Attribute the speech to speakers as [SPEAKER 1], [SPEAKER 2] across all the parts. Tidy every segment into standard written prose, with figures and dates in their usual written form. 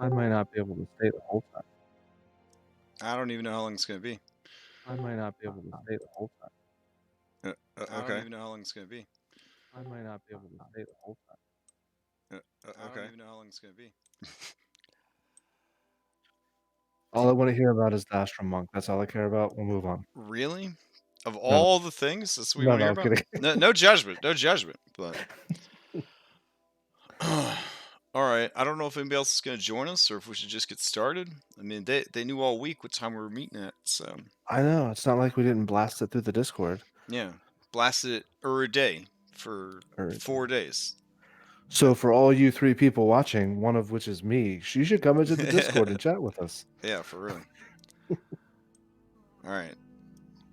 [SPEAKER 1] I might not be able to stay the whole time.
[SPEAKER 2] I don't even know how long it's gonna be.
[SPEAKER 1] I might not be able to stay the whole time.
[SPEAKER 2] I don't even know how long it's gonna be.
[SPEAKER 1] I might not be able to stay the whole time.
[SPEAKER 2] I don't even know how long it's gonna be.
[SPEAKER 1] All I want to hear about is the Astral Monk. That's all I care about. We'll move on.
[SPEAKER 2] Really? Of
[SPEAKER 1] No,
[SPEAKER 2] all the things, that's what you
[SPEAKER 1] no,
[SPEAKER 2] want to
[SPEAKER 1] no,
[SPEAKER 2] hear
[SPEAKER 1] I'm
[SPEAKER 2] about?
[SPEAKER 1] kidding.
[SPEAKER 2] No, no judgment, no judgment. But all right, I don't know if anybody else is gonna join us or if we should just get started. I mean, they knew all week what time we were meeting at, so
[SPEAKER 1] I know. It's not like we didn't blast it through the Discord.
[SPEAKER 2] yeah, blasted it a day for
[SPEAKER 1] Or
[SPEAKER 2] 4 days.
[SPEAKER 1] So for all you 3 people watching, one of which is me, you should come into the Discord and chat with us.
[SPEAKER 2] Yeah, for real. All right.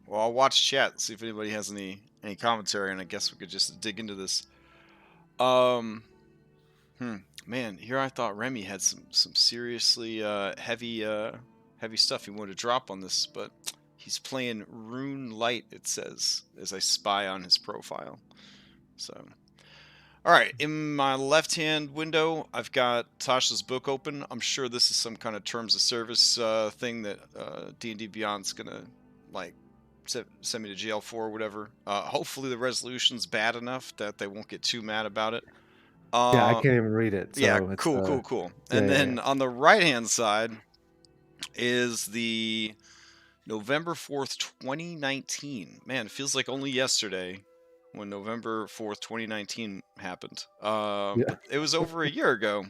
[SPEAKER 2] Well, I'll watch chat, see if anybody has any commentary, and I guess we could just dig into this. Um, man, here I thought Remy had some seriously heavy stuff he wanted to drop on this, but he's playing Rune Light. It says as I spy on his profile. So, all right, in my left-hand window, I've got Tasha's book open. I'm sure this is some kind of terms of service thing that D&D Beyond's gonna like send me to jail for or whatever. Hopefully the resolution's bad enough that they won't get too mad about it.
[SPEAKER 1] Yeah, I can't even read it,
[SPEAKER 2] Yeah,
[SPEAKER 1] so it's,
[SPEAKER 2] cool.
[SPEAKER 1] yeah,
[SPEAKER 2] And
[SPEAKER 1] yeah, yeah.
[SPEAKER 2] then on the right-hand side is the November 4th, 2019. Man, it feels like only yesterday when November 4th, 2019 happened.
[SPEAKER 1] Yeah.
[SPEAKER 2] But it was over a year ago.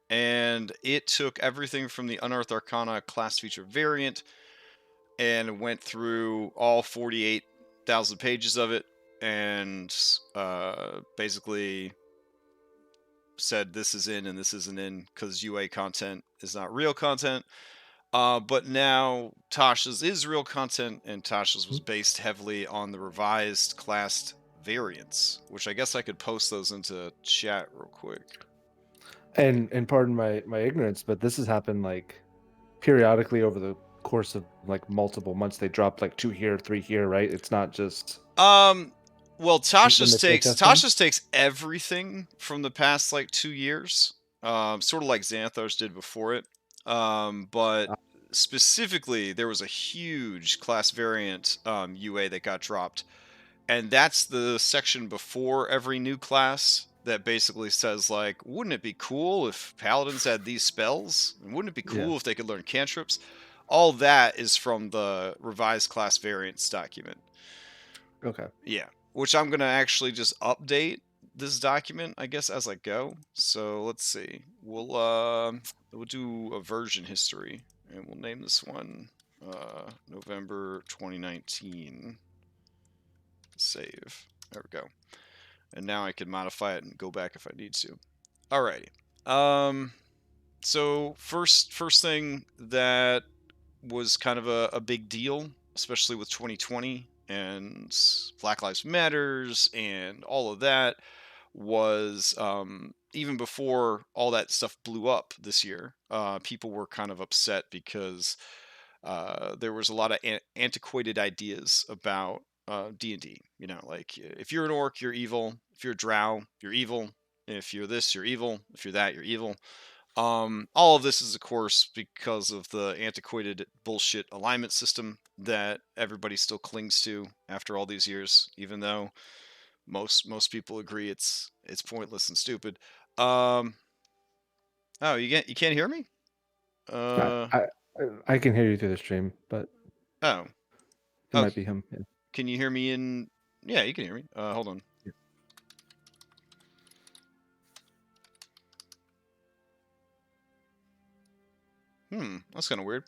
[SPEAKER 2] And it took everything from the Unearthed Arcana class feature variant and went through all 48,000 pages of it and basically said this is in and this isn't in because UA content is not real content. But now Tasha's is real content, and Tasha's was based heavily on the revised class variants, which I guess I could post those into chat real quick.
[SPEAKER 1] And pardon my ignorance, but this has happened, like, periodically over the course of, like, multiple months. They drop, like, 2 here, 3 here, right? It's not just
[SPEAKER 2] Well,
[SPEAKER 1] when they play test them?
[SPEAKER 2] Tasha's takes everything from the past like 2 years, sort of like Xanthos did before it. But
[SPEAKER 1] Uh,
[SPEAKER 2] specifically, there was a huge class variant UA that got dropped, and that's the section before every new class that basically says like, wouldn't it be cool if paladins had these spells? And wouldn't it be
[SPEAKER 1] yeah.
[SPEAKER 2] cool if they could learn cantrips? All that is from the revised class variants document.
[SPEAKER 1] Okay.
[SPEAKER 2] Yeah, which I'm gonna actually just update this document, I guess, as I go. So let's see. We'll do a version history, and we'll name this one November 2019. Save. There we go. And now I can modify it and go back if I need to. Alrighty. So first thing that was kind of a big deal, especially with 2020 and Black Lives Matters and all of that, was even before all that stuff blew up this year. People were kind of upset because there was a lot of antiquated ideas about D&D. You know, like if you're an orc, you're evil. If you're a drow, you're evil. If you're this, you're evil. If you're that, you're evil. All of this is, of course, because of the antiquated bullshit alignment system that everybody still clings to after all these years, even though most people agree it's pointless and stupid. Um, oh, you can't hear me?
[SPEAKER 1] I
[SPEAKER 2] Uh,
[SPEAKER 1] I I can hear you through the stream, but
[SPEAKER 2] oh,
[SPEAKER 1] it
[SPEAKER 2] oh,
[SPEAKER 1] might be him. Yeah.
[SPEAKER 2] can you hear me in? Yeah, you can hear me. Hold on.
[SPEAKER 1] Yeah.
[SPEAKER 2] That's kind of weird.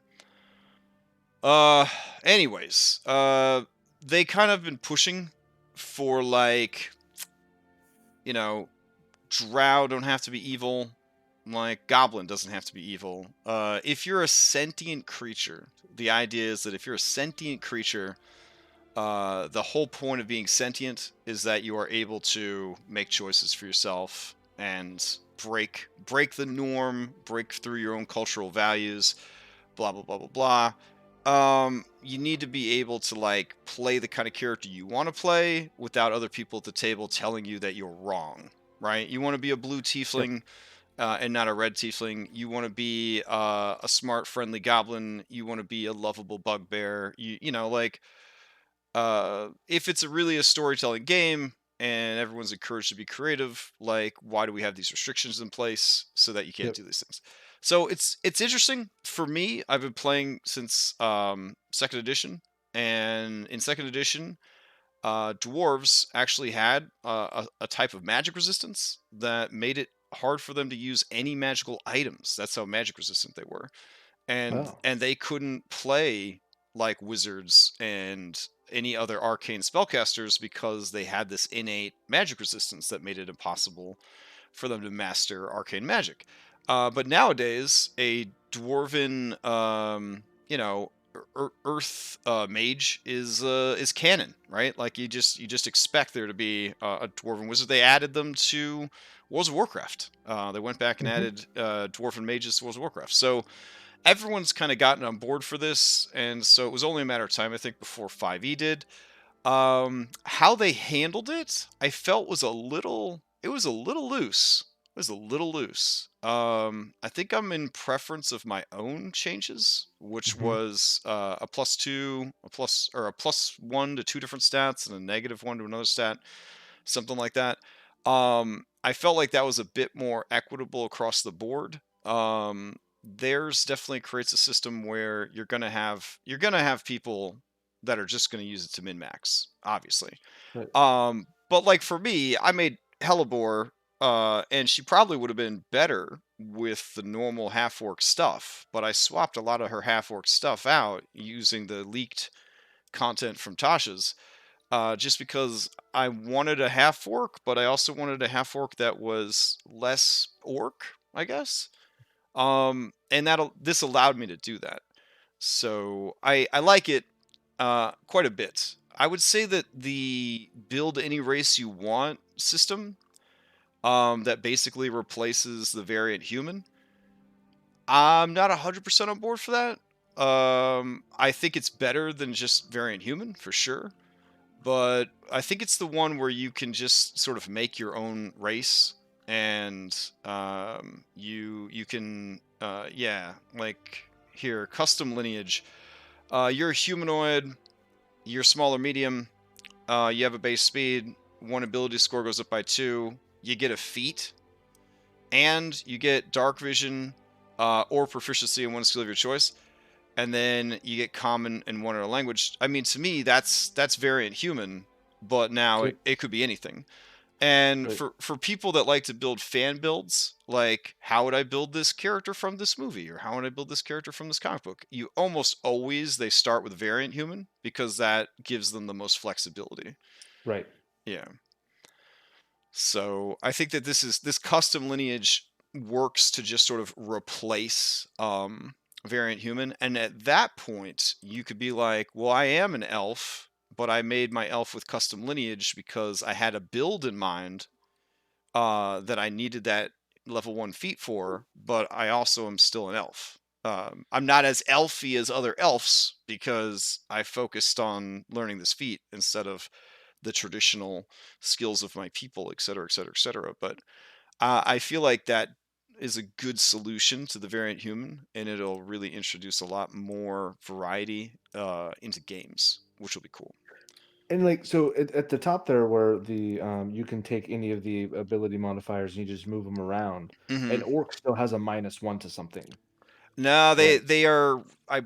[SPEAKER 2] Anyways, they kind of been pushing for like, you know, drow don't have to be evil, like goblin doesn't have to be evil. If you're a sentient creature, the idea is that if you're a sentient creature, the whole point of being sentient is that you are able to make choices for yourself and break the norm, break through your own cultural values, blah blah blah blah blah. You need to be able to like play the kind of character you want to play without other people at the table telling you that you're wrong, right? You want to be a blue
[SPEAKER 1] Yep.
[SPEAKER 2] tiefling. and not a red tiefling. You want to be a smart, friendly goblin. You want to be a lovable bugbear. You know, like if it's really a storytelling game and everyone's encouraged to be creative, like why do we have these restrictions in place so that you can't
[SPEAKER 1] Yep.
[SPEAKER 2] do these things? So it's interesting for me. I've been playing since second edition, and in second edition, dwarves actually had a type of magic resistance that made it hard for them to use any magical items. That's how magic resistant they were,
[SPEAKER 1] Oh,
[SPEAKER 2] and they couldn't play like wizards and any other arcane spellcasters because they had this innate magic resistance that made it impossible for them to master arcane magic. But nowadays, a dwarven, you know, earth mage is canon, right? Like you just expect there to be a dwarven wizard. They added them to World of Warcraft. They went back and
[SPEAKER 1] hmm,
[SPEAKER 2] added dwarven mages to World of Warcraft. So everyone's kind of gotten on board for this, and so it was only a matter of time, I think, before 5e did. How they handled it, I felt was a little. It was a little loose. It was a little loose. I think I'm in preference of my own changes, which
[SPEAKER 1] hmm,
[SPEAKER 2] was a +2, a plus or a +1 to two different stats, and a -1 to another stat, something like that. I felt like that was a bit more equitable across the board. Theirs definitely creates a system where you're gonna have people that are just gonna use it to min max, obviously.
[SPEAKER 1] right.
[SPEAKER 2] But like for me, I made Hellebore, and she probably would have been better with the normal half orc stuff, but I swapped a lot of her half orc stuff out using the leaked content from Tasha's, just because I wanted a half orc, but I also wanted a half orc that was less orc, I guess. And this allowed me to do that. So I like it quite a bit. I would say that the build any race you want system, that basically replaces the variant human. I'm not 100% on board for that. I think it's better than just variant human for sure, but I think it's the one where you can just sort of make your own race, and you can yeah, like here, custom lineage. You're a humanoid, you're small or medium, you have a base speed, one ability score goes up by 2, you get a feat, and you get dark vision, or proficiency in one skill of your choice, and then you get common in one other language. I mean, to me, that's variant human, but now it,
[SPEAKER 1] Yep.
[SPEAKER 2] it could be anything. And
[SPEAKER 1] Right.
[SPEAKER 2] for people that like to build fan builds, like how would I build this character from this movie, or how would I build this character from this comic book? You almost always they start with variant human because that gives them the most flexibility.
[SPEAKER 1] Right.
[SPEAKER 2] Yeah. So I think that this custom lineage works to just sort of replace variant human, and at that point you could be like, well, I am an elf, but I made my elf with custom lineage because I had a build in mind that I needed that level 1 feat for, but I also am still an elf. I'm not as elfy as other elves because I focused on learning this feat instead of the traditional skills of my people, et cetera, et cetera, et cetera. But I feel like that is a good solution to the variant human, and it'll really introduce a lot more variety into games, which will be cool.
[SPEAKER 1] And like so at the top there where the you can take any of the ability modifiers and you just move them around.
[SPEAKER 2] Hmm.
[SPEAKER 1] An orc still has a -1 to something,
[SPEAKER 2] No, they
[SPEAKER 1] right?
[SPEAKER 2] they are. I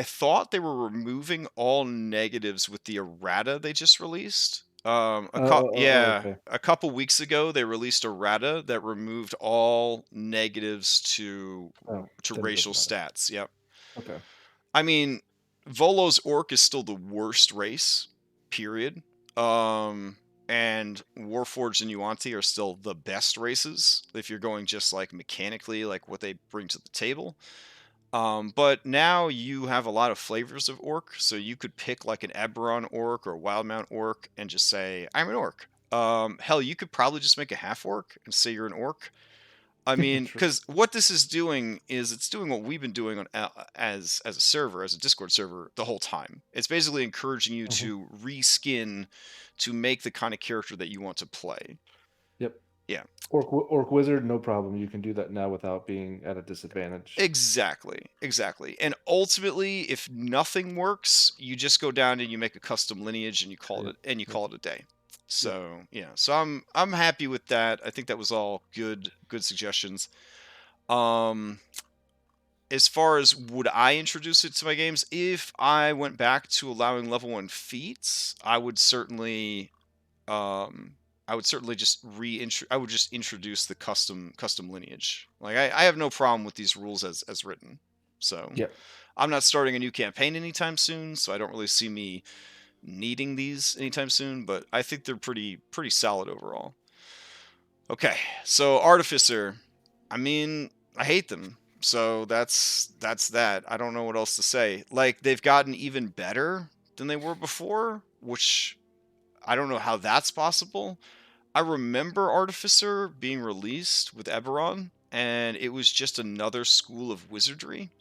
[SPEAKER 2] thought they were removing all negatives with the errata they just released. Yeah,
[SPEAKER 1] Okay.
[SPEAKER 2] a couple weeks ago they released errata that removed all negatives
[SPEAKER 1] Oh,
[SPEAKER 2] to
[SPEAKER 1] then it
[SPEAKER 2] racial
[SPEAKER 1] doesn't matter.
[SPEAKER 2] stats. Yep.
[SPEAKER 1] Okay.
[SPEAKER 2] I mean, Volo's orc is still the worst race. Period. Um, and Warforged and Yuanti are still the best races if you're going just like mechanically, like what they bring to the table. But now you have a lot of flavors of orc, so you could pick like an Eberron orc or a Wildmount orc and just say, I'm an orc. Hell, you could probably just make a half orc and say you're an orc. I mean,
[SPEAKER 1] True.
[SPEAKER 2] because what this is doing is it's doing what we've been doing on as a server, as a Discord server, the whole time. It's basically encouraging you
[SPEAKER 1] Mhm.
[SPEAKER 2] to reskin to make the kind of character that you want to play.
[SPEAKER 1] Yep.
[SPEAKER 2] Yeah.
[SPEAKER 1] Orc wizard, no problem. You can do that now without being at a disadvantage.
[SPEAKER 2] Exactly, exactly. And ultimately, if nothing works, you just go down and you make a custom lineage and you call
[SPEAKER 1] Yeah.
[SPEAKER 2] it
[SPEAKER 1] Yep.
[SPEAKER 2] a day.
[SPEAKER 1] Yep.
[SPEAKER 2] So yeah, so I'm happy with that. I think that was all good suggestions. Um, as far as would I introduce it to my games, if I went back to allowing level 1 feats, um I would certainly just I would just introduce the custom lineage. Like I have no problem with these rules as written. So
[SPEAKER 1] Yep.
[SPEAKER 2] I'm not starting a new campaign anytime soon, so I don't really see me needing these anytime soon, but I think they're pretty solid overall. Okay, so Artificer. I mean, I hate them. So that's that. I don't know what else to say. Like they've gotten even better than they were before, which I don't know how that's possible. I remember Artificer being released with Eberron, and it was just another school of wizardry.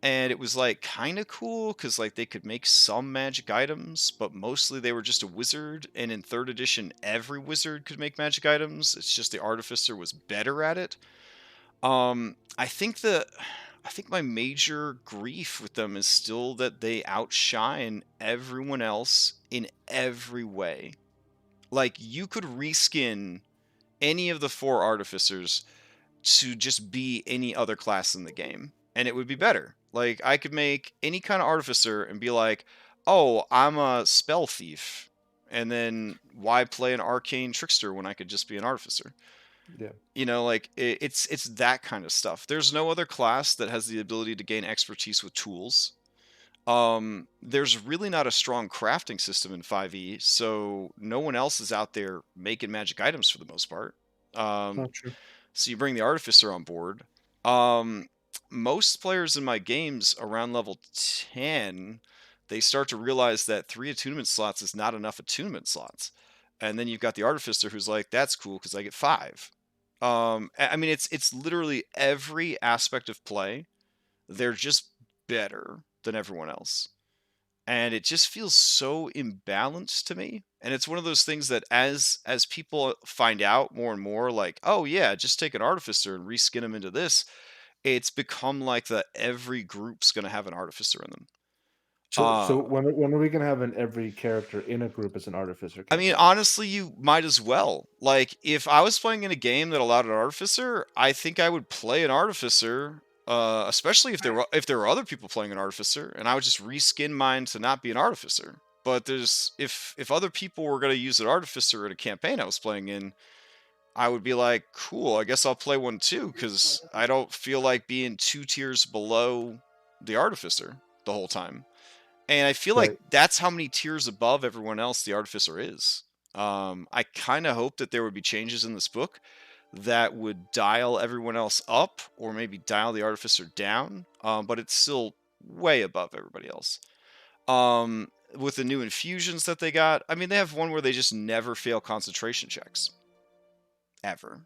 [SPEAKER 2] And it was like kind of cool because like they could make some magic items, but mostly they were just a wizard. And in third edition, every wizard could make magic items. It's just the Artificer was better at it. I think my major grief with them is still that they outshine everyone else in every way. Like you could reskin any of the four artificers to just be any other class in the game and it would be better. Like I could make any kind of artificer and be like, "Oh, I'm a spell thief." And then why play an arcane trickster when I could just be an artificer?
[SPEAKER 1] Yeah.
[SPEAKER 2] You know, like it's that kind of stuff. There's no other class that has the ability to gain expertise with tools. There's really not a strong crafting system in 5e, so no one else is out there making magic items for the most part. Um,
[SPEAKER 1] Not true.
[SPEAKER 2] so you bring the artificer on board. Um, most players in my games around level 10, they start to realize that 3 attunement slots is not enough attunement slots. And then you've got the artificer who's like, that's cool because I get 5. I mean, it's literally every aspect of play. They're just better than everyone else, and it just feels so imbalanced to me. And it's one of those things that as people find out more and more, like, oh yeah, just take an artificer and reskin them into this, it's become like the every group's going to have an artificer in them.
[SPEAKER 1] So
[SPEAKER 2] uh
[SPEAKER 1] when are we gonna have an every character in a group as an artificer
[SPEAKER 2] I mean,
[SPEAKER 1] campaign?
[SPEAKER 2] honestly, you might as well. Like, if I was playing in a game that allowed an artificer, I think I would play an artificer. Especially if there were other people playing an artificer, and I would just reskin mine to not be an artificer. But there's if other people were going to use an artificer in a campaign I was playing in, I would be like, cool, I guess I'll play one too, because I don't feel like being 2 tiers below the artificer the whole time. And I feel like
[SPEAKER 1] Right.
[SPEAKER 2] that's how many tiers above everyone else the Artificer is. I kind of hope that there would be changes in this book that would dial everyone else up or maybe dial the Artificer down, but it's still way above everybody else. With the new infusions that they got, I mean, they have one where they just never fail concentration checks. Ever.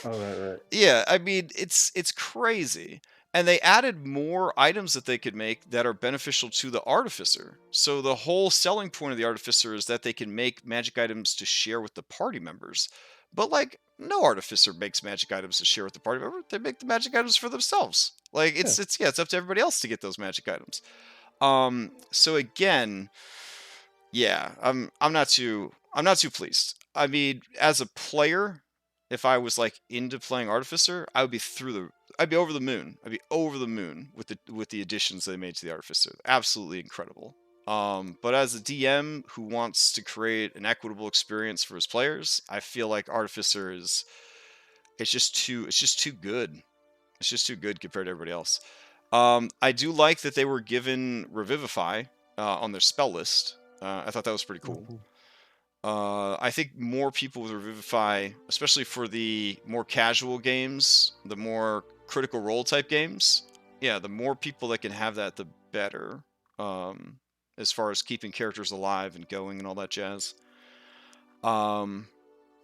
[SPEAKER 1] Oh, right, right.
[SPEAKER 2] Yeah, I mean, it's crazy. And they added more items that they could make that are beneficial to the artificer. So the whole selling point of the artificer is that they can make magic items to share with the party members. But like no artificer makes magic items to share with the party member. They make the magic items for themselves. Like
[SPEAKER 1] Yeah.
[SPEAKER 2] it's up to everybody else to get those magic items. So again, yeah, I'm not too pleased. I mean, as a player, if I was like into playing Artificer, I'd be over the moon. I'd be over the moon with the additions they made to the Artificer. Absolutely incredible. But as a DM who wants to create an equitable experience for his players, I feel like Artificer is it's just too good. It's just too good compared to everybody else. I do like that they were given Revivify on their spell list. I thought that was pretty cool.
[SPEAKER 1] Mhm.
[SPEAKER 2] I think more people with Revivify, especially for the more casual games, the more critical role type games, yeah, the more people that can have that, the better. Um, as far as keeping characters alive and going and all that jazz. Um,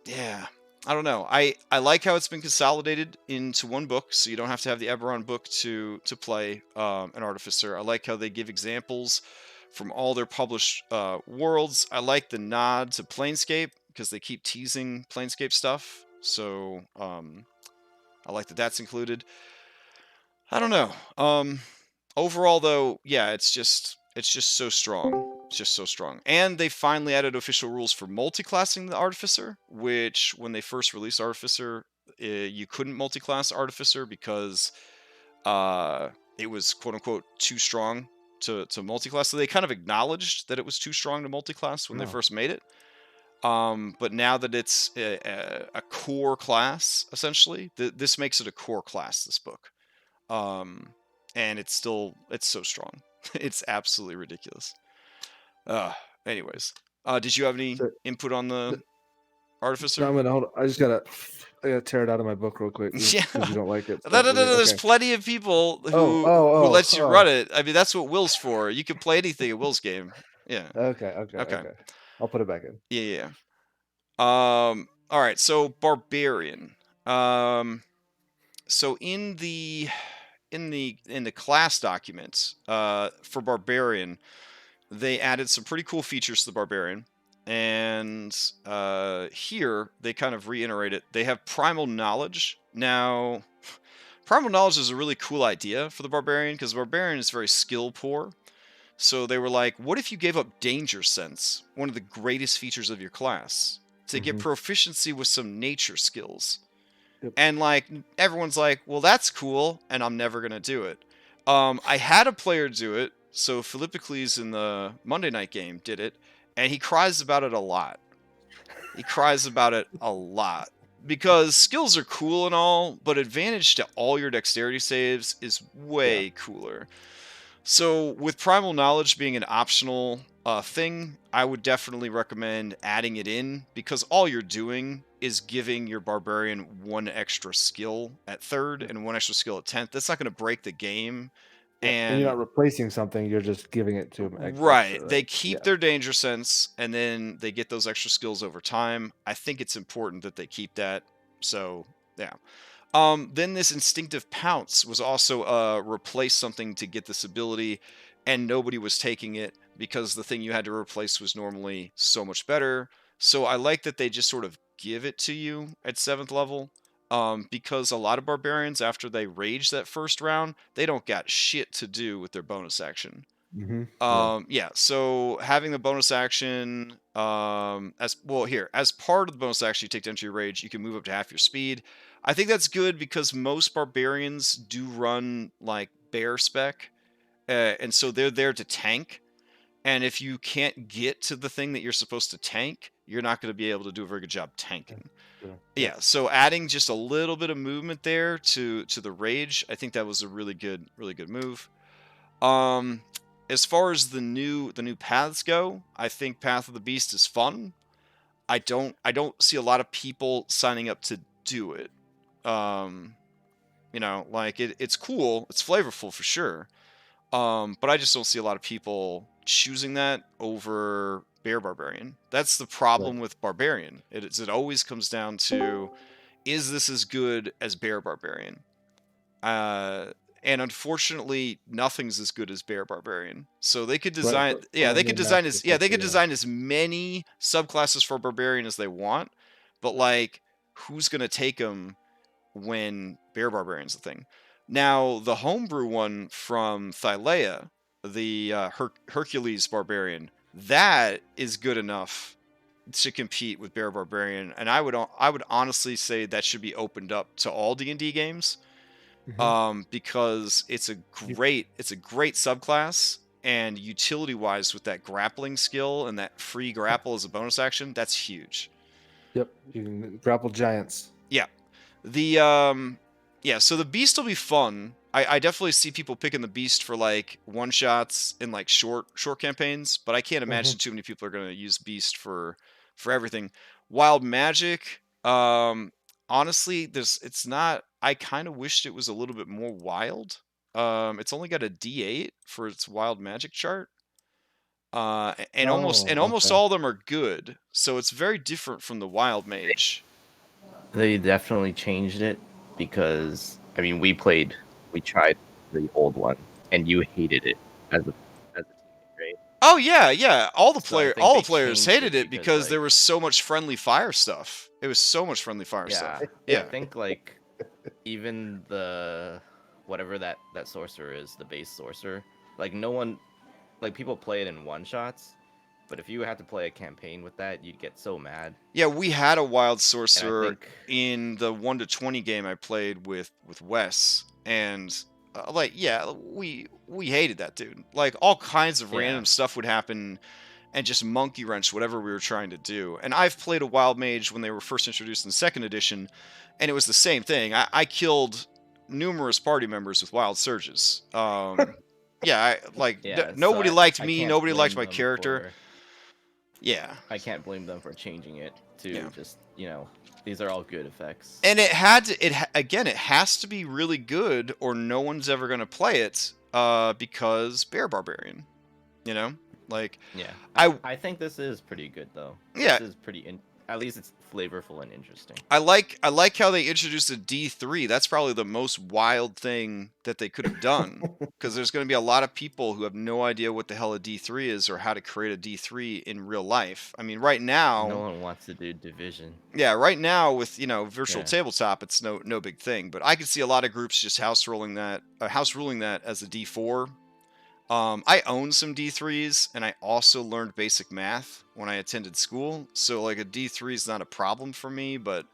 [SPEAKER 2] yeah, I don't know. I like how it's been consolidated into one book, so you don't have to have the Eberron book to play an Artificer. I like how they give examples from all their published worlds. I like the nod to Planescape because they keep teasing Planescape stuff. So I like that that's included. I don't know. Overall, though, yeah, it's just so strong. It's just so strong. And they finally added official rules for multiclassing the Artificer, which when they first released Artificer, you couldn't multiclass Artificer because it was quote unquote too strong to multiclass. So they kind of acknowledged that it was too strong to multiclass when they
[SPEAKER 1] No.
[SPEAKER 2] first made it. But now that it's a core class, essentially, this makes it a core class. This book. And it's so strong. It's absolutely ridiculous. Anyways, did you have any
[SPEAKER 1] So,
[SPEAKER 2] input on the Artificer?
[SPEAKER 1] no, I'm gonna hold. I gotta tear it out of my book real quick
[SPEAKER 2] Yeah.
[SPEAKER 1] because you don't like it.
[SPEAKER 2] No,
[SPEAKER 1] So
[SPEAKER 2] no, no, no. There's
[SPEAKER 1] okay.
[SPEAKER 2] plenty of people who
[SPEAKER 1] Oh,
[SPEAKER 2] lets you run it. I mean, that's what Will's for. You can play anything in Will's game. Yeah. Okay.
[SPEAKER 1] Okay. I'll put it back in.
[SPEAKER 2] Yeah, yeah. All right. So Barbarian. So in the class documents, for Barbarian, they added some pretty cool features to the Barbarian. And here they kind of reiterate it. They have Primal Knowledge. Now, Primal Knowledge is a really cool idea for the Barbarian because the Barbarian is very skill poor. So they were like, what if you gave up Danger Sense, one of the greatest features of your class, to get proficiency with some nature skills?
[SPEAKER 1] Yep.
[SPEAKER 2] And like everyone's like, well, that's cool, and I'm never gonna do it. I had a player do it. So Philippocles in the Monday night game did it, and he cries about it a lot. He cries about it a lot because skills are cool and all, but advantage to all your dexterity saves is way cooler. So with Primal Knowledge being an optional thing, I would definitely recommend adding it in because all you're doing is giving your Barbarian one extra skill at 3rd and one extra skill at 10th. That's not going to break the game.
[SPEAKER 1] And you're not replacing something; you're just giving it to them
[SPEAKER 2] Right.
[SPEAKER 1] extra. Right?
[SPEAKER 2] They keep their danger sense and then they get those extra skills over time. I think it's important that they keep that. So, yeah. Then this instinctive pounce was also replace something to get this ability, and nobody was taking it because the thing you had to replace was normally so much better. So I like that they just sort of give it to you at 7th level. Because a lot of barbarians, after they rage that first round, they don't got shit to do with their bonus action. Yeah, so having the bonus action, as well here, as part of the bonus action you take to enter your rage, you can move up to half your speed. I think that's good because most barbarians do run like bear spec, and so they're there to tank. And if you can't get to the thing that you're supposed to tank, you're not going to be able to do a very good job tanking. Yeah, so adding just a little bit of movement there to the rage, I think that was a really good move. As far as the new paths go, I think Path of the Beast is fun. I don't see a lot of people signing up to do it. You know, like it's cool, it's flavorful for sure. But I just don't see a lot of people choosing that over Bear Barbarian. That's the problem with Barbarian. It always comes down to, is this as good as Bear Barbarian? And unfortunately, nothing's as good as Bear Barbarian. So they could design, they could design as many subclasses for Barbarian as they want, but like, who's gonna take them when Bear Barbarian's the thing? Now, the homebrew one from Thylea, the Hercules Barbarian, that is good enough to compete with Bear Barbarian, and I would honestly say that should be opened up to all D&D games, because it's a great subclass, and utility wise with that grappling skill and that free grapple as a bonus action, that's huge.
[SPEAKER 1] Yep, you can grapple giants.
[SPEAKER 2] Yeah. So the beast will be fun. I definitely see people picking the beast for like one shots in like short campaigns, but I can't imagine too many people are going to use beast for everything. Wild magic, honestly, it's not. I kind of wished it was a little bit more wild. It's only got a D8 for its wild magic chart. And almost all of them are good, so it's very different from the wild mage.
[SPEAKER 3] They definitely changed it because I mean we tried the old one and you hated it as a teammate, right?
[SPEAKER 2] Oh yeah, yeah. All the
[SPEAKER 3] So I think
[SPEAKER 2] all
[SPEAKER 3] they
[SPEAKER 2] the players
[SPEAKER 3] changed
[SPEAKER 2] hated it because
[SPEAKER 3] like,
[SPEAKER 2] there was so much friendly fire stuff. It was so much friendly fire stuff.
[SPEAKER 3] yeah, I
[SPEAKER 2] Yeah.
[SPEAKER 3] think like even the whatever that sorcerer is, the base sorcerer, like no one, like people play it in one shots, but if you had to play a campaign with that, you'd get so mad.
[SPEAKER 2] Yeah, we had a wild
[SPEAKER 3] And I
[SPEAKER 2] sorcerer
[SPEAKER 3] think
[SPEAKER 2] in the 1 to 20 game I played with Wes, and like yeah, we hated that dude. Like all kinds of
[SPEAKER 3] yeah,
[SPEAKER 2] random stuff would happen and just monkey wrench whatever we were trying to do. And I've played a wild mage when they were first introduced in second edition, and it was the same thing. I killed numerous party members with wild surges. Yeah,
[SPEAKER 3] yeah. So
[SPEAKER 2] nobody liked
[SPEAKER 3] I
[SPEAKER 2] me,
[SPEAKER 3] can't
[SPEAKER 2] nobody liked
[SPEAKER 3] blame
[SPEAKER 2] my
[SPEAKER 3] them
[SPEAKER 2] character.
[SPEAKER 3] for
[SPEAKER 2] Yeah.
[SPEAKER 3] I can't blame them for changing it to
[SPEAKER 2] Yeah.
[SPEAKER 3] just, you know, these are all good effects.
[SPEAKER 2] And it had to, again, it has to be really good or no one's ever going to play it because Bear Barbarian, you know? Like,
[SPEAKER 3] Yeah,
[SPEAKER 2] I
[SPEAKER 3] I think this is pretty good though.
[SPEAKER 2] Yeah.
[SPEAKER 3] This is pretty at least it's flavorful and interesting.
[SPEAKER 2] I like how they introduced a D3. That's probably the most wild thing that they could have done because there's going to be a lot of people who have no idea what the hell a D3 is or how to create a D3 in real life. I mean, right now,
[SPEAKER 3] No one wants to do division.
[SPEAKER 2] yeah, right now with, you know, virtual
[SPEAKER 3] Yeah.
[SPEAKER 2] tabletop, it's no big thing, but I could see a lot of groups just house ruling that as a D4. I own some D3s, and I also learned basic math when I attended school, so like a D3 is not a problem for me, but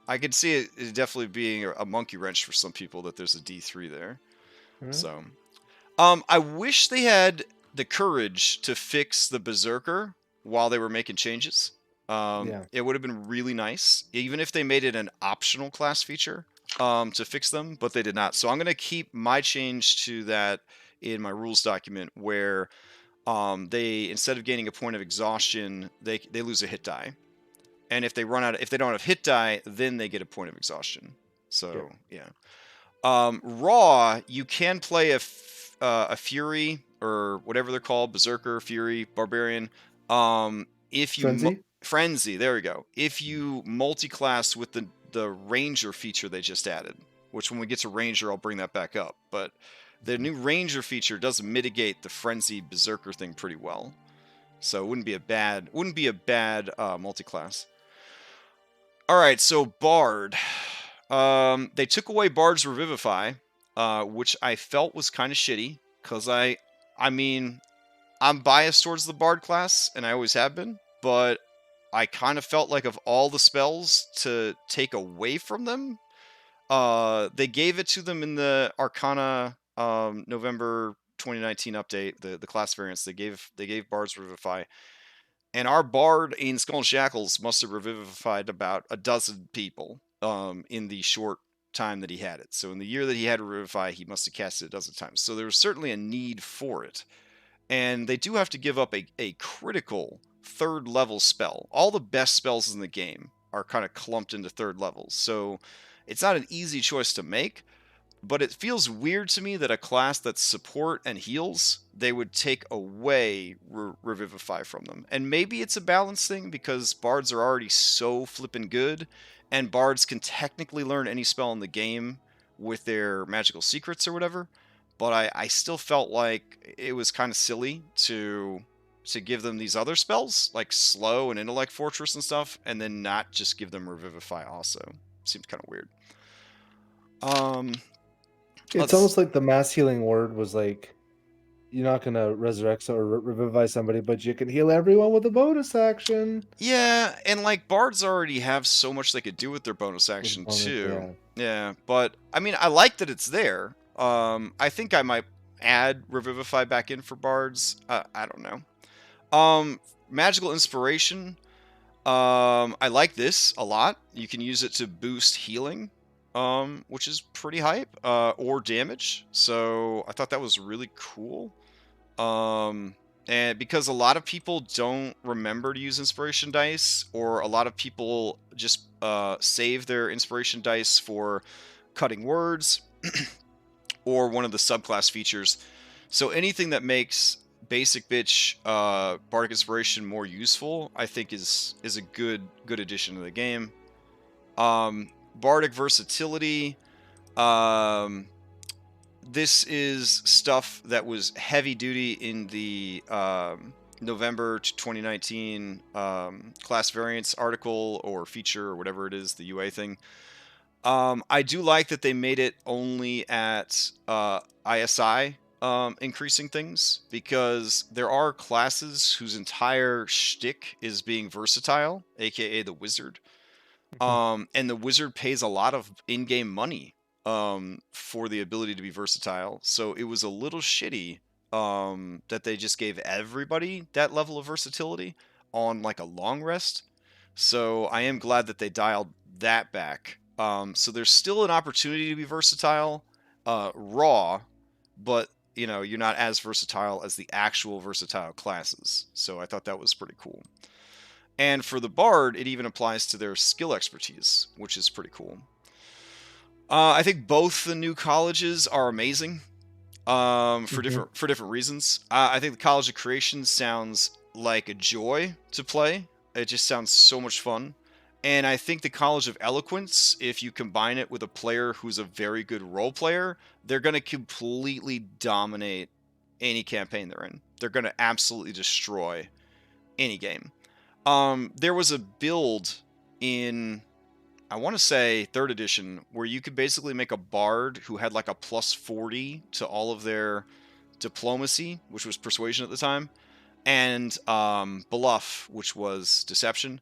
[SPEAKER 2] I could see it definitely being a monkey wrench for some people that there's a D3 there.
[SPEAKER 1] Mhm.
[SPEAKER 2] So, I wish they had the courage to fix the Berserker while they were making changes.
[SPEAKER 1] Yeah.
[SPEAKER 2] It would have been really nice, even if they made it an optional class feature to fix them, but they did not. So I'm going to keep my change to that in my rules document where they, instead of gaining a point of exhaustion, they lose a hit die. And if they don't have hit die, then they get a point of exhaustion. So, yeah. Raw, you can play a Fury or whatever they're called, Berserker, Fury, Barbarian. If you Frenzy, there we go. If you multi-class with the Ranger feature they just added, which when we get to Ranger, I'll bring that back up. But the new Ranger feature does mitigate the Frenzy Berserker thing pretty well, so it wouldn't be a bad multi-class. All right, so Bard. They took away Bard's Revivify, which I felt was kind of shitty, because I mean, I'm biased towards the Bard class, and I always have been, but I kind of felt like of all the spells to take away from them, they gave it to them in the Arcana November 2019 update, the class variants. They gave Bard's Revivify. And our Bard in Skull and Shackles must have revivified about a dozen people in the short time that he had it. So in the year that he had Revivify, he must have cast it a dozen times. So there was certainly a need for it. And they do have to give up a critical third level spell. All the best spells in the game are kind of clumped into third levels. So it's not an easy choice to make. But it feels weird to me that a class that's support and heals, they would take away Revivify from them. And maybe it's a balance thing because Bards are already so flippin' good, and Bards can technically learn any spell in the game with their magical secrets or whatever. But I still felt like it was kind of silly to give them these other spells, like Slow and Intellect Fortress and stuff, and then not just give them Revivify also. Seems kind of weird.
[SPEAKER 1] It's almost like the mass healing word was like, you're not gonna resurrect or revivify somebody, but you can heal everyone with a bonus action.
[SPEAKER 2] Yeah, and like Bards already have so much they could do with their bonus action too. Yeah, but I mean, I like that it's there. I think I might add Revivify back in for Bards. I don't know. Magical Inspiration. I like this a lot. You can use it to boost healing, which is pretty hype, or damage. So I thought that was really cool. And because a lot of people don't remember to use inspiration dice, or a lot of people just save their inspiration dice for cutting words, or one of the subclass features. So anything that makes basic bitch bardic inspiration more useful, I think is a good addition to the game. Bardic versatility. this is stuff that was heavy duty in the November 2019 class variants article or feature or whatever it is, the UA thing. I do like that they made it only at ISI increasing things, because there are classes whose entire shtick is being versatile, aka the wizard. And the wizard pays a lot of in-game money for the ability to be versatile. So it was a little shitty that they just gave everybody that level of versatility on like a long rest. So I am glad that they dialed that back. So there's still an opportunity to be versatile, raw, but you know, you're not as versatile as the actual versatile classes. So I thought that was pretty cool. And for the bard, it even applies to their skill expertise, which is pretty cool. I think both the new colleges are amazing for different reasons. I think the College of Creation sounds like a joy to play. It just sounds so much fun. And I think the College of Eloquence, if you combine it with a player who's a very good role player, they're going to completely dominate any campaign they're in. They're going to absolutely destroy any game. There was a build in, I want to say 3rd edition, where you could basically make a bard who had like a plus 40 to all of their diplomacy, which was persuasion at the time, and bluff, which was deception.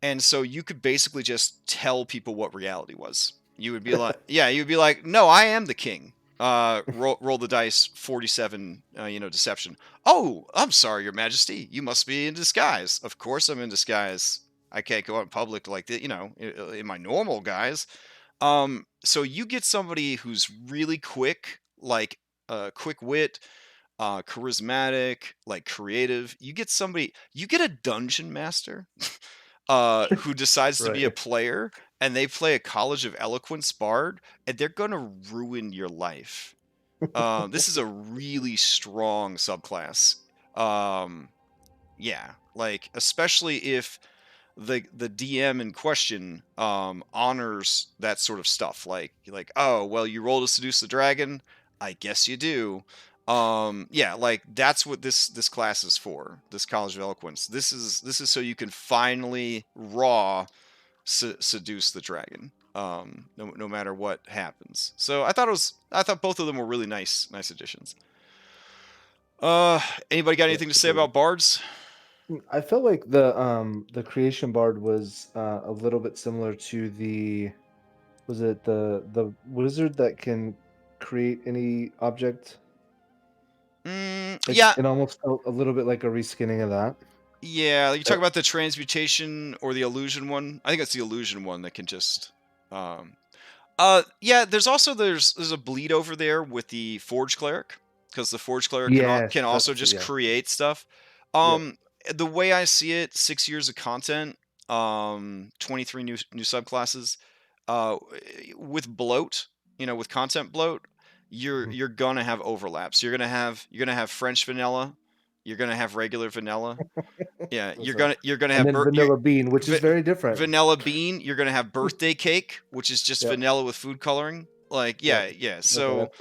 [SPEAKER 2] And so you could basically just tell people what reality was. You would be like, you'd be like, no, I am the king. Roll the dice, 47, deception. Oh, I'm sorry, Your Majesty. You must be in disguise. Of course I'm in disguise. I can't go out in public like that, in my normal guise. So you get somebody who's really quick, like quick wit, charismatic, like creative. You get a dungeon master who decides to be a player, and they play a College of Eloquence bard, and they're gonna ruin your life. This is a really strong subclass. Yeah, like especially if the DM in question honors that sort of stuff. Like, oh well, you roll to seduce the dragon. I guess you do. Yeah, like that's what this class is for. This College of Eloquence. This is so you can finally raw seduce the dragon. No matter what happens. So I thought both of them were really nice additions. Anybody got anything to say about bards?
[SPEAKER 1] I felt like the creation bard was a little bit similar to was it the wizard that can create any object?
[SPEAKER 2] Yeah.
[SPEAKER 1] It almost felt a little bit like a reskinning of that.
[SPEAKER 2] Yeah, you talk about the transmutation or the illusion one. I think it's the illusion one that can just yeah, there's a bleed over there with the Forge Cleric, because the Forge Cleric can also just create stuff. The way I see it, 6 years of content, 23 new subclasses, with bloat, with content bloat, you're gonna have overlaps. You're gonna have French vanilla, you're gonna have regular vanilla. Yeah, you're gonna have
[SPEAKER 1] vanilla bean, which is very different.
[SPEAKER 2] Vanilla bean. You're gonna have birthday cake, which is just vanilla with food coloring. Like, yeah. So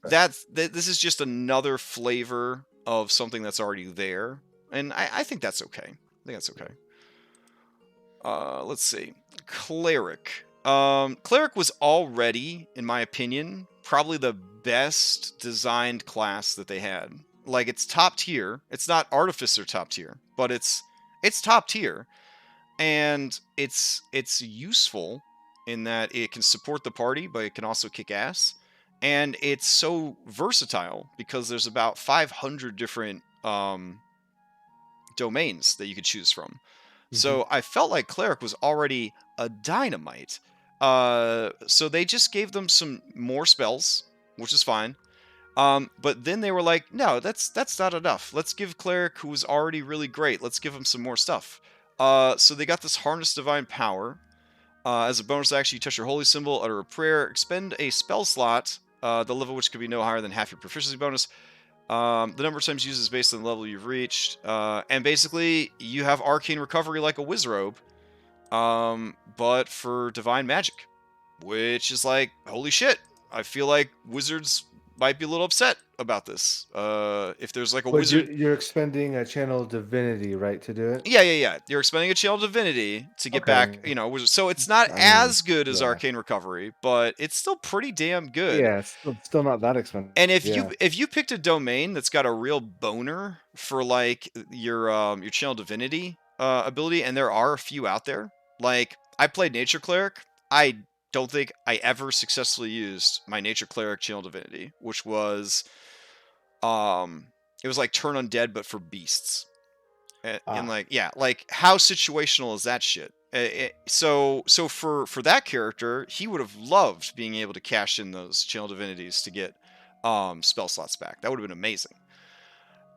[SPEAKER 2] this is just another flavor of something that's already there, and I think that's okay. Let's see, Cleric. Cleric was already, in my opinion, probably the best designed class that they had. Like, it's top tier. It's not Artificer top tier, but it's top tier, and it's useful in that it can support the party, but it can also kick ass, and it's so versatile because there's about 500 different domains that you could choose from. So I felt like Cleric was already a dynamite. So they just gave them some more spells, which is fine. But then they were like, no, that's not enough. Let's give Cleric, who was already really great, let's give him some more stuff. So they got this Harness Divine Power. As a bonus action, you touch your holy symbol, utter a prayer, expend a spell slot, the level which could be no higher than half your proficiency bonus. The number of times used is based on the level you've reached. And basically, you have Arcane Recovery like a Wizrobe, but for Divine Magic. Which is like, holy shit. I feel like Wizards might be a little upset about this. If there's like a
[SPEAKER 1] But
[SPEAKER 2] wizard.
[SPEAKER 1] you're expending a channel divinity, right, to do it?
[SPEAKER 2] Yeah. You're expending a channel divinity to get back,
[SPEAKER 1] Okay.
[SPEAKER 2] so it's not
[SPEAKER 1] I mean,
[SPEAKER 2] as good as
[SPEAKER 1] yeah.
[SPEAKER 2] Arcane Recovery, but it's still pretty damn good.
[SPEAKER 1] Yeah, it's still not that expensive.
[SPEAKER 2] And if
[SPEAKER 1] Yeah.
[SPEAKER 2] you picked a domain that's got a real boner for like your channel divinity ability, and there are a few out there. Like I played Nature Cleric. I don't think I ever successfully used my Nature Cleric channel divinity, which was it was like turn undead but for beasts. And like, yeah, like how situational is that shit? So for that character, he would have loved being able to cash in those channel divinities to get spell slots back. That would have been amazing.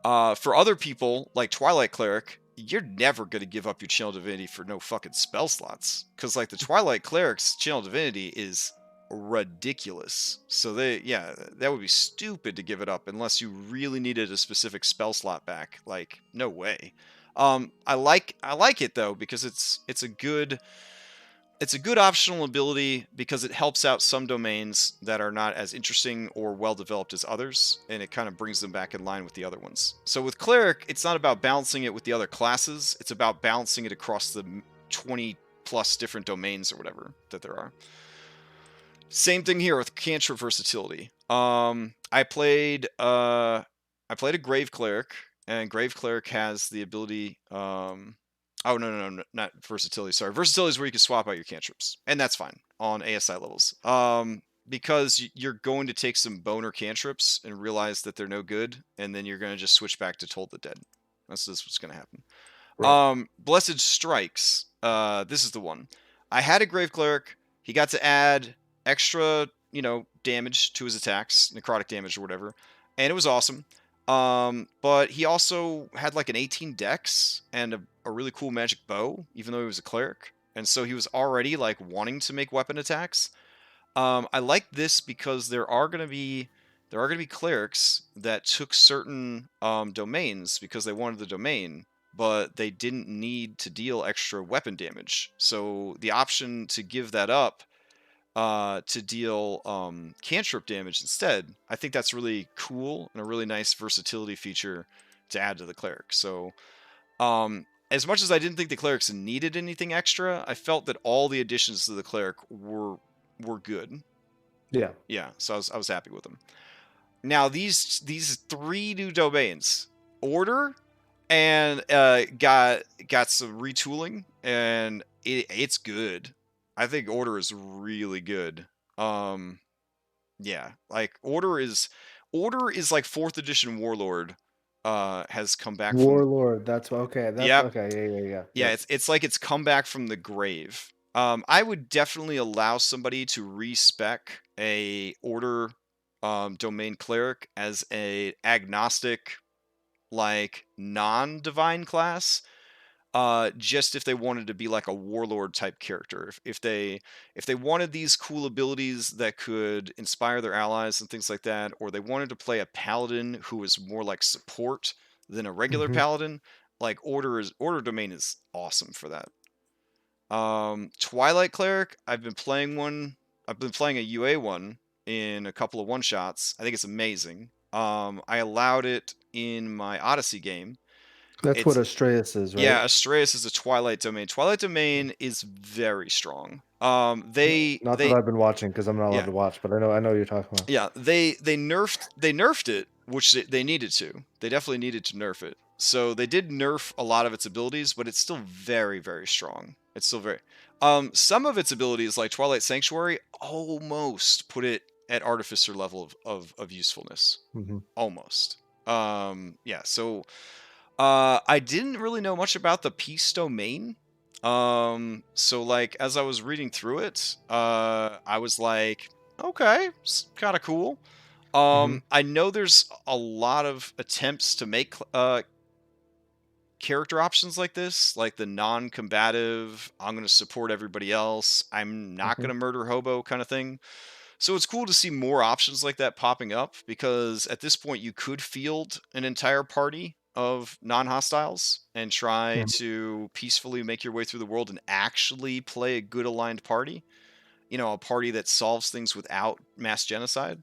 [SPEAKER 2] For other people like Twilight Cleric, you're never going to give up your channel divinity for no fucking spell slots, because like the Twilight Cleric's channel divinity is ridiculous. So that would be stupid to give it up unless you really needed a specific spell slot back. Like, no way. I like it though, because it's a good optional ability, because it helps out some domains that are not as interesting or well developed as others, and it kind of brings them back in line with the other ones. So with Cleric, it's not about balancing it with the other classes, it's about balancing it across the 20 plus different domains or whatever that there are. Same thing here with cantrip versatility. I played a Grave Cleric, and Grave Cleric has the ability. Oh no, not versatility. Sorry, versatility is where you can swap out your cantrips, and that's fine on ASI levels. Because you're going to take some boner cantrips and realize that they're no good, and then you're going to just switch back to Toll the Dead. That's just what's going to happen.
[SPEAKER 1] Right.
[SPEAKER 2] Blessed Strikes. This is the one. I had a Grave Cleric. He got to add extra, damage to his attacks, necrotic damage or whatever, and it was awesome. But he also had like an 18 dex and a really cool magic bow, even though he was a cleric, and so he was already like wanting to make weapon attacks. I like this because there are going to be clerics that took certain domains because they wanted the domain, but they didn't need to deal extra weapon damage. So the option to give that up to deal cantrip damage instead, I think that's really cool and a really nice versatility feature to add to the cleric. So as much as I didn't think the clerics needed anything extra, I felt that all the additions to the cleric were good.
[SPEAKER 1] Yeah.
[SPEAKER 2] So I was happy with them. Now these 3 new domains, Order, and got some retooling, and it's good. I think Order is really good. Yeah, like Order is like 4th edition Warlord. Has come back from
[SPEAKER 1] Warlord. That's okay. That's
[SPEAKER 2] Yep.
[SPEAKER 1] okay. Yeah.
[SPEAKER 2] Yeah, it's like it's come back from the grave. I would definitely allow somebody to respec a Order domain cleric as a agnostic, like non-divine class. Just if they wanted to be like a warlord type character, if they wanted these cool abilities that could inspire their allies and things like that, or they wanted to play a paladin who is more like support than a regular
[SPEAKER 1] Mhm.
[SPEAKER 2] paladin, like Order domain is awesome for that. Twilight Cleric, I've been playing a UA one in a couple of one shots. I think it's amazing. I allowed it in my Odyssey game.
[SPEAKER 1] That's what
[SPEAKER 2] It's
[SPEAKER 1] Astreus is, right?
[SPEAKER 2] Yeah, Astreus is a Twilight domain. Twilight domain is very strong. They
[SPEAKER 1] Not that I've been watching because I'm not allowed
[SPEAKER 2] yeah
[SPEAKER 1] to watch, but I know what you're talking about.
[SPEAKER 2] yeah they nerfed it, which they needed to. They definitely needed to nerf it. So they did nerf a lot of its abilities, but it's still very, very strong. It's still very some of its abilities, like Twilight Sanctuary, almost put it at Artificer level of usefulness.
[SPEAKER 1] Mhm.
[SPEAKER 2] Almost. Yeah, so I didn't really know much about the Peace domain. So like as I was reading through it, I was like, okay, it's kind of cool.
[SPEAKER 1] Mhm.
[SPEAKER 2] I know there's a lot of attempts to make character options like this, like the non-combative, I'm going to support everybody else, I'm not going
[SPEAKER 1] Mhm.
[SPEAKER 2] to murder hobo kind of thing. So it's cool to see more options like that popping up, because at this point you could field an entire party of non-hostiles and try
[SPEAKER 1] Mhm.
[SPEAKER 2] to peacefully make your way through the world and actually play a good aligned party. A party that solves things without mass genocide.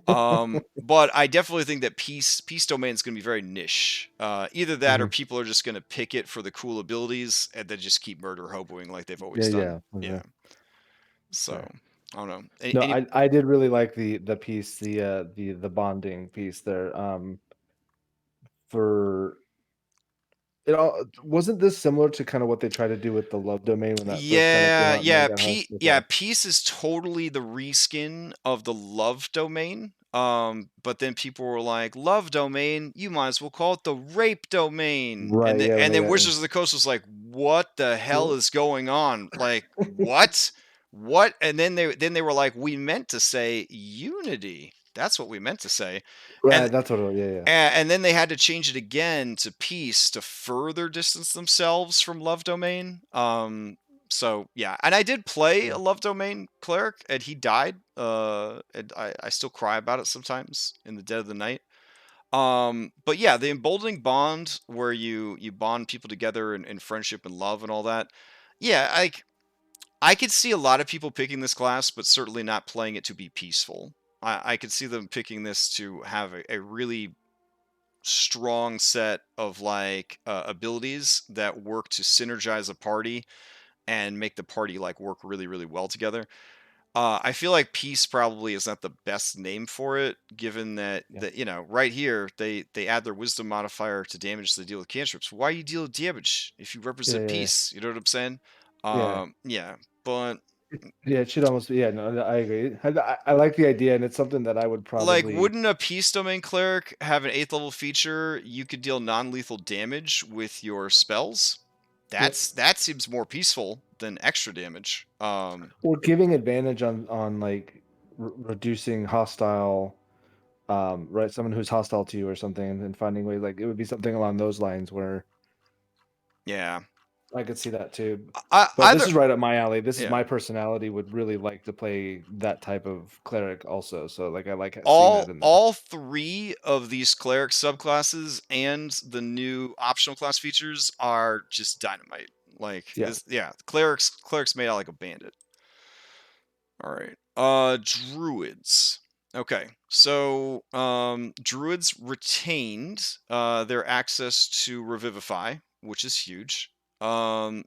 [SPEAKER 2] But I definitely think that peace domain is going to be very niche. Either that, or
[SPEAKER 1] Mhm.
[SPEAKER 2] people are just going to pick it for the cool abilities and then just keep murder hoboing like they've
[SPEAKER 1] Yeah,
[SPEAKER 2] always done.
[SPEAKER 1] yeah. For
[SPEAKER 2] Yeah.
[SPEAKER 1] sure.
[SPEAKER 2] So
[SPEAKER 1] Right.
[SPEAKER 2] I don't know.
[SPEAKER 1] No,
[SPEAKER 2] Any
[SPEAKER 1] I did really like the piece, the bonding piece there. For it all wasn't this similar to kind of what they tried to do with the love domain when that first kind of came
[SPEAKER 2] Yeah,
[SPEAKER 1] out and then
[SPEAKER 2] yeah,
[SPEAKER 1] got hushed?
[SPEAKER 2] yeah,
[SPEAKER 1] Okay.
[SPEAKER 2] peace is totally the reskin of the love domain. But then people were like, "Love domain, you might as well call it the rape domain."
[SPEAKER 1] Right. Yeah. When
[SPEAKER 2] And
[SPEAKER 1] they
[SPEAKER 2] then
[SPEAKER 1] got
[SPEAKER 2] Wizards of the Coast was like, "What the hell
[SPEAKER 1] what?
[SPEAKER 2] is going on? Like, what? What?" And then they were like, "We meant to say unity. That's what we meant to say."
[SPEAKER 1] Right.
[SPEAKER 2] And
[SPEAKER 1] That's what. Yeah. Yeah.
[SPEAKER 2] and then they had to change it again to peace to further distance themselves from love domain. So yeah, and I did play a
[SPEAKER 1] Yeah.
[SPEAKER 2] love domain cleric, and he died. And I still cry about it sometimes in the dead of the night. But yeah, the emboldening bond where you bond people together in friendship and love and all that. Yeah, I could see a lot of people picking this class, but certainly not playing it to be peaceful. I could see them picking this to have a really strong set of like abilities that work to synergize a party and make the party like work really well together. I feel like peace probably is not the best name for it, given that
[SPEAKER 1] Yeah.
[SPEAKER 2] right here they add their wisdom modifier to damage they deal with cantrips. Why you deal damage if you
[SPEAKER 1] Yeah.
[SPEAKER 2] represent
[SPEAKER 1] Yeah.
[SPEAKER 2] peace? You know what I'm saying?
[SPEAKER 1] Yeah.
[SPEAKER 2] Yeah, but
[SPEAKER 1] Yeah, it should almost be. Yeah, no, I agree. I like the idea, and it's something that I would
[SPEAKER 2] like,
[SPEAKER 1] probably.
[SPEAKER 2] wouldn't a peace domain cleric have an 8th level feature? You could deal non-lethal damage with your spells.
[SPEAKER 1] Yep.
[SPEAKER 2] That seems more peaceful than extra damage.
[SPEAKER 1] Or giving advantage on like reducing hostile, right? Someone who's hostile to you or something, and then finding ways like it would be something along those lines where
[SPEAKER 2] Yeah.
[SPEAKER 1] I could see that too. But this
[SPEAKER 2] Either
[SPEAKER 1] is right up my alley. This is
[SPEAKER 2] yeah.
[SPEAKER 1] my personality. Would really like to play that type of cleric also. So like I like seeing that
[SPEAKER 2] All
[SPEAKER 1] in there.
[SPEAKER 2] all three of these cleric subclasses and the new optional class features are just dynamite. Like
[SPEAKER 1] Yeah.
[SPEAKER 2] this, yeah. Clerics made out like a bandit. All right. Druids. Okay. So, druids retained their access to revivify, which is huge. And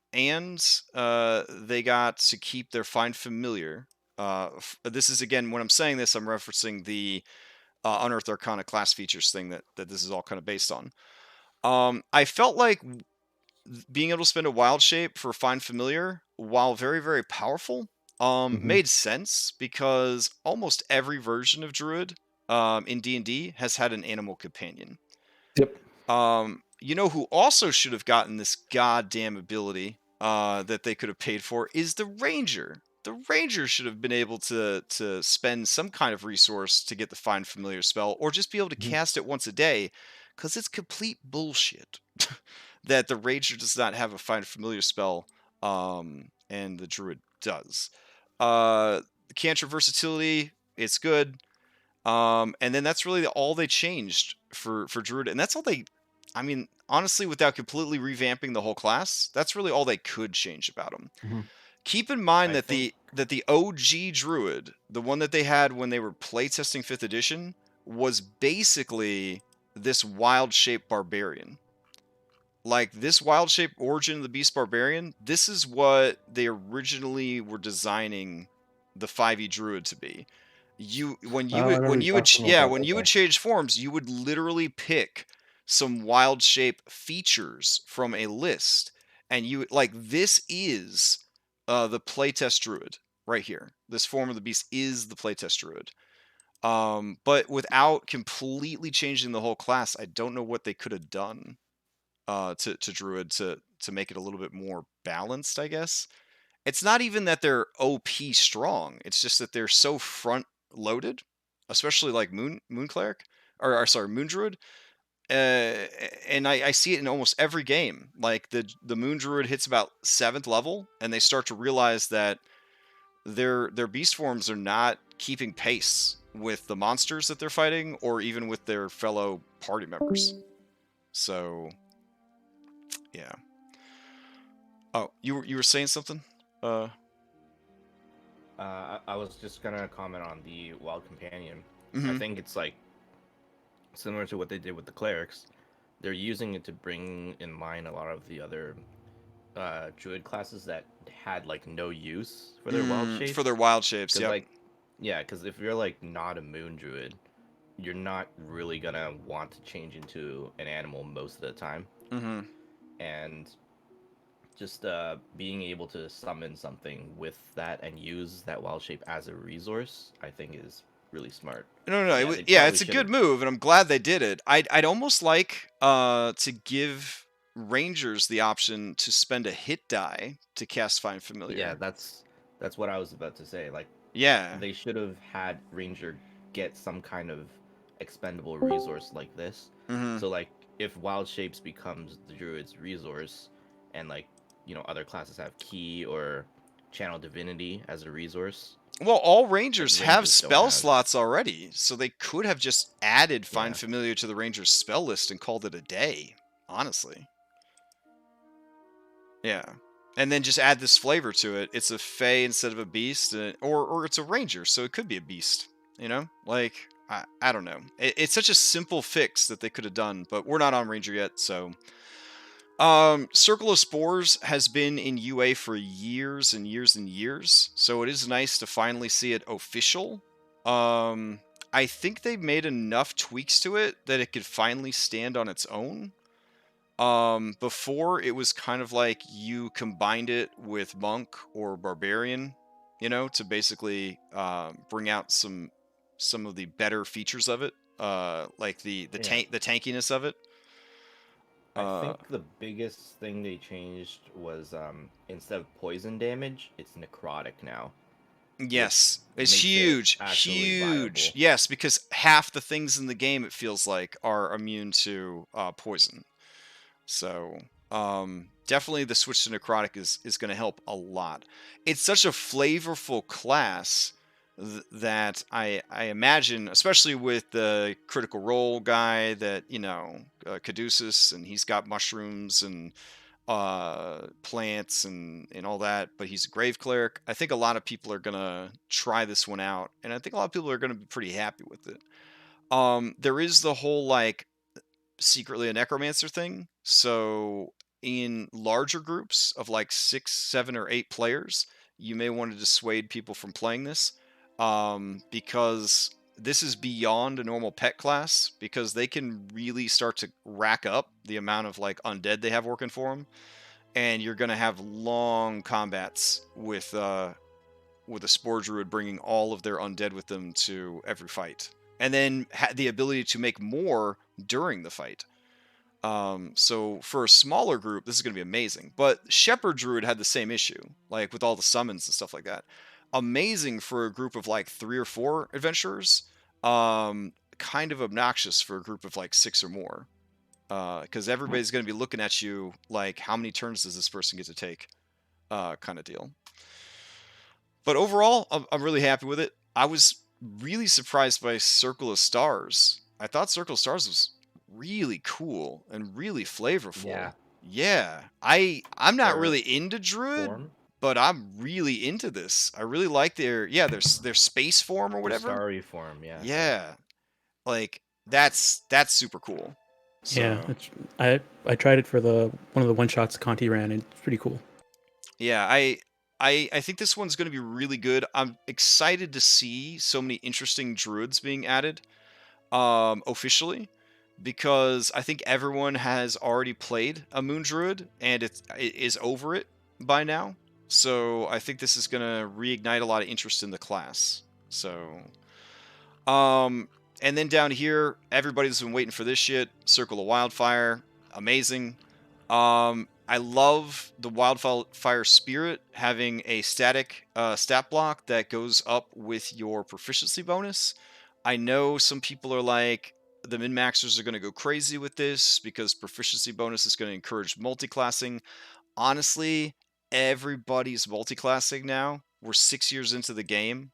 [SPEAKER 2] they got to keep their find familiar. This is again when I'm saying this, I'm referencing the Unearthed Arcana class features thing that this is all kind of based on. I felt like being able to spend a wild shape for find familiar, while very powerful,
[SPEAKER 1] Hmm.
[SPEAKER 2] made sense because almost every version of druid in D&D has had an animal companion.
[SPEAKER 1] Yep.
[SPEAKER 2] You know who also should have gotten this goddamn ability that they could have paid for is the ranger. The ranger should have been able to spend some kind of resource to get the find familiar spell, or just be able to
[SPEAKER 1] Hmm.
[SPEAKER 2] cast it once a day, because it's complete bullshit that the ranger does not have a find familiar spell, and the druid does. The cantrip versatility, it's good. And then that's really all they changed for Druid, and that's all they. I mean, honestly, without completely revamping the whole class, that's really all they could change about them.
[SPEAKER 1] Hmm.
[SPEAKER 2] Keep in mind
[SPEAKER 3] I
[SPEAKER 2] that
[SPEAKER 3] think
[SPEAKER 2] the OG Druid, the one that they had when they were playtesting 5th edition, was basically this wild shape barbarian. Like this wild shape origin of the beast barbarian, this is what they originally were designing the 5e druid to be. You when you
[SPEAKER 1] I
[SPEAKER 2] would
[SPEAKER 1] remember
[SPEAKER 2] when
[SPEAKER 1] you
[SPEAKER 2] you would
[SPEAKER 1] talking about
[SPEAKER 2] yeah,
[SPEAKER 1] that.
[SPEAKER 2] when you would
[SPEAKER 1] Okay.
[SPEAKER 2] change forms, you would literally pick some wild shape features from a list, and you like this is the playtest druid right here. This form of the beast is the playtest druid. But without completely changing the whole class, I don't know what they could have done to druid to make it a little bit more balanced, I guess. It's not even that they're OP strong. It's just that they're so front loaded, especially like Moon Cleric or sorry Moon Druid. And I see it in almost every game. Like the Moon Druid hits about 7th level, and they start to realize that their beast forms are not keeping pace with the monsters that they're fighting, or even with their fellow party members. So yeah. Oh, you were saying something? Uh,
[SPEAKER 3] I was just gonna comment on the Wild Companion. I
[SPEAKER 2] Mm-hmm.
[SPEAKER 3] think it's like similar to what they did with the clerics. They're using it to bring in line a lot of the other druid classes that had like no use for their wild
[SPEAKER 2] For
[SPEAKER 3] shapes.
[SPEAKER 2] their wild shapes,
[SPEAKER 3] Because
[SPEAKER 2] yep.
[SPEAKER 3] like, yeah, because if you're like not a moon druid, you're not really gonna want to change into an animal most of the time.
[SPEAKER 2] Mm-hmm.
[SPEAKER 3] And just being able to summon something with that and use that wild shape as a resource, I think is really smart.
[SPEAKER 2] No,
[SPEAKER 3] Yeah, they
[SPEAKER 2] yeah,
[SPEAKER 3] probably
[SPEAKER 2] it's a
[SPEAKER 3] should have.
[SPEAKER 2] good move, and I'm glad they did it. I'd almost like to give rangers the option to spend a hit die to cast Find
[SPEAKER 3] Yeah,
[SPEAKER 2] Familiar.
[SPEAKER 3] that's what I was about to say. Like
[SPEAKER 2] Yeah.
[SPEAKER 3] they should have had ranger get some kind of expendable resource like this.
[SPEAKER 2] Mm-hmm.
[SPEAKER 3] So like if wild shapes becomes the druid's resource, and like other classes have key or channel divinity as a resource,
[SPEAKER 2] Well, all
[SPEAKER 3] like
[SPEAKER 2] rangers have
[SPEAKER 3] rangers don't
[SPEAKER 2] spell
[SPEAKER 3] have.
[SPEAKER 2] slots already, so they could have just added Find
[SPEAKER 3] Yeah.
[SPEAKER 2] Familiar to the ranger's spell list and called it a day, honestly. Yeah. And then just add this flavor to it. It's a fae instead of a beast, or it's a ranger, so it could be a beast. Like I don't know. It's such a simple fix that they could have done, but we're not on ranger yet, so. Circle of Spores has been in UA for years and years and years, so it is nice to finally see it official. I think they've made enough tweaks to it that it could finally stand on its own. Before it was kind of like you combined it with Monk or Barbarian, to basically bring out some of the better features of it, like the
[SPEAKER 3] Yeah.
[SPEAKER 2] the tankiness of it.
[SPEAKER 3] I think the biggest thing they changed was instead of poison damage, it's necrotic now.
[SPEAKER 2] Yes, it's
[SPEAKER 3] Makes it
[SPEAKER 2] huge,
[SPEAKER 3] actually
[SPEAKER 2] huge.
[SPEAKER 3] viable.
[SPEAKER 2] Yes, because half the things in the game it feels like are immune to poison. So definitely the switch to necrotic is going to help a lot. It's such a flavorful class that I imagine, especially with the critical role guy that Caduceus, and he's got mushrooms and plants and all that, but he's a grave cleric. I think a lot of people are gonna try this one out, and I think a lot of people are gonna be pretty happy with it. There is the whole like secretly a necromancer thing. So in larger groups of like 6, 7, or 8 players, you may want to dissuade people from playing this, because this is beyond a normal pet class, because they can really start to rack up the amount of like undead they have working for them, and you're going to have long combats with a spore druid bringing all of their undead with them to every fight, and then the ability to make more during the fight. So for a smaller group, this is going to be amazing. But Shepherd Druid had the same issue, like with all the summons and stuff like that. Amazing for a group of like 3 or 4 adventurers. Kind of obnoxious for a group of like 6 or more. Because everybody's going to be looking at you like, how many turns does this person get to take? Kind of deal. But overall, I'm really happy with it. I was really surprised by Circle of Stars. I thought Circle of Stars was really cool and really flavorful.
[SPEAKER 3] Yeah.
[SPEAKER 2] Yeah. I'm not
[SPEAKER 3] Their
[SPEAKER 2] really into Druid,
[SPEAKER 3] form?
[SPEAKER 2] but I'm really into this. I really like their space form or
[SPEAKER 3] Their
[SPEAKER 2] whatever.
[SPEAKER 3] starry form, yeah.
[SPEAKER 2] Yeah. Like that's super cool.
[SPEAKER 4] Yeah,
[SPEAKER 2] So
[SPEAKER 4] I tried it for one of the one shots Conti ran, and it's pretty cool.
[SPEAKER 2] yeah, I think this one's going to be really good. I'm excited to see so many interesting druids being added officially, because I think everyone has already played a moon druid and it is over it by now. So I think this is going to reignite a lot of interest in the class. So and then down here, everybody's been waiting for this shit. Circle of Wildfire, amazing. I love the Wildfire Spirit having a static stat block that goes up with your proficiency bonus. I know some people are like, the min-maxers are going to go crazy with this because proficiency bonus is going to encourage multiclassing. Honestly, everybody's multiclassing now. We're 6 years into the game.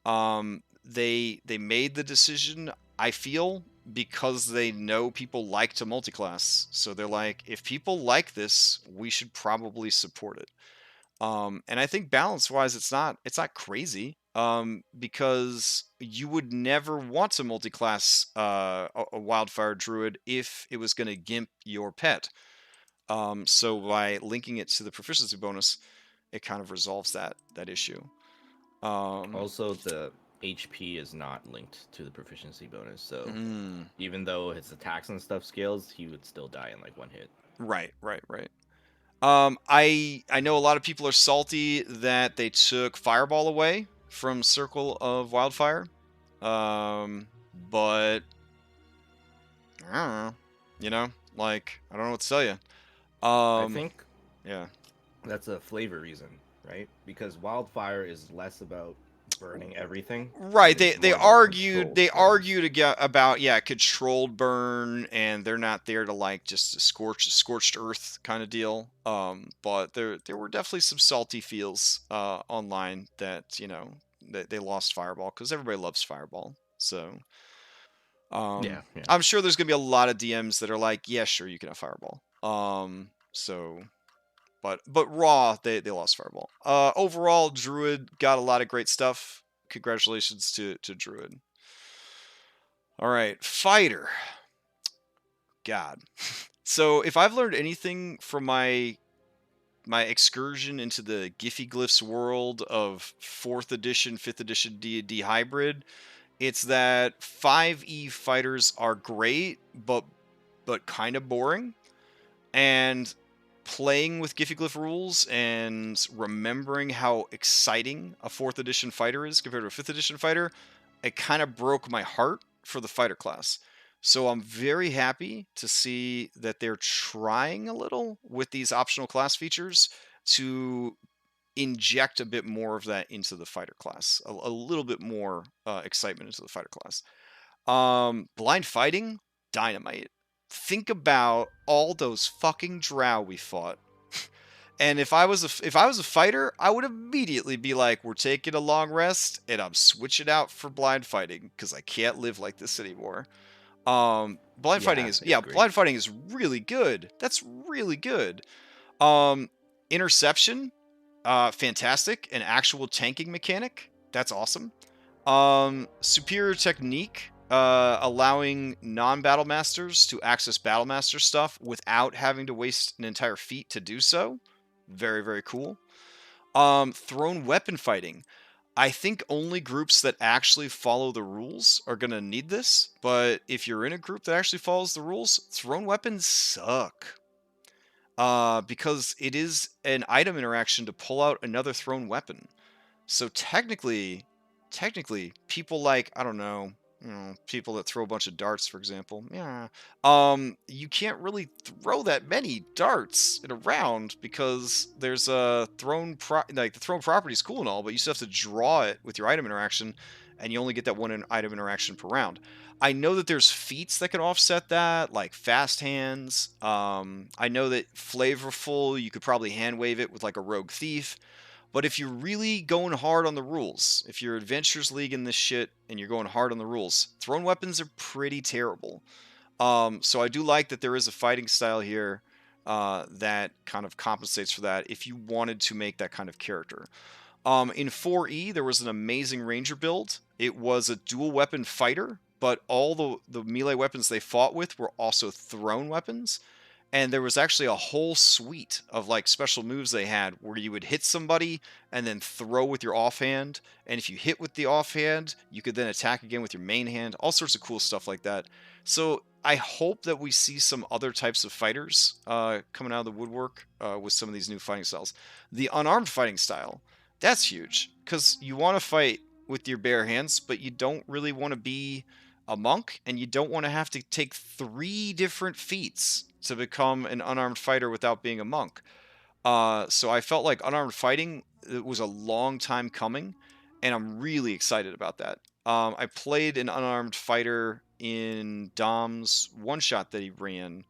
[SPEAKER 2] They made the decision, I feel, because they know people like to multiclass. So they're like, if people like this, we should probably support it. And I think balance-wise, it's not crazy. because you would never want to multi-class a Wildfire Druid if it was going to gimp your pet. So by linking it to the proficiency bonus, it kind of resolves that issue.
[SPEAKER 3] Also, the HP is not linked to the proficiency bonus, so even though his attacks and stuff scales, he would still die in like one hit.
[SPEAKER 2] Right. I know a lot of people are salty that they took Fireball away from Circle of Wildfire, but I don't know. You know, like I don't know what to tell you.
[SPEAKER 3] I think
[SPEAKER 2] yeah,
[SPEAKER 3] that's a flavor reason, right? Because Wildfire is less about burning everything.
[SPEAKER 2] right.
[SPEAKER 3] and it's
[SPEAKER 2] They
[SPEAKER 3] more about
[SPEAKER 2] argued
[SPEAKER 3] controlled burns.
[SPEAKER 2] about controlled burn, and they're not there to like just a scorched earth kind of deal. But there were definitely some salty feels online that they lost Fireball because everybody loves Fireball. So
[SPEAKER 3] Yeah.
[SPEAKER 2] I'm sure there's gonna be a lot of DMs that are like, yeah, sure, you can have Fireball. So but raw, they lost Fireball. Overall, Druid got a lot of great stuff. Congratulations to Druid. All right, Fighter. God. So if I've learned anything from my excursion into the Giphy Glyphs world of 4th edition, 5th edition D&D hybrid, it's that 5e fighters are great, but kind of boring. And playing with Giphy Glyph rules and remembering how exciting a 4th edition fighter is compared to a 5th edition fighter, it kind of broke my heart for the fighter class. So I'm very happy to see that they're trying a little with these optional class features to inject a bit more of that into the fighter class, a little bit more excitement into the fighter class. Blind fighting, dynamite. Think about all those fucking drow we fought. And if I was a fighter, I would immediately be like, we're taking a long rest and I'm switching out for blind fighting because I can't live like this anymore. Blind fighting is blind fighting is really good. That's really good. Interception, fantastic. An actual tanking mechanic. That's awesome. Superior technique, allowing non-battle masters to access battle master stuff without having to waste an entire feat to do so. Very, very cool. Thrown weapon fighting. I think only groups that actually follow the rules are going to need this, but if you're in a group that actually follows the rules, thrown weapons suck. Because it is an item interaction to pull out another thrown weapon. So technically, people like, I don't know, people that throw a bunch of darts, for example. Yeah. You can't really throw that many darts in a round because there's a the thrown property is cool and all, but you still have to draw it with your item interaction, and you only get that one item interaction per round. I know that there's feats that can offset that, like fast hands. I know that flavorful, you could probably hand wave it with like a rogue thief. But if you're really going hard on the rules, if you're Adventures League in this shit and you're going hard on the rules, thrown weapons are pretty terrible. So I do like that there is a fighting style here that kind of compensates for that if you wanted to make that kind of character. In 4E, there was an amazing Ranger build. It was a dual weapon fighter, but all the melee weapons they fought with were also thrown weapons. And there was actually a whole suite of like special moves they had where you would hit somebody and then throw with your offhand. And if you hit with the offhand, you could then attack again with your main hand. All sorts of cool stuff like that. So I hope that we see some other types of fighters coming out of the woodwork with some of these new fighting styles. The unarmed fighting style, that's huge because you want to fight with your bare hands, but you don't really want to be a monk, and you don't want to have to take 3 different feats to become an unarmed fighter without being a monk. So I felt like unarmed fighting, it was a long time coming, and I'm really excited about that. I played an unarmed fighter in Dom's one-shot that he ran,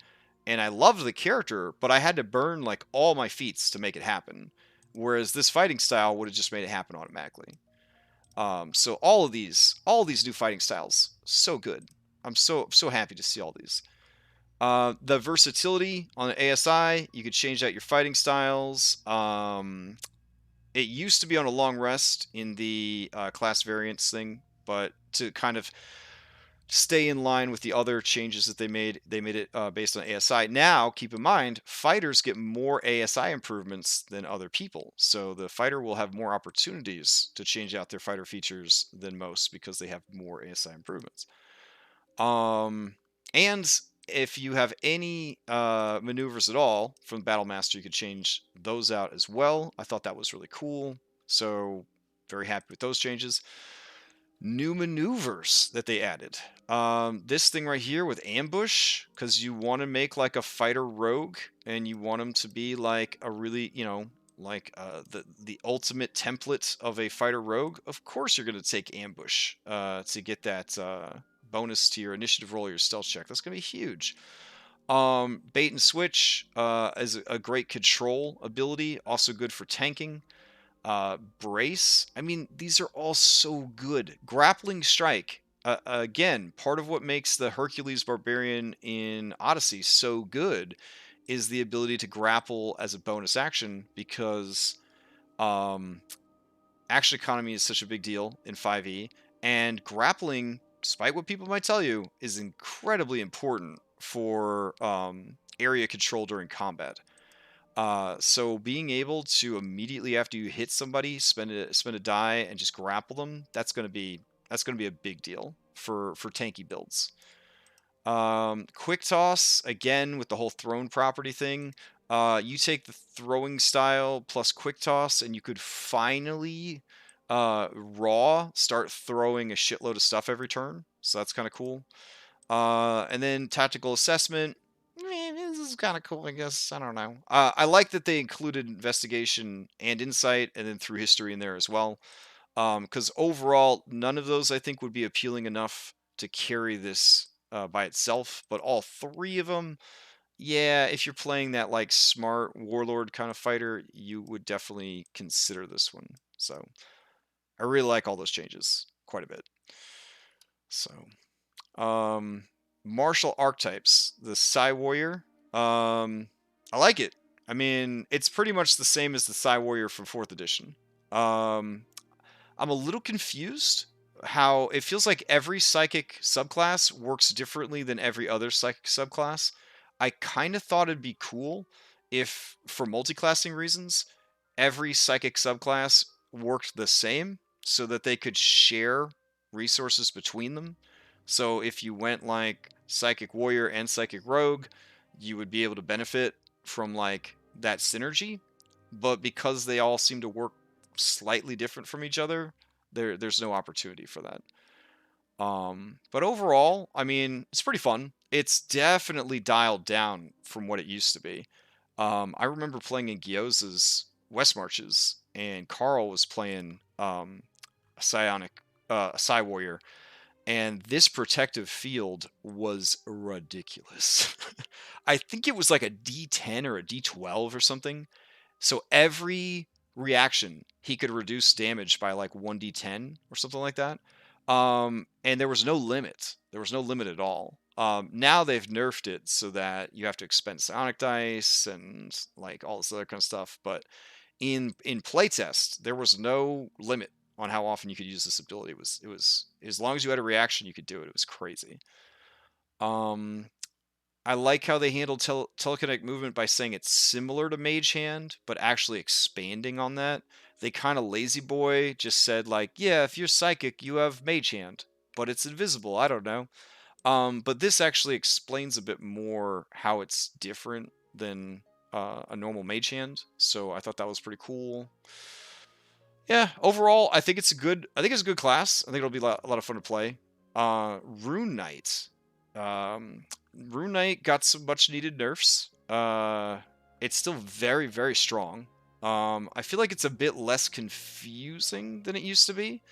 [SPEAKER 2] and I loved the character, but I had to burn like all my feats to make it happen. Whereas this fighting style would have just made it happen automatically. So all these new fighting styles, so good. I'm so happy to see all these. The versatility on the ASI, you could change out your fighting styles. it used to be on a long rest in the class variants thing, but to kind of stay in line with the other changes that they made it based on ASI. Now, keep in mind, fighters get more ASI improvements than other people. So the fighter will have more opportunities to change out their fighter features than most because they have more ASI improvements. And if you have any maneuvers at all from Battle Master, you could change those out as well. I thought that was really cool. So very happy with those changes. New maneuvers that they added. This thing right here with ambush, because you want to make like a fighter rogue, and you want them to be like a really, like the ultimate template of a fighter rogue. Of course, you're going to take ambush to get that bonus to your initiative roll or your stealth check. That's going to be huge. Bait and switch is a great control ability, also good for tanking. Brace. I mean, these are all so good. Grappling strike. Again, part of what makes the Hercules Barbarian in Odyssey so good is the ability to grapple as a bonus action, because action economy is such a big deal in 5e, and grappling, despite what people might tell you, is incredibly important for area control during combat. So being able to immediately after you hit somebody, spend a die and just grapple them, that's gonna be a big deal for tanky builds. Quick toss, again with the whole throne property thing. You take the throwing style plus quick toss, and you could finally raw start throwing a shitload of stuff every turn. So that's kind of cool. And then tactical assessment. This is kind of cool, I guess. I don't know. I like that they included investigation and insight, and then through history in there as well. Because overall, none of those I think would be appealing enough to carry this by itself. But all three of them, yeah, if you're playing that like smart warlord kind of fighter, you would definitely consider this one. So I really like all those changes quite a bit. So. Martial archetypes. The Psy Warrior. I like it. I mean, it's pretty much the same as the Psy Warrior from 4th edition. I'm a little confused how it feels like every psychic subclass works differently than every other psychic subclass. I kind of thought it'd be cool if, for multiclassing reasons, every psychic subclass worked the same so that they could share resources between them. So if you went like Psychic Warrior and Psychic Rogue, you would be able to benefit from like that synergy. But because they all seem to work slightly different from each other, there's no opportunity for that. But overall, I mean, it's pretty fun. It's definitely dialed down from what it used to be. I remember playing in Gyoza's West Marches, and Carl was playing a Psy Warrior, and this protective field was ridiculous. I think it was like a D10 or a D12 or something. So every reaction, he could reduce damage by like 1d10 or something like that. And there was no limit. There was no limit at all. Now they've nerfed it so that you have to expend psionic dice and like all this other kind of stuff. But in playtest, there was no limit on how often you could use this ability. It was as long as you had a reaction, you could do it. It was crazy. I like how they handled telekinetic movement by saying it's similar to Mage Hand, but actually expanding on that. They kind of lazy boy just said like, yeah, if you're psychic, you have Mage Hand, but it's invisible. I don't know. But this actually explains a bit more how it's different than a normal Mage Hand. So I thought that was pretty cool. Yeah, overall, I think it's a good class. I think it'll be a lot of fun to play. Rune Knight. Rune Knight got some much needed nerfs. It's still very, very strong. I feel like it's a bit less confusing than it used to be.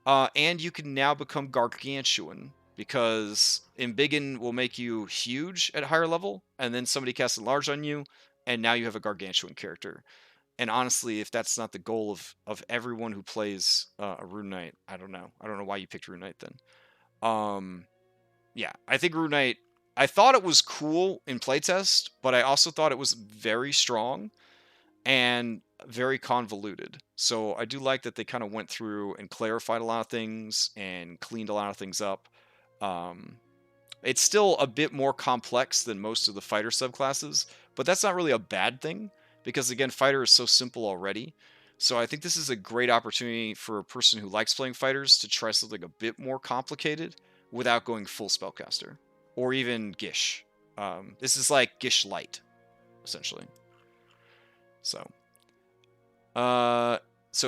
[SPEAKER 2] And you can now become Gargantuan, because Embiggen will make you huge at a higher level, and then somebody casts Enlarge on you, and now you have a Gargantuan character. And honestly, if that's not the goal of everyone who plays a Rune Knight, I don't know. I don't know why you picked Rune Knight then. Yeah, I think Rune Knight, I thought it was cool in playtest, but I also thought it was very strong. and very convoluted. So I do like that they kind of went through and clarified a lot of things and cleaned a lot of things up. It's still a bit more complex than most of the fighter subclasses, but that's not really a bad thing because, again, fighter is so simple already. So I think this is a great opportunity for a person who likes playing fighters to try something a bit more complicated without going full spellcaster or even Gish. This is like Gish Light, essentially. So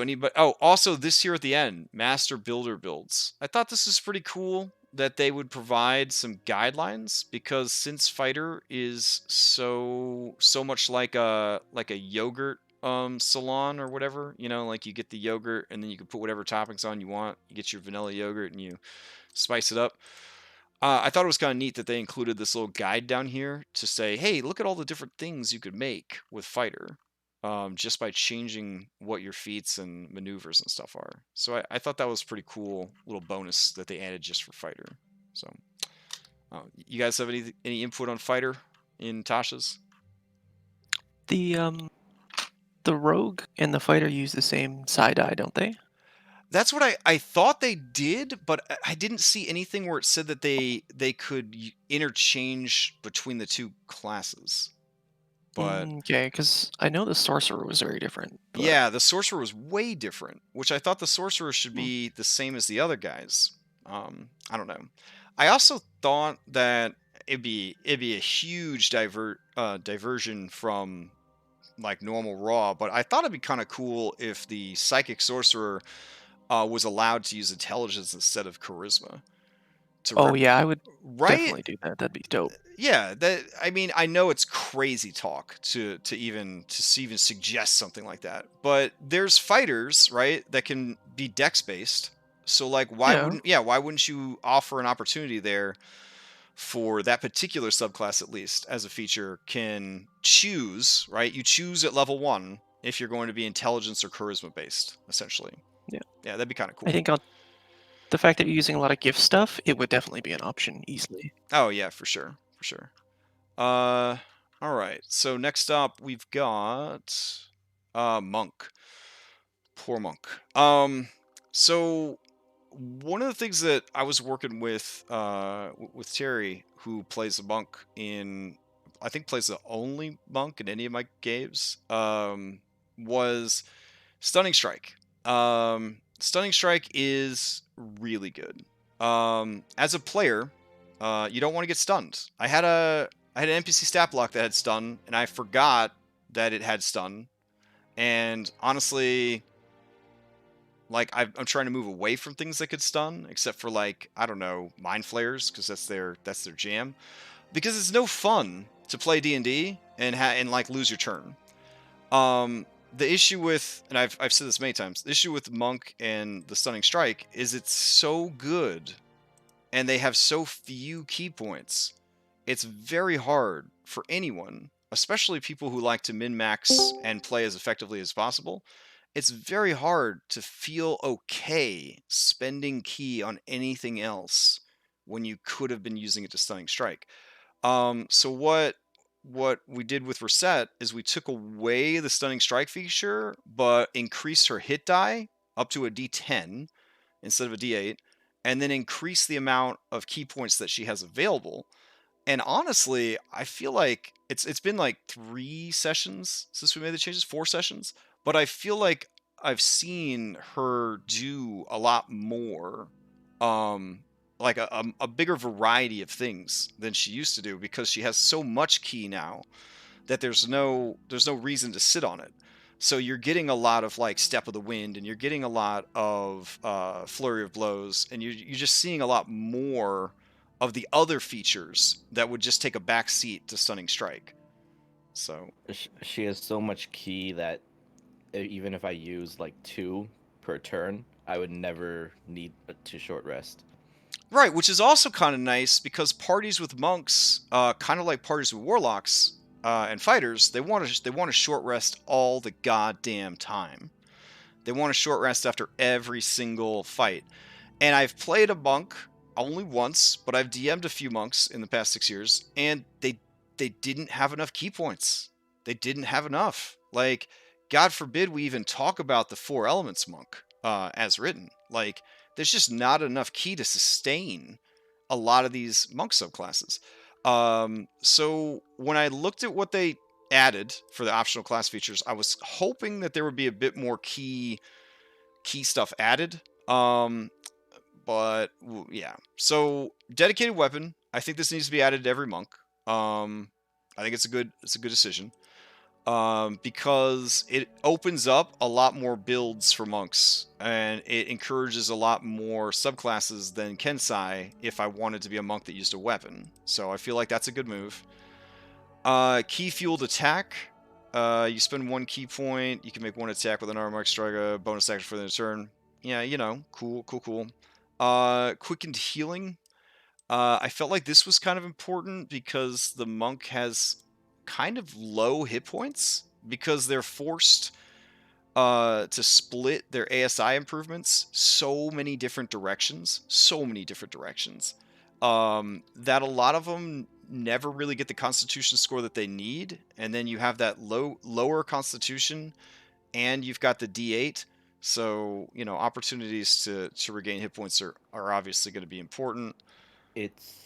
[SPEAKER 2] anybody? Oh, also this here at the end, Master Builder builds. I thought this was pretty cool that they would provide some guidelines because since fighter is so much like a yogurt salon or whatever, you know, like you get the yogurt and then you can put whatever toppings on you want. You get your vanilla yogurt and you spice it up. I thought it was kind of neat that they included this little guide down here to say, hey, look at all the different things you could make with fighter. Just by changing what your feats and maneuvers and stuff are. So I thought that was pretty cool little bonus that they added just for fighter. So you guys have any input on fighter in Tasha's?
[SPEAKER 5] The rogue and the fighter use the same side eye, don't they?
[SPEAKER 2] That's what I thought they did, but I didn't see anything where it said that they could interchange between the two classes. But
[SPEAKER 5] okay, because I know the sorcerer was very different. But...
[SPEAKER 2] yeah, the sorcerer was way different, which I thought the sorcerer should be the same as the other guys. I don't know. I also thought that it'd be a huge diversion from like normal raw, but I thought it'd be kind of cool if the psychic sorcerer was allowed to use intelligence instead of charisma.
[SPEAKER 5] Yeah, I would definitely do that. That'd be dope.
[SPEAKER 2] Yeah, I mean, I know it's crazy talk to even suggest something like that, but there's fighters, right, that can be dex based. So like, why wouldn't you offer an opportunity there for that particular subclass at least as a feature? Can choose, right? You choose at level 1 if you're going to be intelligence or charisma based, essentially.
[SPEAKER 5] Yeah,
[SPEAKER 2] that'd be kind of cool.
[SPEAKER 5] I think the fact that you're using a lot of gift stuff, it would definitely be an option easily.
[SPEAKER 2] Oh yeah, for sure. All right. So next up, we've got Monk. Poor Monk. So one of the things that I was working with Terry, who plays a monk I think plays the only monk in any of my games, was Stunning Strike. Stunning Strike is really good. As a player, you don't want to get stunned. I had an NPC stat block that had stun, and I forgot that it had stun. And honestly, like I'm trying to move away from things that could stun, except for like, I don't know, mind flayers, because that's their jam. Because it's no fun to play D&D and like lose your turn. The issue with, and I've said this many times, the issue with Monk and the Stunning Strike is it's so good, and they have so few key points. It's very hard for anyone, especially people who like to min-max and play as effectively as possible. It's very hard to feel okay spending key on anything else when you could have been using it to Stunning Strike. So what we did with Reset is we took away the Stunning Strike feature, but increased her hit die up to a D10 instead of a D8, and then increased the amount of key points that she has available. And honestly, I feel like it's been like 3 sessions since we made the changes, 4 sessions, but I feel like I've seen her do a lot more, like a bigger variety of things than she used to do, because she has so much key now that there's no reason to sit on it. So you're getting a lot of like Step of the Wind, and you're getting a lot of Flurry of Blows, and you're just seeing a lot more of the other features that would just take a back seat to Stunning Strike. So
[SPEAKER 3] she has so much key that even if I use like 2 per turn, I would never need to short rest.
[SPEAKER 2] Right, which is also kind of nice, because parties with monks, kind of like parties with warlocks and fighters, they want to short rest all the goddamn time. They want to short rest after every single fight. And I've played a monk only once, but I've DM'd a few monks in the past 6 years, and they didn't have enough key points. They didn't have enough. Like, God forbid we even talk about the 4 elements monk as written. Like, there's just not enough key to sustain a lot of these monk subclasses. So when I looked at what they added for the optional class features, I was hoping that there would be a bit more key stuff added. But yeah. So dedicated weapon. I think this needs to be added to every monk. I think it's a good decision. Because it opens up a lot more builds for monks, and it encourages a lot more subclasses than Kensai if I wanted to be a monk that used a weapon. So I feel like that's a good move. Key fueled attack. You spend 1 key point, you can make 1 attack with an armor strike, a bonus action for the turn. Yeah, you know, cool. Quickened healing. I felt like this was kind of important because the monk has kind of low hit points because they're forced to split their ASI improvements so many different directions, that a lot of them never really get the constitution score that they need, and then you have that lower constitution and you've got the D8, so you know, opportunities to regain hit points are obviously going to be important.
[SPEAKER 3] It's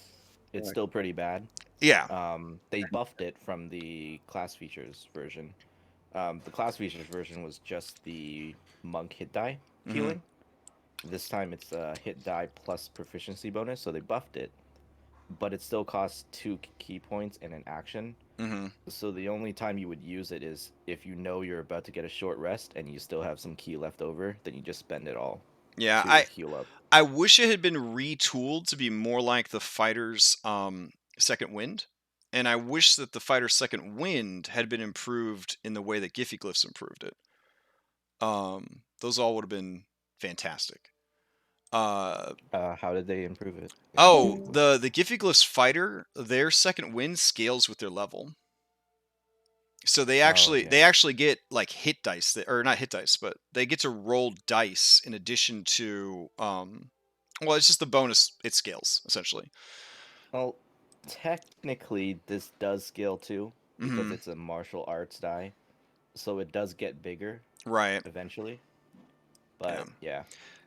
[SPEAKER 3] still pretty bad.
[SPEAKER 2] Yeah.
[SPEAKER 3] They buffed it from the class features version. The class features version was just the monk hit die healing. This time it's a hit die plus proficiency bonus, so they buffed it. But it still costs 2 key points and an action. So the only time you would use it is if you know you're about to get a short rest and you still have some key left over, then you just spend it all.
[SPEAKER 2] Yeah,
[SPEAKER 3] to heal up.
[SPEAKER 2] I wish it had been retooled to be more like the fighter's second wind. And I wish that the fighter's second wind had been improved in the way that Giphy Glyphs improved it. Those all would have been fantastic.
[SPEAKER 3] How did they improve it?
[SPEAKER 2] Oh, the Giphy Glyphs fighter, their second wind scales with their level. So they actually get like hit dice, or not hit dice, but they get to roll dice in addition to well, it's just the bonus. It scales essentially.
[SPEAKER 3] Well, technically, this does scale too because it's a martial arts die, so it does get bigger,
[SPEAKER 2] right?
[SPEAKER 3] Eventually, but yeah.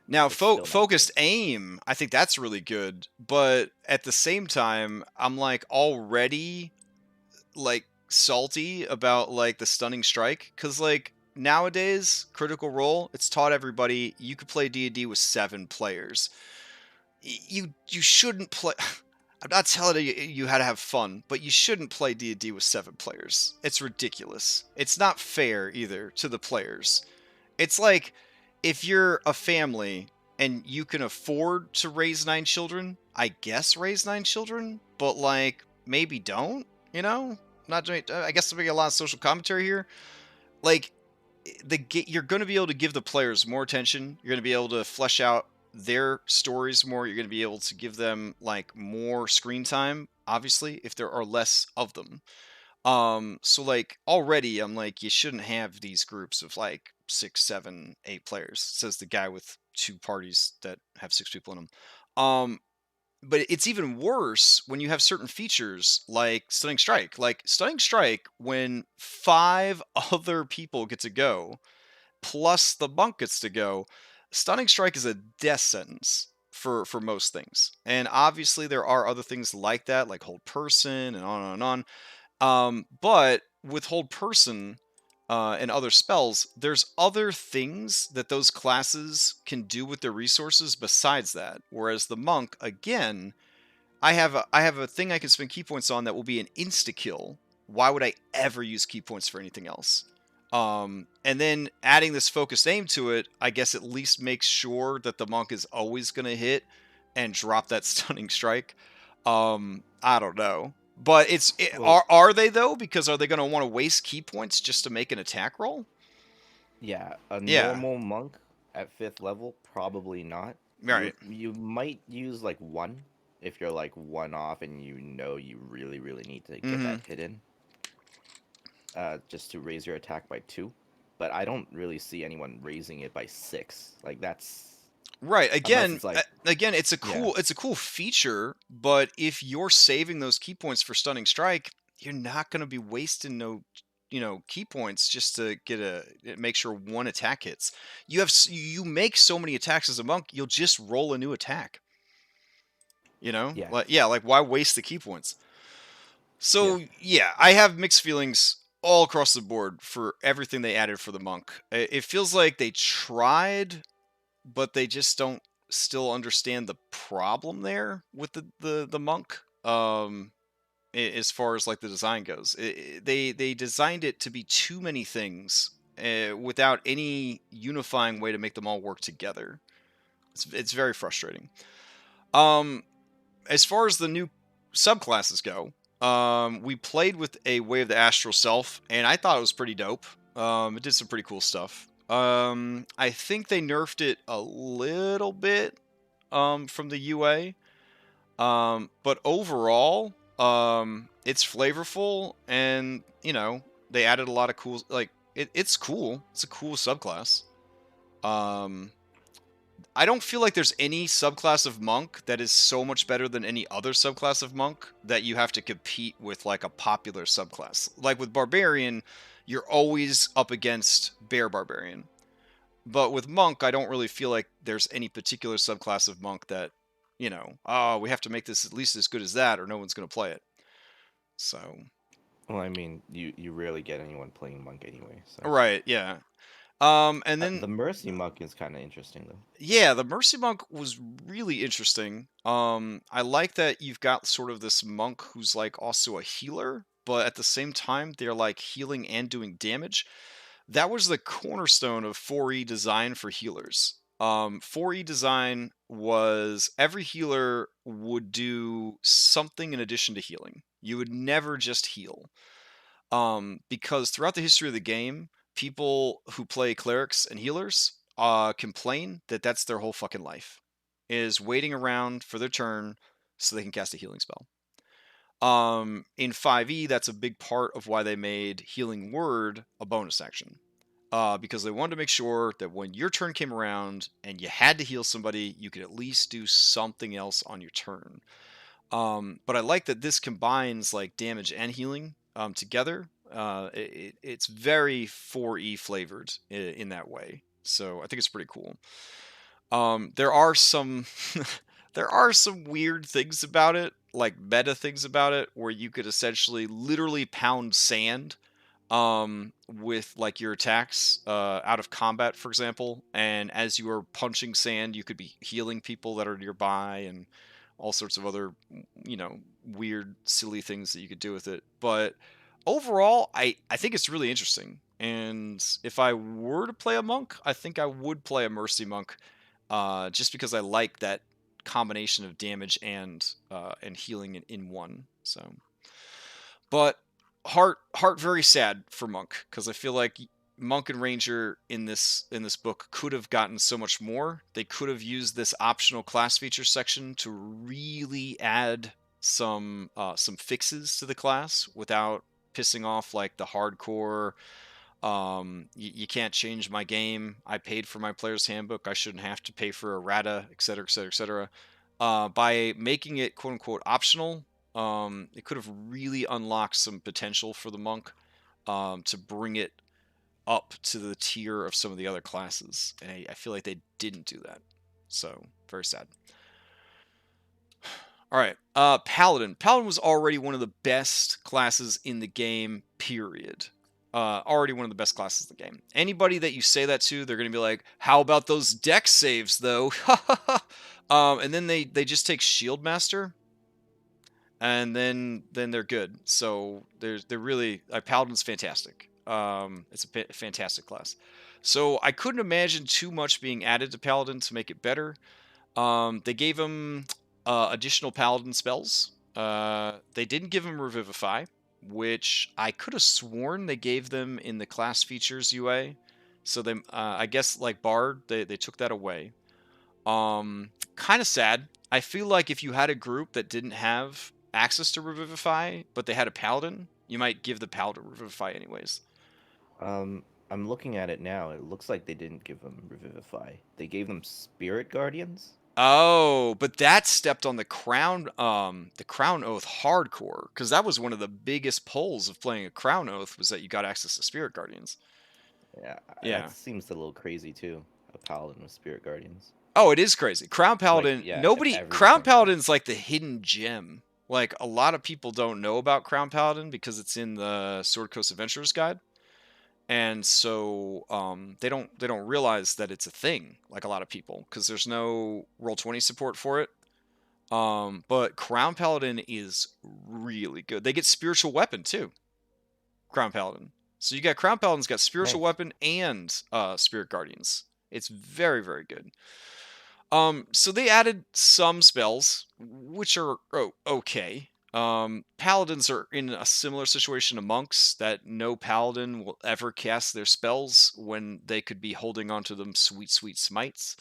[SPEAKER 2] Now, focused aim, I think that's really good, but at the same time, I'm like already like salty about like the stunning strike, because like nowadays Critical Role, it's taught everybody you could play D&D with 7 players. You shouldn't play. I'm not telling you how to have fun, but you shouldn't play D&D with 7 players. It's ridiculous. It's not fair either to the players. It's like, if you're a family and you can afford to raise 9 children, I guess raise 9 children, but like maybe don't, you know? I guess there'll be a lot of social commentary here. Like, you're going to be able to give the players more attention. You're going to be able to flesh out their stories more. You're going to be able to give them like more screen time, obviously, if there are less of them. So like already I'm like, you shouldn't have these groups of like 6, 7, 8 players, says the guy with 2 parties that have 6 people in them. But it's even worse when you have certain features like Stunning Strike. Like Stunning Strike, when 5 other people get to go, plus the monk gets to go, Stunning Strike is a death sentence for most things. And obviously there are other things like that, like Hold Person and on. But with Hold Person and other spells, there's other things that those classes can do with their resources besides that. Whereas the monk, again, I have a thing I can spend key points on that will be an insta-kill. Why would I ever use key points for anything else? And then adding this focused aim to it, I guess at least makes sure that the monk is always going to hit and drop that stunning strike. I don't know. But are they though? Because are they going to want to waste key points just to make an attack roll?
[SPEAKER 3] Yeah, normal monk at 5th level, probably not.
[SPEAKER 2] Right.
[SPEAKER 3] You might use like 1 if you're like 1 off and you know you really need to get that hit in. Just to raise your attack by 2. But I don't really see anyone raising it by 6. Like that's
[SPEAKER 2] right. Again,
[SPEAKER 3] it's like,
[SPEAKER 2] it's a cool feature, but if you're saving those key points for Stunning Strike, you're not going to be wasting no key points just to make sure one attack hits. You make so many attacks as a monk, you'll just roll a new attack.
[SPEAKER 3] Yeah.
[SPEAKER 2] Like why waste the key points? So yeah, I have mixed feelings all across the board for everything they added for the monk. It feels like they tried, but they just don't still understand the problem there with the monk. As far as like the design goes, they designed it to be too many things without any unifying way to make them all work together. It's very frustrating. As far as the new subclasses go, we played with a Way of the Astral Self, and I thought it was pretty dope. It did some pretty cool stuff. I think they nerfed it a little bit from the UA. But overall, it's flavorful, and they added a lot of cool. Like it's cool. It's a cool subclass. I don't feel like there's any subclass of monk that is so much better than any other subclass of monk that you have to compete with like a popular subclass. Like with Barbarian, you're always up against Bear Barbarian. But with monk, I don't really feel like there's any particular subclass of monk that, we have to make this at least as good as that or no one's going to play it. So.
[SPEAKER 3] Well, I mean, you rarely get anyone playing monk anyway. So.
[SPEAKER 2] Right, yeah. And then
[SPEAKER 3] the Mercy Monk is kind of interesting though.
[SPEAKER 2] Yeah, the Mercy Monk was really interesting. I like that you've got sort of this monk who's like also a healer, but at the same time they're like healing and doing damage. That was the cornerstone of 4E design for healers. 4E design was every healer would do something in addition to healing. You would never just heal. Because throughout the history of the game, people who play clerics and healers complain that that's their whole fucking life, is waiting around for their turn so they can cast a healing spell. In 5e, that's a big part of why they made Healing Word a bonus action. Because they wanted to make sure that when your turn came around and you had to heal somebody, you could at least do something else on your turn. But I like that this combines like damage and healing together. It's very 4E flavored in that way, so I think it's pretty cool. There are some there are some weird things about it, like meta things about it, where you could essentially literally pound sand with like your attacks out of combat, for example, and as you are punching sand, you could be healing people that are nearby and all sorts of other weird silly things that you could do with it. But overall, I think it's really interesting, and if I were to play a monk, I think I would play a Mercy Monk, just because I like that combination of damage and healing in one. So, but heart very sad for monk, because I feel like monk and ranger in this book could have gotten so much more. They could have used this optional class feature section to really add some fixes to the class without pissing off like the hardcore you can't change my game, I paid for my player's handbook, I shouldn't have to pay for errata, etc., etc., etc. By making it quote unquote optional, it could have really unlocked some potential for the monk, to bring it up to the tier of some of the other classes, and I feel like they didn't do that. So very sad. All right, Paladin. Paladin was already one of the best classes in the game, period. Already one of the best classes in the game. Anybody that you say that to, they're going to be like, how about those dex saves, though? And then they just take Shield Master, and then they're good. So they're really... Paladin's fantastic. It's a fantastic class. So I couldn't imagine too much being added to Paladin to make it better. They gave him additional Paladin spells. They didn't give him Revivify, which I could have sworn they gave them in the class features UA. So they, I guess like Bard, they took that away. Kind of sad. I feel like if you had a group that didn't have access to Revivify, but they had a Paladin, you might give the Paladin Revivify anyways.
[SPEAKER 3] I'm looking at it now. It looks like they didn't give them Revivify. They gave them Spirit Guardians.
[SPEAKER 2] Oh, but that stepped on the crown oath hardcore, because that was one of the biggest pulls of playing a crown oath, was that you got access to spirit guardians.
[SPEAKER 3] Yeah,
[SPEAKER 2] Yeah.
[SPEAKER 3] that seems a little crazy too. A paladin with spirit guardians.
[SPEAKER 2] Oh, it is crazy. Crown Paladin,
[SPEAKER 3] Like, yeah,
[SPEAKER 2] Crown
[SPEAKER 3] everything.
[SPEAKER 2] Paladin's like the hidden gem. Like, a lot of people don't know about Crown Paladin because it's in the Sword Coast Adventurer's Guide. And so they don't realize that it's a thing, like a lot of people, because there's no Roll20 support for it. But Crown Paladin is really good. They get spiritual weapon too. Crown Paladin. So you got Crown Paladin's got spiritual
[SPEAKER 3] Nice.
[SPEAKER 2] weapon and spirit guardians. It's very, very good. So they added some spells, which are okay. Paladins are in a similar situation to monks, that no paladin will ever cast their spells when they could be holding onto them sweet, sweet smites.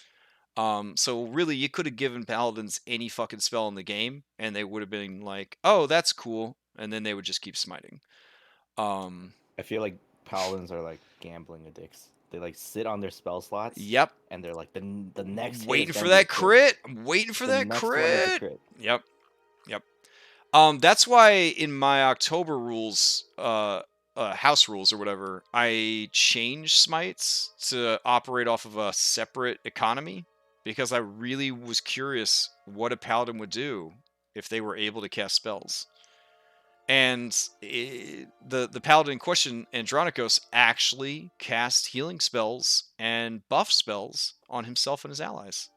[SPEAKER 2] So really, you could have given paladins any fucking spell in the game, and they would have been like, "Oh, that's cool," and then they would just keep smiting.
[SPEAKER 3] I feel like paladins are like gambling addicts. They like sit on their spell slots.
[SPEAKER 2] Yep.
[SPEAKER 3] And they're like the next hit
[SPEAKER 2] Waiting
[SPEAKER 3] is
[SPEAKER 2] for
[SPEAKER 3] gonna be a
[SPEAKER 2] that crit. I'm waiting for
[SPEAKER 3] The
[SPEAKER 2] that
[SPEAKER 3] next one is a
[SPEAKER 2] crit.
[SPEAKER 3] crit.
[SPEAKER 2] Yep. That's why in my October rules, house rules or whatever, I changed smites to operate off of a separate economy, because I really was curious what a paladin would do if they were able to cast spells. And the paladin in question, Andronikos, actually cast healing spells and buff spells on himself and his allies.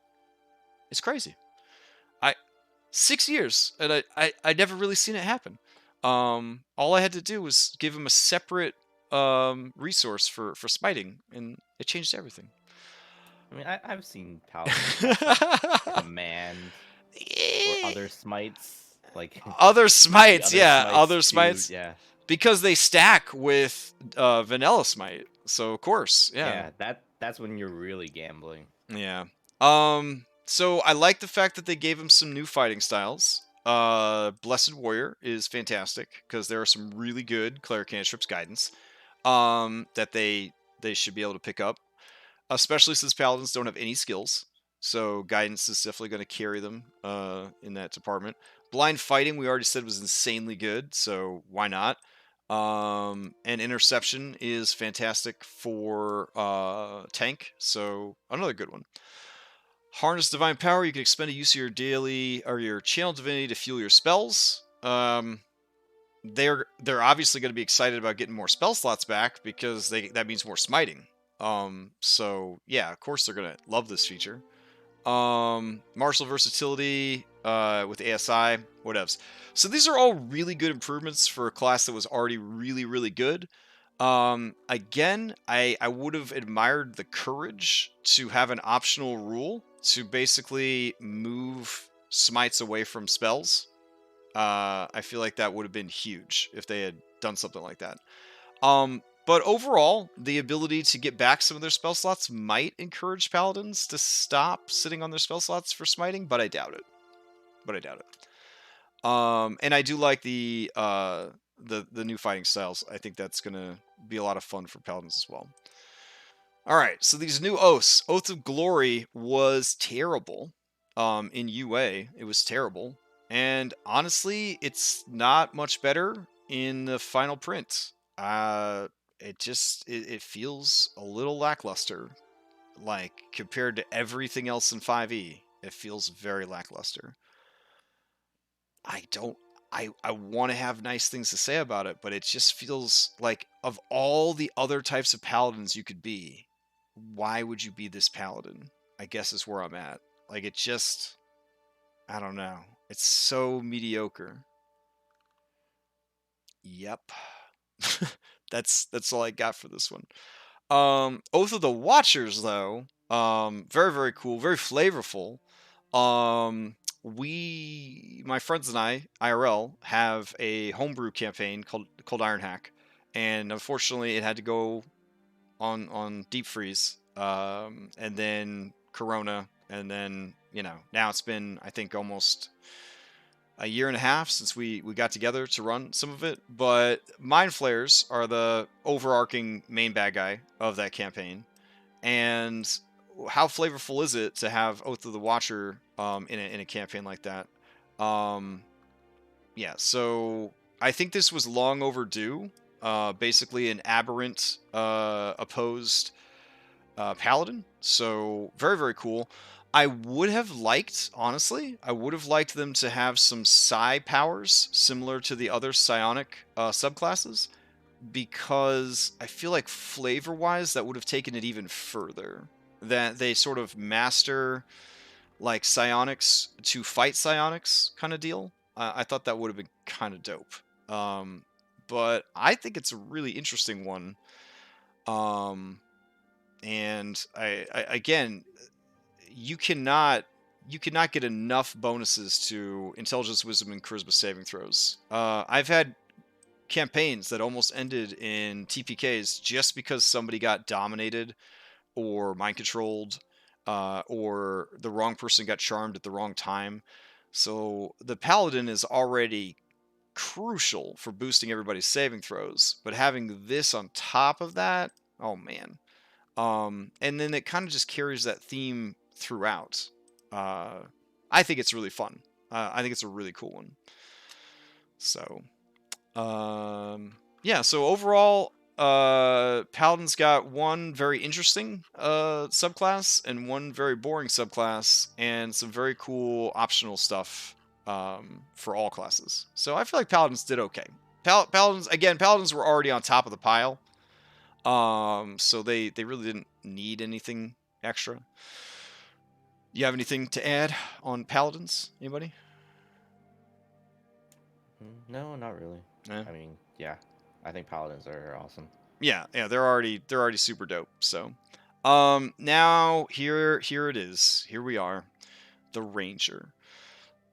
[SPEAKER 2] It's crazy. 6 years, and I never really seen it happen. All I had to do was give him a separate resource for smiting, and it changed everything.
[SPEAKER 3] I mean, I've seen paladins cast, like, command or other smites, like
[SPEAKER 2] Other smites,
[SPEAKER 3] other
[SPEAKER 2] yeah,
[SPEAKER 3] smites
[SPEAKER 2] other
[SPEAKER 3] too,
[SPEAKER 2] smites,
[SPEAKER 3] yeah,
[SPEAKER 2] because they stack with vanilla smite. So of course, yeah.
[SPEAKER 3] That's when you're really gambling.
[SPEAKER 2] Yeah. So I like the fact that they gave him some new fighting styles. Blessed Warrior is fantastic, because there are some really good Cleric cantrips guidance that they should be able to pick up, especially since paladins don't have any skills. So guidance is definitely going to carry them in that department. Blind fighting, we already said, was insanely good, so why not? And interception is fantastic for tank, so another good one. Harness divine power, you can expend a use of your daily or your channel divinity to fuel your spells. They're obviously going to be excited about getting more spell slots back, because that means more smiting. So yeah, of course they're going to love this feature. Martial versatility with ASI, whatevs. So these are all really good improvements for a class that was already really, really good. Again, I would have admired the courage to have an optional rule to basically move smites away from spells. I feel like that would have been huge if they had done something like that. But overall, the ability to get back some of their spell slots might encourage paladins to stop sitting on their spell slots for smiting, but I doubt it. And I do like the new fighting styles. I think that's gonna be a lot of fun for paladins as well. All right, so these new oaths. Oath of Glory was terrible. In UA, it was terrible, and honestly, it's not much better in the final print. It feels a little lackluster, like compared to everything else in 5e. It feels very lackluster. I want to have nice things to say about it, but it just feels like, of all the other types of paladins you could be, why would you be this paladin? I guess is where I'm at. Like, it just, I don't know. It's so mediocre. Yep. That's all I got for this one. Oath of the Watchers, though, very, very cool, very flavorful. My friends and I, IRL, have a homebrew campaign called Iron Hack, and unfortunately, it had to go on deep freeze, and then Corona, and then now it's been, I think, almost a year and a half since we got together to run some of it. But Mind Flayers are the overarching main bad guy of that campaign, and how flavorful is it to have Oath of the Watcher in a campaign like that? Yeah, so I think this was long overdue. Basically an aberrant opposed Paladin. So very, very cool. I would have liked, honestly, I would have liked them to have some psi powers similar to the other psionic subclasses, because I feel like flavor-wise that would have taken it even further. That they sort of master like psionics to fight psionics kind of deal. I thought that would have been kind of dope. But I think it's a really interesting one. And I again, you cannot get enough bonuses to intelligence, wisdom, and charisma saving throws. I've had campaigns that almost ended in TPKs just because somebody got dominated or mind controlled, or the wrong person got charmed at the wrong time. So the Paladin is already crucial for boosting everybody's saving throws, but having this on top of that, oh man. And then it kind of just carries that theme throughout. I think it's really fun. I think it's a really cool one. So, yeah. So overall, Paladin's got one very interesting subclass and one very boring subclass, and some very cool optional stuff for all classes. So I feel like Paladins did okay. Paladins were already on top of the pile. So they really didn't need anything extra. You have anything to add on Paladins? Anybody?
[SPEAKER 3] No, not really.
[SPEAKER 2] Yeah.
[SPEAKER 3] I mean, yeah, I think Paladins are awesome.
[SPEAKER 2] Yeah, they're already super dope. So, now here it is. Here we are, the Ranger.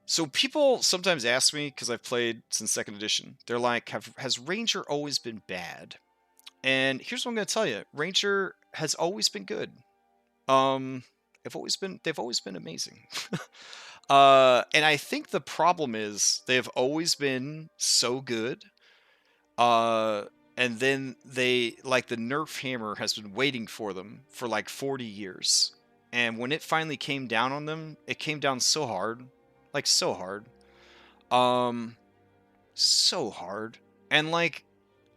[SPEAKER 2] So people sometimes ask me, because I've played since 2nd edition, they're like, has Ranger always been bad? And here's what I'm going to tell you. Ranger has always been good. They've always been amazing. And I think the problem is they have always been so good. And then they, like, the nerf hammer has been waiting for them for like 40 years. And when it finally came down on them, it came down so hard. Like, so hard. So hard. And like,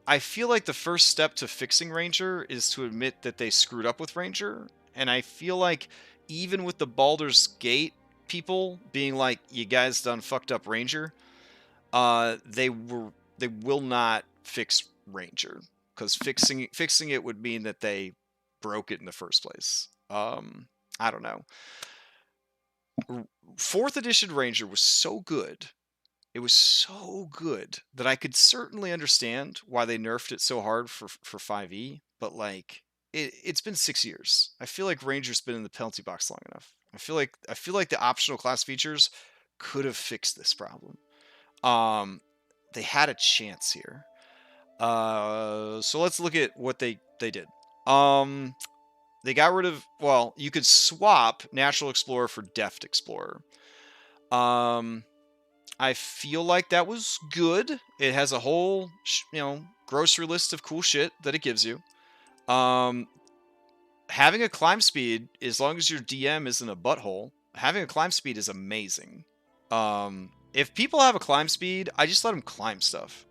[SPEAKER 2] I feel like the first step to fixing Ranger is to admit that they screwed up with Ranger. And I feel like even with the Baldur's Gate people being like, you guys done fucked up Ranger, they will not fix Ranger, because fixing it would mean that they broke it in the first place. I don't know. 4th edition Ranger was so good. It was so good that I could certainly understand why they nerfed it so hard for 5e, but like, it's been 6 years. I feel like Ranger's been in the penalty box long enough. I feel like the optional class features could have fixed this problem. They had a chance here. So let's look at what they did. They got rid of, well, you could swap Natural Explorer for Deft Explorer. I feel like that was good. It has a whole, grocery list of cool shit that it gives you. Having a climb speed, as long as your DM isn't a butthole, having a climb speed is amazing. If people have a climb speed, I just let them climb stuff.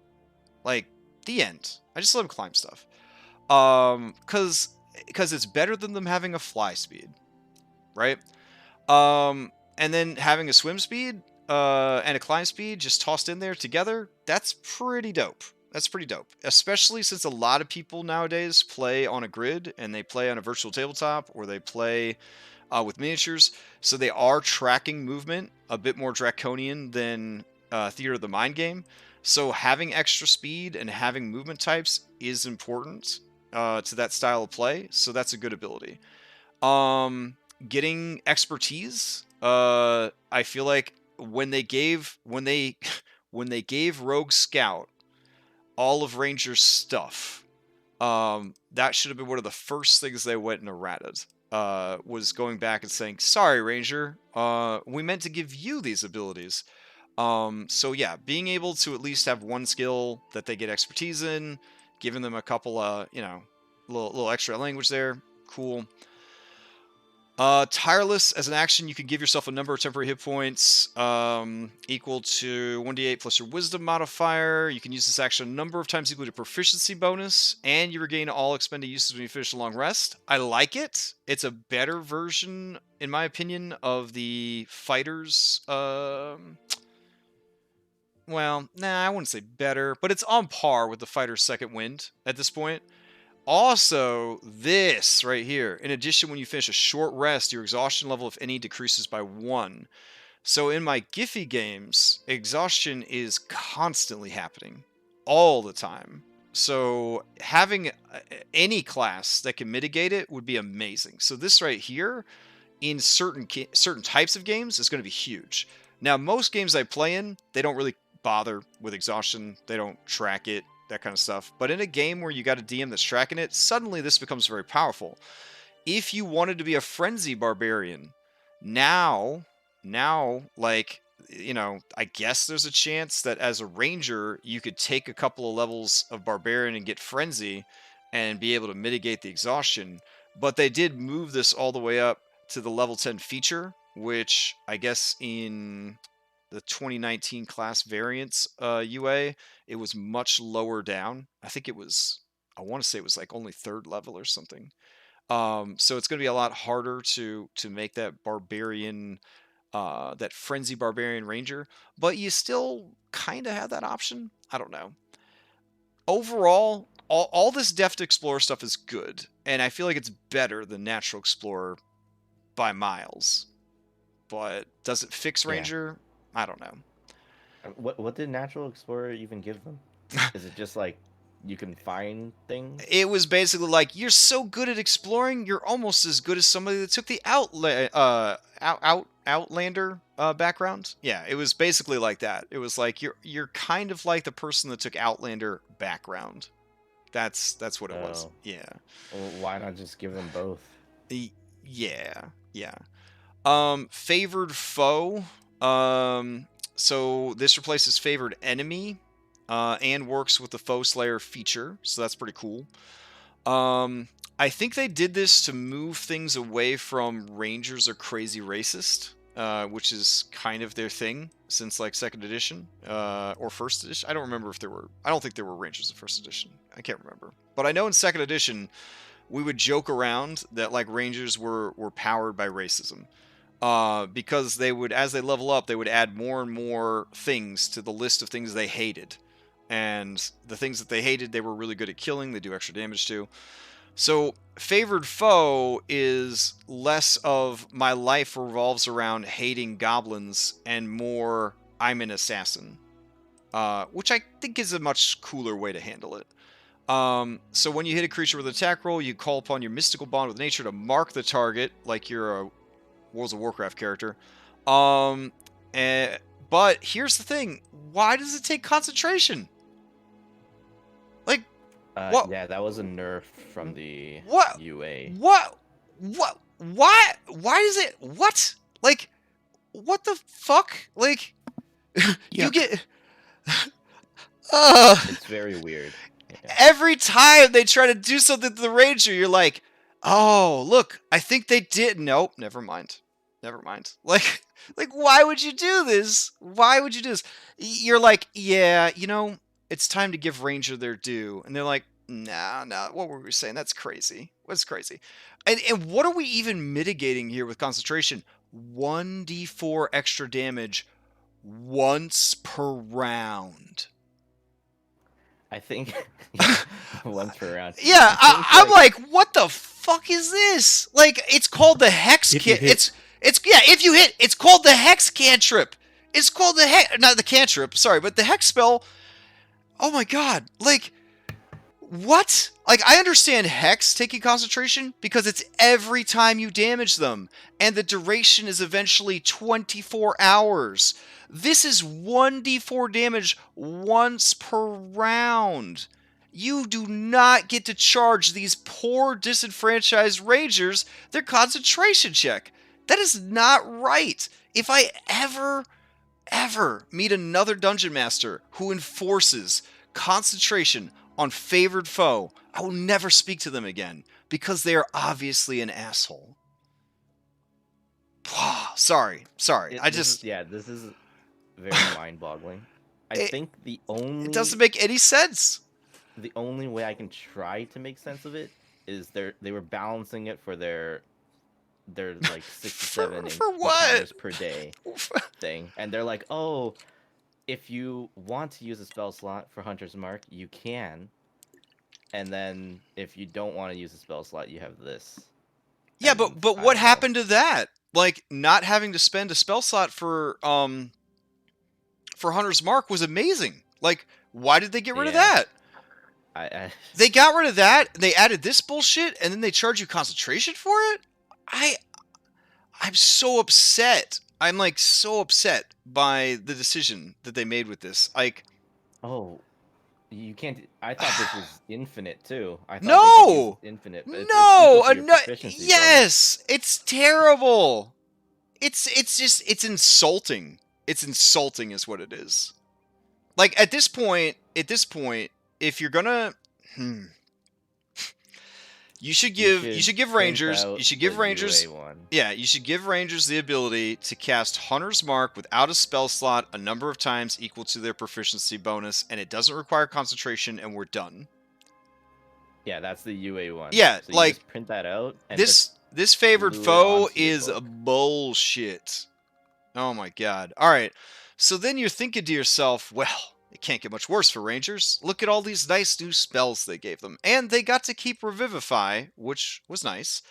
[SPEAKER 2] Like, the end. I just let them climb stuff. Because it's better than them having a fly speed, right? And then having a swim speed and a climb speed just tossed in there together, that's pretty dope. That's pretty dope. Especially since a lot of people nowadays play on a grid, and they play on a virtual tabletop, or they play with miniatures. So they are tracking movement a bit more draconian than Theater of the Mind game. So having extra speed and having movement types is important to that style of play. So that's a good ability. Getting expertise. I feel like when they gave Rogue Scout all of Ranger's stuff, that should have been one of the first things they went and errated. Was going back and saying, sorry, Ranger, we meant to give you these abilities. So yeah, being able to at least have one skill that they get expertise in, giving them a couple little extra language there, cool. Tireless, as an action, you can give yourself a number of temporary hit points equal to 1d8 plus your wisdom modifier. You can use this action a number of times equal to proficiency bonus, and you regain all expended uses when you finish a long rest. I like it. It's a better version, in my opinion, of the fighters. Well, nah, I wouldn't say better, but it's on par with the fighter's second wind at this point. Also, this right here. In addition, when you finish a short rest, your exhaustion level, if any, decreases by 1. So in my Giphy games, exhaustion is constantly happening. All the time. So having any class that can mitigate it would be amazing. So this right here, in certain types of games, is going to be huge. Now, most games I play in, they don't really bother with exhaustion. They don't track it. That kind of stuff. But in a game where you got a DM that's tracking it, suddenly this becomes very powerful. If you wanted to be a frenzy barbarian, now, like, you know, I guess there's a chance that as a ranger, you could take a couple of levels of barbarian and get frenzy and be able to mitigate the exhaustion. But they did move this all the way up to the level 10 feature, which I guess in the 2019 class variants UA, it was much lower down. I think it was, I want to say it was like only 3rd level or something. So it's going to be a lot harder to make that barbarian, that frenzy barbarian ranger, but you still kind of have that option. I don't know. Overall, all this Deft Explorer stuff is good, and I feel like it's better than Natural Explorer by miles. But does it fix Ranger? Yeah. I don't know.
[SPEAKER 3] What did Natural Explorer even give them? Is it just like you can find things?
[SPEAKER 2] It was basically like, you're so good at exploring, you're almost as good as somebody that took the Outlander background. Yeah, it was basically like that. It was like you're kind of like the person that took Outlander background. That's what it was. Yeah.
[SPEAKER 3] Well, why not just give them both?
[SPEAKER 2] Yeah. Favored foe. So this replaces favored enemy, and works with the Foe Slayer feature, so that's pretty cool. I think they did this to move things away from Rangers are crazy racist, which is kind of their thing since like 2nd edition, or 1st edition. I don't remember if there were. I don't think there were Rangers in 1st edition. I can't remember, but I know in 2nd edition we would joke around that like Rangers were powered by racism. Because they would, as they level up, they would add more and more things to the list of things they hated. And the things that they hated, they were really good at killing. They do extra damage to. So, favored foe is less of my life revolves around hating goblins and more I'm an assassin. Which I think is a much cooler way to handle it. So when you hit a creature with an attack roll, you call upon your mystical bond with nature to mark the target like you're a World of Warcraft character. But here's the thing. Why does it take concentration? Like, what?
[SPEAKER 3] Yeah, that was a nerf from the UA.
[SPEAKER 2] What? Why? Why is it? What? Like, what the fuck? Like, you get...
[SPEAKER 3] It's very weird. Yeah.
[SPEAKER 2] Every time they try to do something to the Ranger, you're like, oh, look, I think they did. Nope, never mind. Like, why would you do this? You're like, yeah, you know, it's time to give Ranger their due. And they're like, nah, what were we saying? That's crazy. What's crazy? And what are we even mitigating here with concentration? 1d4 extra damage once per round.
[SPEAKER 3] I think once per round.
[SPEAKER 2] Yeah, I'm like, what the fuck is this? Like, it's called the Hex Kit. It's if you hit, it's called the Hex Cantrip. It's called not the cantrip, sorry, but the Hex spell. Oh my god, like, what? Like, I understand Hex taking concentration because it's every time you damage them, and the duration is eventually 24 hours. This is 1d4 damage once per round. You do not get to charge these poor disenfranchised Rangers their concentration check. That is not right. If I ever meet another Dungeon Master who enforces concentration on favored foe, I will never speak to them again because they are obviously an asshole. Sorry.
[SPEAKER 3] This is very mind-boggling. I think the
[SPEAKER 2] It doesn't make any sense.
[SPEAKER 3] The only way I can try to make sense of it is they were balancing it for their like 6 to 7
[SPEAKER 2] for what?
[SPEAKER 3] encounters per day thing, and they're like, oh, if you want to use a spell slot for Hunter's Mark, you can, and then if you don't want to use a spell slot, you have this.
[SPEAKER 2] Yeah,
[SPEAKER 3] And
[SPEAKER 2] but what happened to that? Like, not having to spend a spell slot for Hunter's Mark was amazing. Like, why did they get rid of that? They got rid of that. They added this bullshit, and then they charge you concentration for it. I'm so upset. I'm like so upset by the decision that they made with this. Like,
[SPEAKER 3] oh, you can't. I thought this was infinite too. I thought
[SPEAKER 2] no,
[SPEAKER 3] infinite.
[SPEAKER 2] But
[SPEAKER 3] no,
[SPEAKER 2] yes, it's terrible. It's just insulting. It's insulting, is what it is. Like at this point, if you're gonna, you should give Rangers. You should give Rangers. Yeah, you should give Rangers the ability to cast Hunter's Mark without a spell slot a number of times equal to their proficiency bonus, and it doesn't require concentration, and we're done.
[SPEAKER 3] Yeah, that's the UA one.
[SPEAKER 2] Yeah,
[SPEAKER 3] so
[SPEAKER 2] like
[SPEAKER 3] just print that out. And
[SPEAKER 2] this favored foe is bullshit. Oh my god. All right. So then you're thinking to yourself, well, it can't get much worse for Rangers. Look at all these nice new spells they gave them. And they got to keep Revivify, which was nice.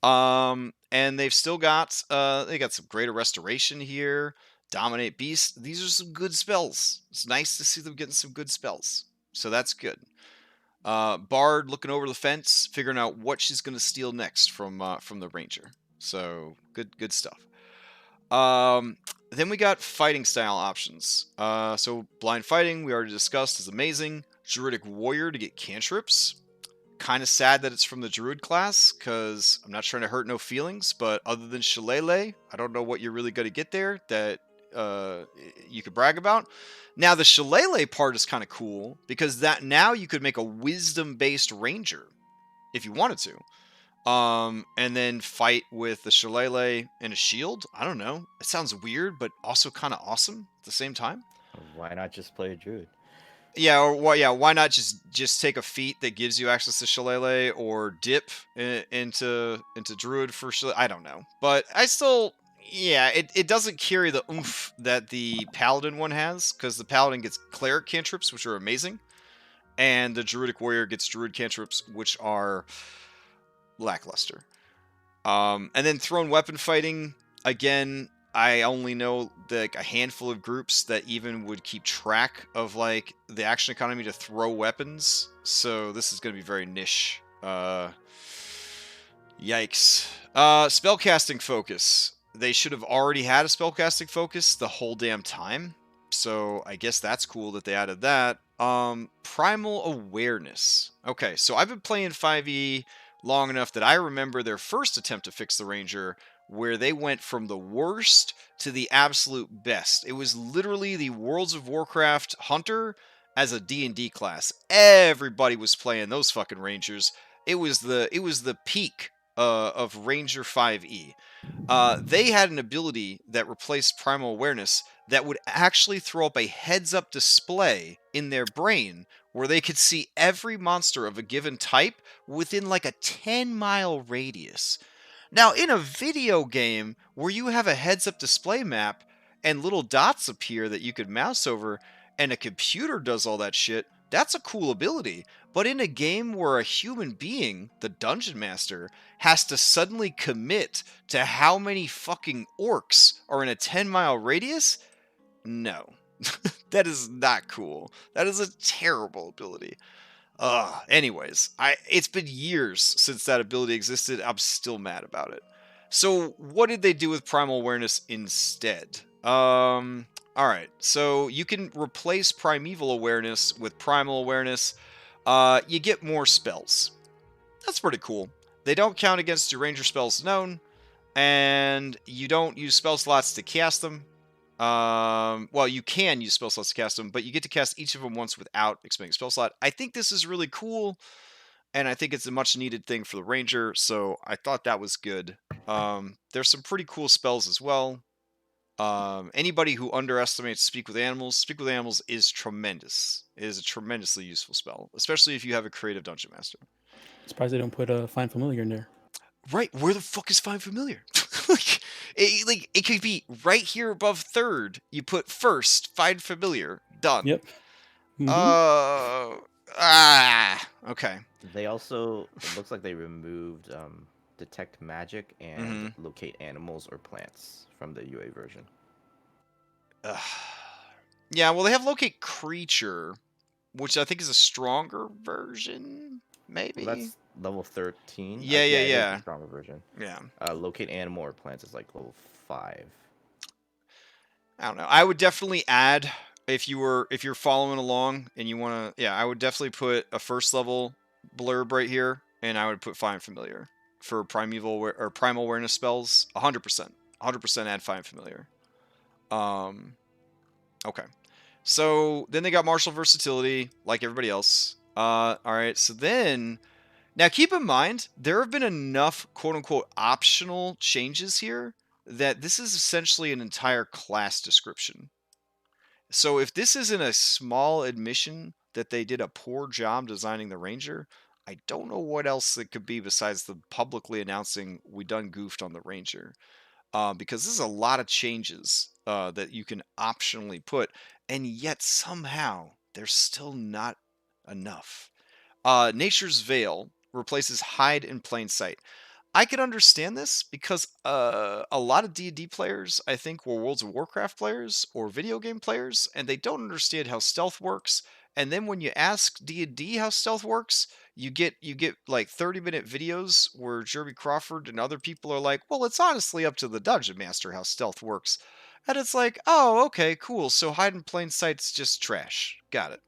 [SPEAKER 2] And they've still got they got some Greater Restoration here. Dominate Beast. These are some good spells. It's nice to see them getting some good spells. So that's good. Bard looking over the fence, figuring out what she's going to steal next from the Ranger. So good stuff. Then we got fighting style options. So blind fighting, we already discussed, is amazing. Druidic Warrior to get cantrips. Kind of sad that it's from the Druid class, because I'm not trying to hurt no feelings, but other than Shillelagh, I don't know what you're really going to get there that you could brag about. Now, the Shillelagh part is kind of cool, because that now you could make a wisdom-based ranger, if you wanted to. And then fight with the Shillelagh and a shield. I don't know. It sounds weird, but also kind of awesome at the same time.
[SPEAKER 3] Why not just play a Druid?
[SPEAKER 2] Yeah, or why not just take a feat that gives you access to Shillelagh, or dip into Druid for Shillelagh? I don't know. But I still, yeah, it doesn't carry the oomph that the Paladin one has, because the Paladin gets Cleric cantrips, which are amazing, and the Druidic Warrior gets Druid cantrips, which are lackluster. And then thrown weapon fighting, again, I only know like a handful of groups that even would keep track of like the action economy to throw weapons, so this is going to be very niche. Yikes. Spellcasting focus. They should have already had a spellcasting focus the whole damn time, so I guess that's cool that they added that. Primal awareness. Okay, so I've been playing 5e long enough that I remember their first attempt to fix the Ranger, where they went from the worst to the absolute best. It was literally the Worlds of Warcraft Hunter as a D&D class. Everybody was playing those fucking Rangers. It was the peak of Ranger 5e. They had an ability that replaced Primal Awareness that would actually throw up a heads-up display in their brain where they could see every monster of a given type within like a 10-mile radius. Now, in a video game where you have a heads-up display map and little dots appear that you could mouse over and a computer does all that shit, that's a cool ability. But in a game where a human being, the Dungeon Master, has to suddenly commit to how many fucking orcs are in a 10-mile radius, no. That is not cool. That is a terrible ability. Anyways, it's been years since that ability existed. I'm still mad about it. So what did they do with Primal Awareness instead? Alright, so you can replace Primeval Awareness with Primal Awareness. You get more spells. That's pretty cool. They don't count against your Ranger spells known, and you don't use spell slots to cast them. Well, you can use spell slots to cast them, but you get to cast each of them once without expending a spell slot. I think this is really cool. and I think it's a much needed thing for the ranger, so I thought that was good. There's some pretty cool spells as well. Anybody who underestimates Speak with Animals is tremendous. It is a tremendously useful spell, especially if you have a creative dungeon master.
[SPEAKER 4] Surprised they don't put a Find Familiar in there.
[SPEAKER 2] Right, where the fuck is Find Familiar? It could be right here above third. You put first, Find Familiar, done.
[SPEAKER 4] Yep. Mhm.
[SPEAKER 2] Okay.
[SPEAKER 3] They also, it looks like they removed Detect Magic and Locate Animals or Plants from the UA version.
[SPEAKER 2] Yeah, well, they have Locate Creature, which I think is a stronger version, maybe?
[SPEAKER 3] Well, that's level 13.
[SPEAKER 2] Yeah.
[SPEAKER 3] It is the stronger version.
[SPEAKER 2] Yeah.
[SPEAKER 3] Locate Animal or Plants is like level 5.
[SPEAKER 2] I don't know. I would definitely add, if you're following along and you want to, I would definitely put a first level blurb right here, and I would put Find Familiar for primal awareness spells. 100%. 100% add Find Familiar. Okay. So then they got martial versatility, like everybody else. All right. So then, now keep in mind, there have been enough quote-unquote optional changes here that this is essentially an entire class description. So if this isn't a small admission that they did a poor job designing the ranger, I don't know what else it could be besides the publicly announcing we done goofed on the ranger. Because this is a lot of changes that you can optionally put, and yet somehow there's still not enough. Nature's Veil replaces Hide in Plain Sight. I could understand this because a lot of D&D players, I think, were Worlds of Warcraft players or video game players, and they don't understand how stealth works. And then when you ask D&D how stealth works, you get like 30-minute videos where Jeremy Crawford and other people are like, well, it's honestly up to the dungeon master how stealth works. And it's like, oh, okay, cool. So hide in plain sight's just trash. Got it.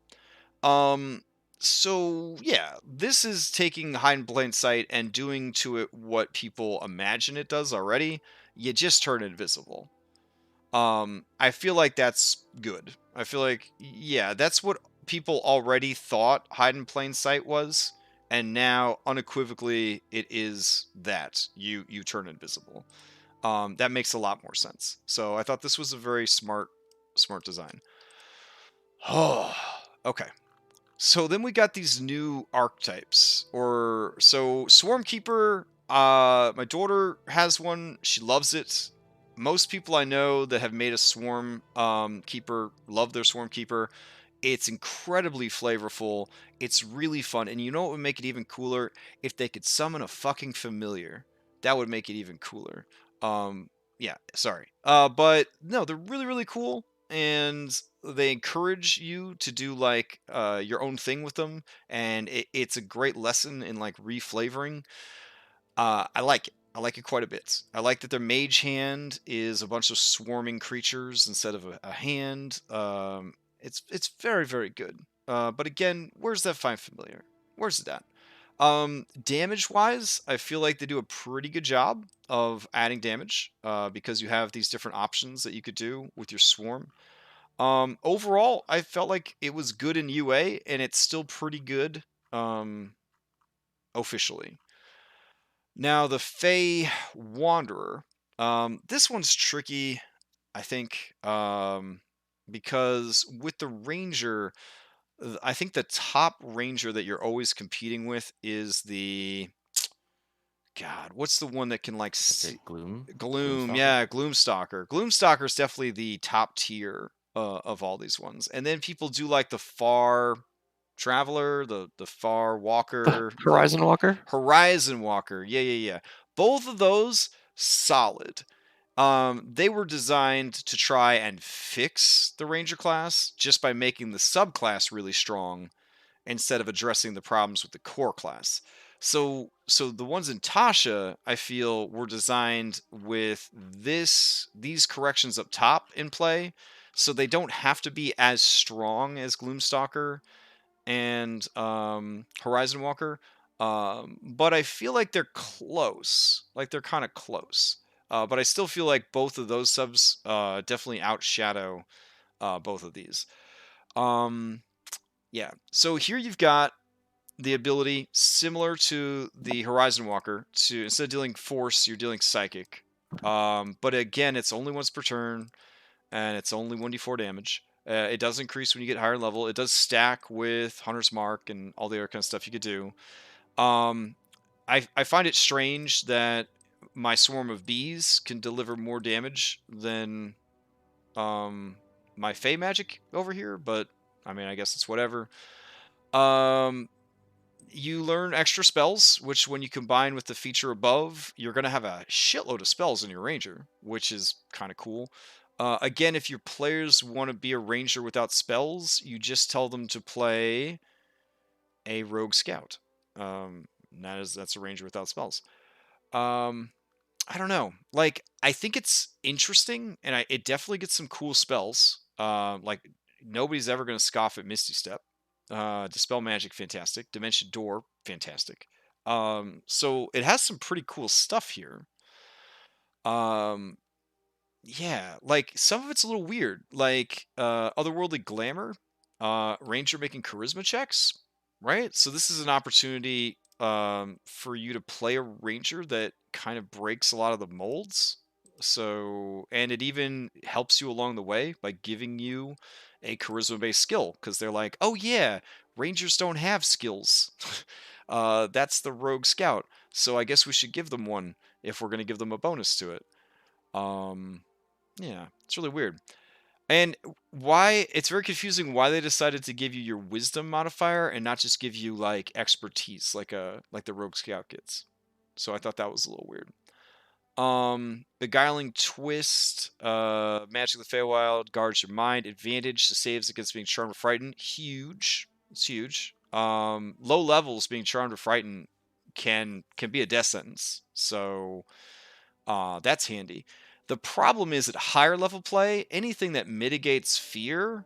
[SPEAKER 2] So yeah, this is taking hide in plain sight and doing to it what people imagine it does already. You just turn invisible. I feel like that's good. I feel like, yeah, that's what people already thought hide in plain sight was, and now unequivocally it is that you turn invisible. That makes a lot more sense. So I thought this was a very smart design. Oh, okay. So then we got these new archetypes. So Swarmkeeper, my daughter has one. She loves it. Most people I know that have made a Swarm Keeper love their Swarmkeeper. It's incredibly flavorful. It's really fun. And you know what would make it even cooler? If they could summon a fucking familiar. That would make it even cooler. Yeah, sorry. But no, they're really, really cool. And they encourage you to do like your own thing with them, and it's a great lesson in like reflavoring. I like it. I like it quite a bit. I like that their mage hand is a bunch of swarming creatures instead of a hand. It's very, very good. But again, where's that Find Familiar? Where's that? Damage wise, I feel like they do a pretty good job of adding damage because you have these different options that you could do with your swarm. Overall, I felt like it was good in UA, and it's still pretty good officially. Now, the Fey Wanderer. This one's tricky, I think, because with the Ranger, I think the top Ranger that you're always competing with is the... God, what's the one that can like...
[SPEAKER 3] Gloom?
[SPEAKER 2] Gloom, yeah, Gloomstalker. Gloomstalker's definitely the top tier of all these ones. And then people do like the Far Traveler, the Far Walker.
[SPEAKER 5] Horizon Walker?
[SPEAKER 2] Horizon Walker, yeah. Both of those, solid. They were designed to try and fix the Ranger class just by making the subclass really strong instead of addressing the problems with the core class. So the ones in Tasha, I feel, were designed with these corrections up top in play, so they don't have to be as strong as Gloomstalker and Horizon Walker. But I feel like they're close. Like they're kind of close. But I still feel like both of those subs definitely outshadow both of these. Yeah. So here you've got the ability, similar to the Horizon Walker, to instead of dealing force, you're dealing psychic. But again, it's only once per turn, and it's only 1d4 damage. It does increase when you get higher level. It does stack with Hunter's Mark and all the other kind of stuff you could do. I find it strange that my Swarm of Bees can deliver more damage than my Fey magic over here, but I mean, I guess it's whatever. You learn extra spells, which when you combine with the feature above, you're going to have a shitload of spells in your ranger, which is kind of cool. Again, if your players want to be a ranger without spells, you just tell them to play a rogue scout. That's a ranger without spells. I don't know. Like, I think it's interesting, and it definitely gets some cool spells. Like, nobody's ever going to scoff at Misty Step. Dispel Magic, fantastic. Dimension Door, fantastic. So it has some pretty cool stuff here. Yeah, like, some of it's a little weird. Like, Otherworldly Glamour, Ranger making charisma checks, right? So this is an opportunity for you to play a ranger that kind of breaks a lot of the molds. So, and it even helps you along the way by giving you a charisma-based skill, because they're like, oh yeah, rangers don't have skills. That's the rogue scout. So I guess we should give them one if we're going to give them a bonus to it. Yeah, it's really weird. And why it's very confusing why they decided to give you your wisdom modifier and not just give you like expertise like the rogue scout gets. So I thought that was a little weird. Beguiling Twist, Magic of the Feywild, guards your mind, advantage to saves against being charmed or frightened. Huge. It's huge. Low levels being charmed or frightened can be a death sentence. So that's handy. The problem is at higher level play, anything that mitigates fear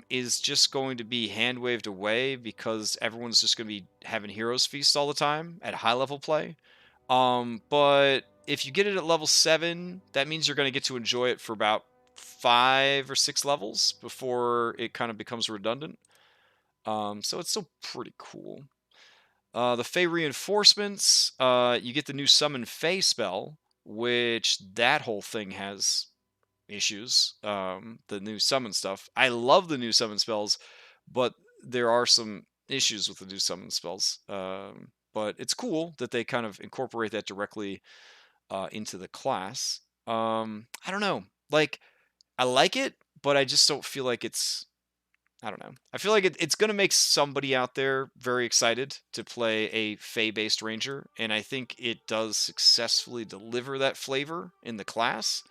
[SPEAKER 2] is just going to be hand waved away because everyone's just going to be having Heroes Feast all the time at high level play. But if you get it at level 7, that means you're going to get to enjoy it for about 5 or 6 levels before it kind of becomes redundant. So it's still pretty cool. The Fey reinforcements, you get the new Summon Fey spell, which that whole thing has issues. The new summon stuff. I love the new summon spells, but there are some issues with the new summon spells. But it's cool that they kind of incorporate that directly into the class. I don't know. Like, I like it, but I just don't feel like it's... I don't know. I feel like it's going to make somebody out there very excited to play a Fey-based ranger, and I think it does successfully deliver that flavor in the class.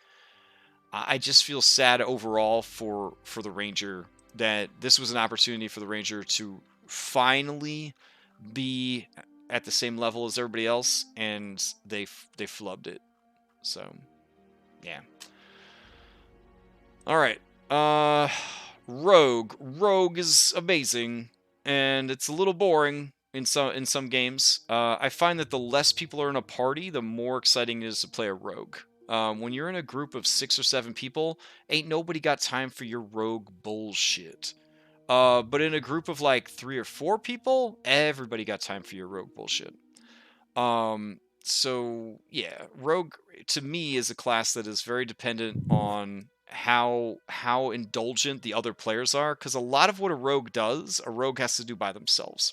[SPEAKER 2] I just feel sad overall for the ranger that this was an opportunity for the ranger to finally be at the same level as everybody else, and they flubbed it. So, yeah. All right. Rogue. Rogue is amazing, and it's a little boring in some games. I find that the less people are in a party, the more exciting it is to play a rogue. When you're in a group of 6 or 7 people, ain't nobody got time for your rogue bullshit. But in a group of like 3 or 4 people, everybody got time for your rogue bullshit. So yeah, rogue to me is a class that is very dependent on how indulgent the other players are, because a lot of what a rogue does, a rogue has to do by themselves.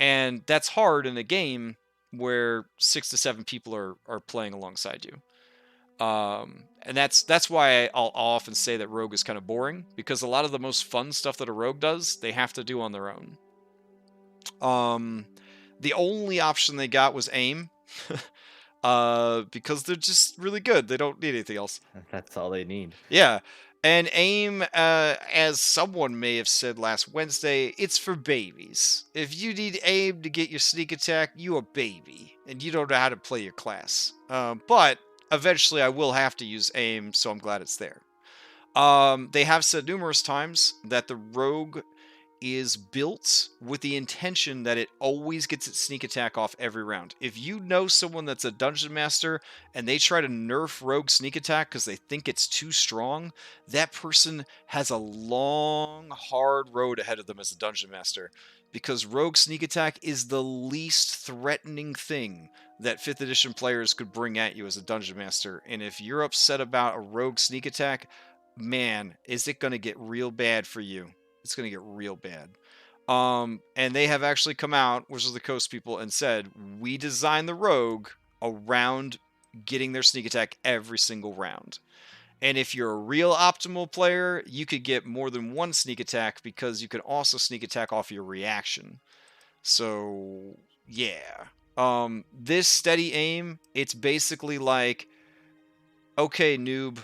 [SPEAKER 2] And that's hard in a game where 6 to 7 people are playing alongside you. And that's why I'll often say that rogue is kind of boring, because a lot of the most fun stuff that a rogue does, they have to do on their own. The only option they got was aim, because they're just really good. They don't need anything else.
[SPEAKER 3] That's all they need.
[SPEAKER 2] Yeah. And aim, as someone may have said last Wednesday, it's for babies. If you need aim to get your sneak attack, you a baby, and you don't know how to play your class. But eventually I will have to use aim, so I'm glad it's there. They have said numerous times that the rogue is built with the intention that it always gets its sneak attack off every round. If you know someone that's a dungeon master and they try to nerf rogue sneak attack because they think it's too strong, that person has a long, hard road ahead of them as a dungeon master, because rogue sneak attack is the least threatening thing that 5th edition players could bring at you as a dungeon master. And if you're upset about a rogue sneak attack, man, is it going to get real bad for you. It's going to get real bad. And they have actually come out, Wizards of the Coast people, and said, we designed the rogue around getting their sneak attack every single round. And if you're a real optimal player, you could get more than one sneak attack because you can also sneak attack off your reaction. So, yeah. This steady aim, it's basically like, okay, noob,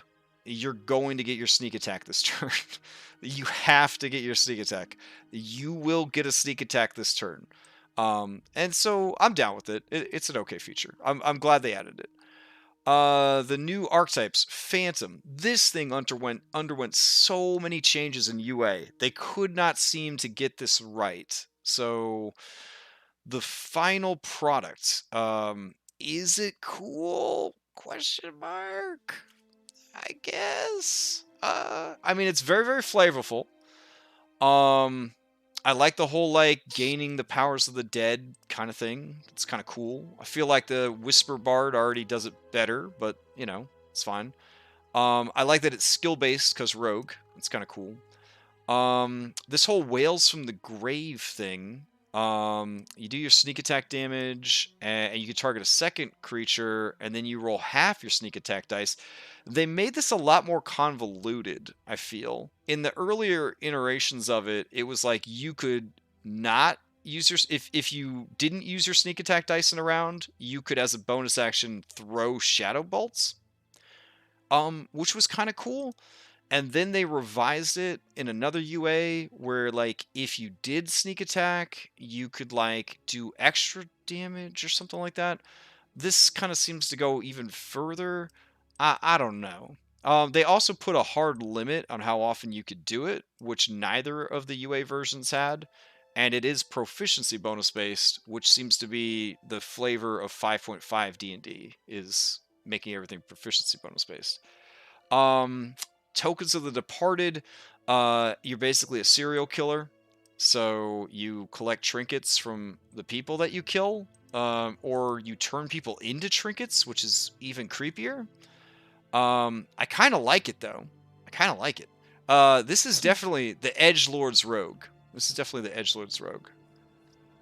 [SPEAKER 2] you're going to get your sneak attack this turn. You have to get your sneak attack. You will get a sneak attack this turn. And so I'm down with it. It's an okay feature. I'm glad they added it. The new archetypes, Phantom. This thing underwent so many changes in UA. They could not seem to get this right. So the final product, is it cool? Question mark. I guess. I mean, it's very, very flavorful. I like the whole, like, gaining the powers of the dead kind of thing. It's kind of cool. I feel like the Whisper Bard already does it better, but, you know, it's fine. I like that it's skill-based, because rogue. It's kind of cool. This whole Whales from the Grave thing. You do your sneak attack damage, and you can target a second creature, and then you roll half your sneak attack dice. They made this a lot more convoluted, I feel. In the earlier iterations of it, it was like you could not use your... If you didn't use your sneak attack dice in a round, you could, as a bonus action, throw Shadow Bolts. Which was kind of cool. And then they revised it in another UA where, like, if you did sneak attack, you could, like, do extra damage or something like that. This kind of seems to go even further. I don't know. They also put a hard limit on how often you could do it, which neither of the UA versions had. And it is proficiency bonus based, which seems to be the flavor of 5.5 D&D, is making everything proficiency bonus based. Tokens of the Departed, you're basically a serial killer. So you collect trinkets from the people that you kill, or you turn people into trinkets, which is even creepier. I kind of like it, though. I kind of like it. This is definitely the Edgelord's Rogue. This is definitely the Edgelord's Rogue.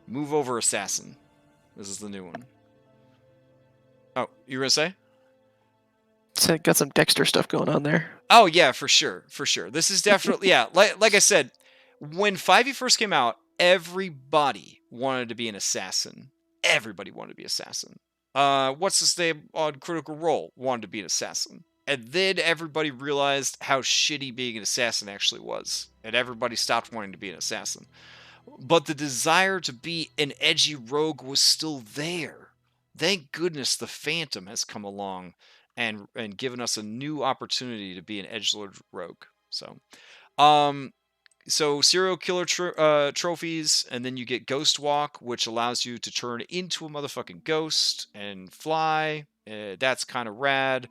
[SPEAKER 2] Move over Assassin. This is the new one. Oh, you were going to say?
[SPEAKER 5] So got some Dexter stuff going on there.
[SPEAKER 2] Oh, yeah, for sure. For sure. This is definitely... Yeah, like I said, when 5e first came out, everybody wanted to be an assassin. Everybody wanted to be an assassin. What's his name on Critical Role wanted to be an assassin. And then everybody realized how shitty being an assassin actually was. And everybody stopped wanting to be an assassin. But the desire to be an edgy rogue was still there. Thank goodness the Phantom has come along and given us a new opportunity to be an edgelord rogue. So serial killer trophies, and then you get Ghost Walk, which allows you to turn into a motherfucking ghost and fly. That's kind of rad.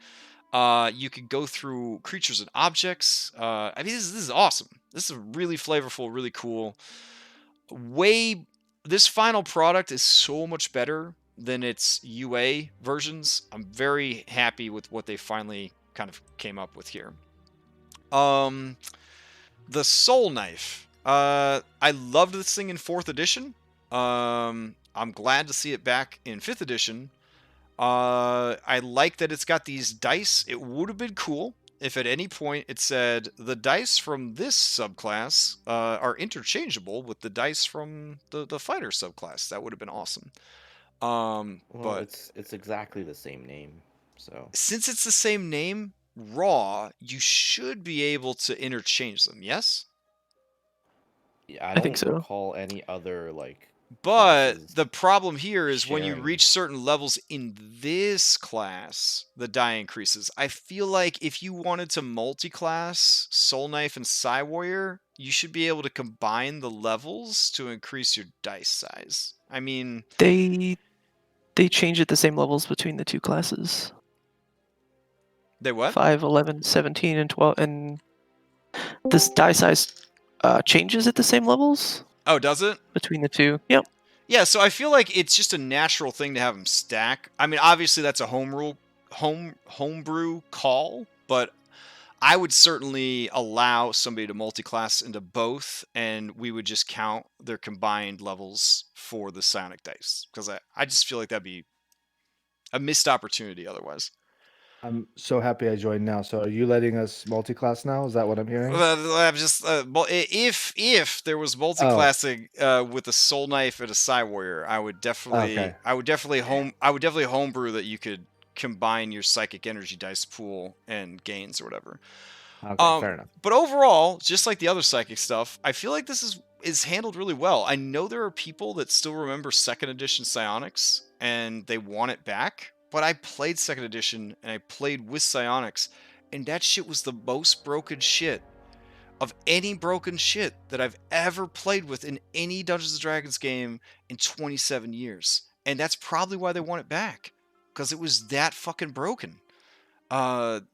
[SPEAKER 2] You can go through creatures and objects. I mean, this is awesome. This is really flavorful, really cool. This final product is so much better than its UA versions. I'm very happy with what they finally kind of came up with here. The Soul Knife. I loved this thing in 4th edition. I'm glad to see it back in 5th edition. I like that it's got these dice. It would have been cool if at any point it said the dice from this subclass are interchangeable with the dice from the fighter subclass. That would have been awesome. But
[SPEAKER 3] it's exactly the same name. So
[SPEAKER 2] since it's the same name, Raw, you should be able to interchange them, yes?
[SPEAKER 3] yeah, I
[SPEAKER 5] I
[SPEAKER 3] don't
[SPEAKER 5] think so.
[SPEAKER 3] recall any other like.
[SPEAKER 2] But
[SPEAKER 3] classes
[SPEAKER 2] the problem here is when you
[SPEAKER 3] sharing.
[SPEAKER 2] reach certain levels in this class, the die increases. I feel like if you wanted to multi-class Soul Knife and Psy Warrior, you should be able to combine the levels to increase your dice size. I mean,
[SPEAKER 5] They change at the same levels between the two classes.
[SPEAKER 2] they what?
[SPEAKER 5] 5, 11, 17, and 12, and this die size changes at the same levels
[SPEAKER 2] Oh, does it?
[SPEAKER 5] between the two. Yep.
[SPEAKER 2] Yeah, so I feel like it's just a natural thing to have them stack. I mean, obviously that's a homebrew call, but I would certainly allow somebody to multi-class into both, and we would just count their combined levels for the psionic dice, because I just feel like that'd be a missed opportunity otherwise.
[SPEAKER 1] I'm so happy I joined now. So are you letting us multi-class now? Is that what I'm hearing?
[SPEAKER 2] I'm just if there was multi-classing with a soul knife and a psi warrior, I would definitely homebrew that you could combine your psychic energy dice pool and gains or whatever.
[SPEAKER 1] Okay, fair enough.
[SPEAKER 2] But overall, just like the other psychic stuff, I feel like this is handled really well. I know there are people that still remember second edition psionics and they want it back, but I played second edition and I played with psionics, and that shit was the most broken shit of any broken shit that I've ever played with in any Dungeons & Dragons game in 27 years. And that's probably why they want it back, because it was that fucking broken. The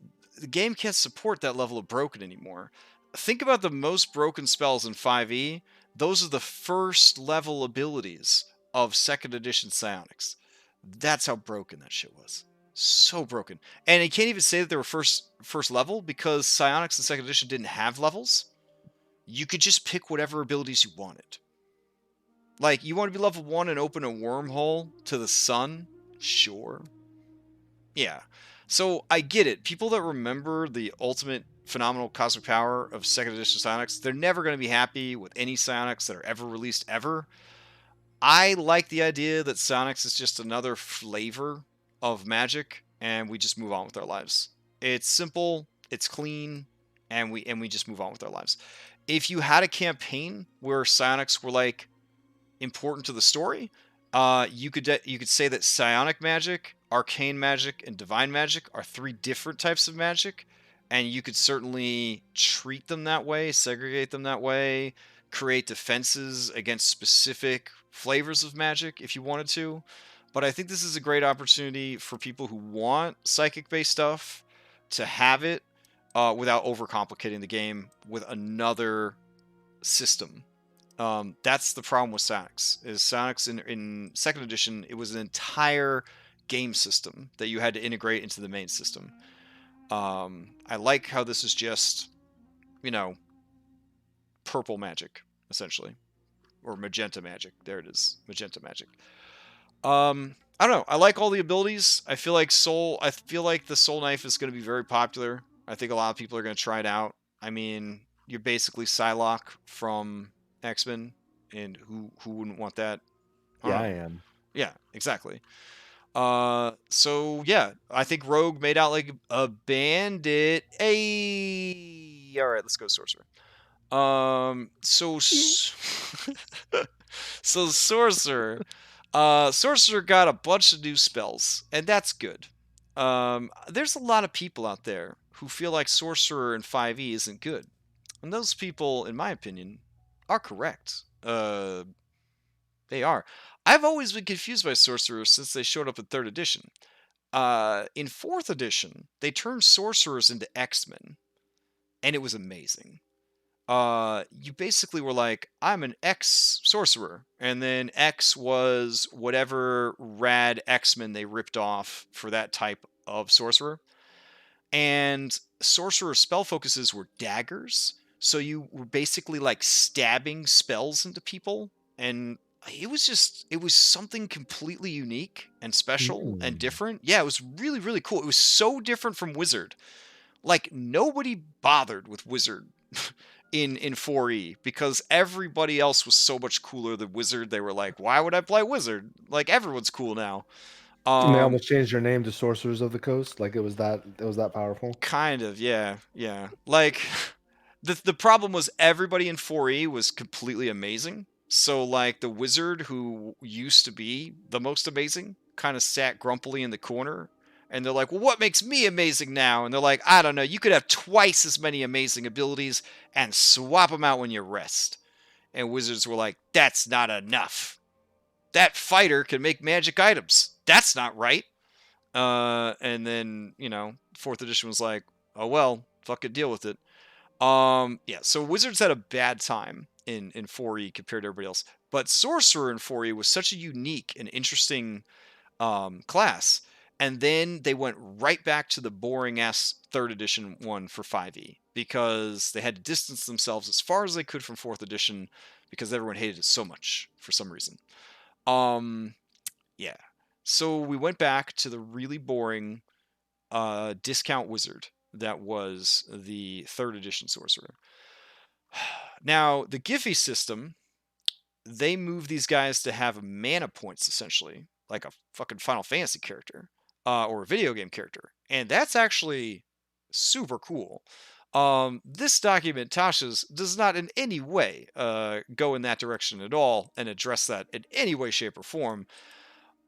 [SPEAKER 2] game can't support that level of broken anymore. Think about the most broken spells in 5e. Those are the first level abilities of second edition psionics. That's how broken that shit was. So broken. And you can't even say that they were first level, because psionics in second edition didn't have levels. You could just pick whatever abilities you wanted. Like, you want to be level 1 and open a wormhole to the sun? Sure. Yeah. So I get it. People that remember the ultimate phenomenal cosmic power of second edition psionics, they're never going to be happy with any psionics that are ever released ever. I like the idea that psionics is just another flavor of magic, and we just move on with our lives. It's simple, it's clean, and we just move on with our lives. If you had a campaign where psionics were like important to the story, you could say that psionic magic, arcane magic, and divine magic are 3 different types of magic, and you could certainly treat them that way, segregate them that way, create defenses against specific flavors of magic if you wanted to. But I think this is a great opportunity for people who want psychic-based stuff to have it without overcomplicating the game with another system. That's the problem with psionics. Is psionics in second edition, it was an entire game system that you had to integrate into the main system. I like how this is just, purple magic, essentially. Or magenta magic. There it is. Magenta magic. I don't know. I like all the abilities. I feel like the soul knife is going to be very popular. I think a lot of people are going to try it out. I mean, you're basically Psylocke from X-Men, and who wouldn't want that?
[SPEAKER 1] Yeah, I am.
[SPEAKER 2] Yeah, exactly. So yeah, I think Rogue made out like a bandit. Hey, all right, let's go Sorcerer. So Sorcerer. Sorcerer got a bunch of new spells, and that's good. There's a lot of people out there who feel like Sorcerer in 5e isn't good. And those people, in my opinion, are correct. They are. I've always been confused by Sorcerers since they showed up in 3rd edition. In 4th edition, they turned Sorcerers into X-Men, and it was amazing. You basically were like, I'm an X-Sorcerer, and then X was whatever rad X-Men they ripped off for that type of Sorcerer. And Sorcerer spell focuses were daggers, so you were basically like stabbing spells into people, and it was something completely unique and special and different. Yeah, it was really, really cool. It was so different from Wizard. Like, nobody bothered with Wizard in 4E, because everybody else was so much cooler than Wizard. They were like, why would I play Wizard? Like, everyone's cool now.
[SPEAKER 1] And they almost changed their name to Sorcerers of the Coast. Like, it was that powerful.
[SPEAKER 2] Kind of, yeah. Like, the problem was everybody in 4E was completely amazing. So, like, the Wizard, who used to be the most amazing, kind of sat grumpily in the corner And they're like, well, what makes me amazing now? And they're like, I don't know. You could have twice as many amazing abilities and swap them out when you rest. And Wizards were like, that's not enough. That fighter can make magic items. That's not right. And then, 4th edition was like, oh, well, fucking deal with it. Yeah, so Wizards had a bad time in 4E compared to everybody else. But Sorcerer in 4E was such a unique and interesting class. And then they went right back to the boring ass 3rd edition one for 5e because they had to distance themselves as far as they could from 4th edition because everyone hated it so much for some reason. Yeah. So we went back to the really boring discount wizard that was the 3rd edition sorcerer. Now, the Giphy system, they move these guys to have mana points essentially, like a fucking Final Fantasy character or a video game character. And that's actually super cool. This document, Tasha's, does not in any way go in that direction at all and address that in any way, shape, or form.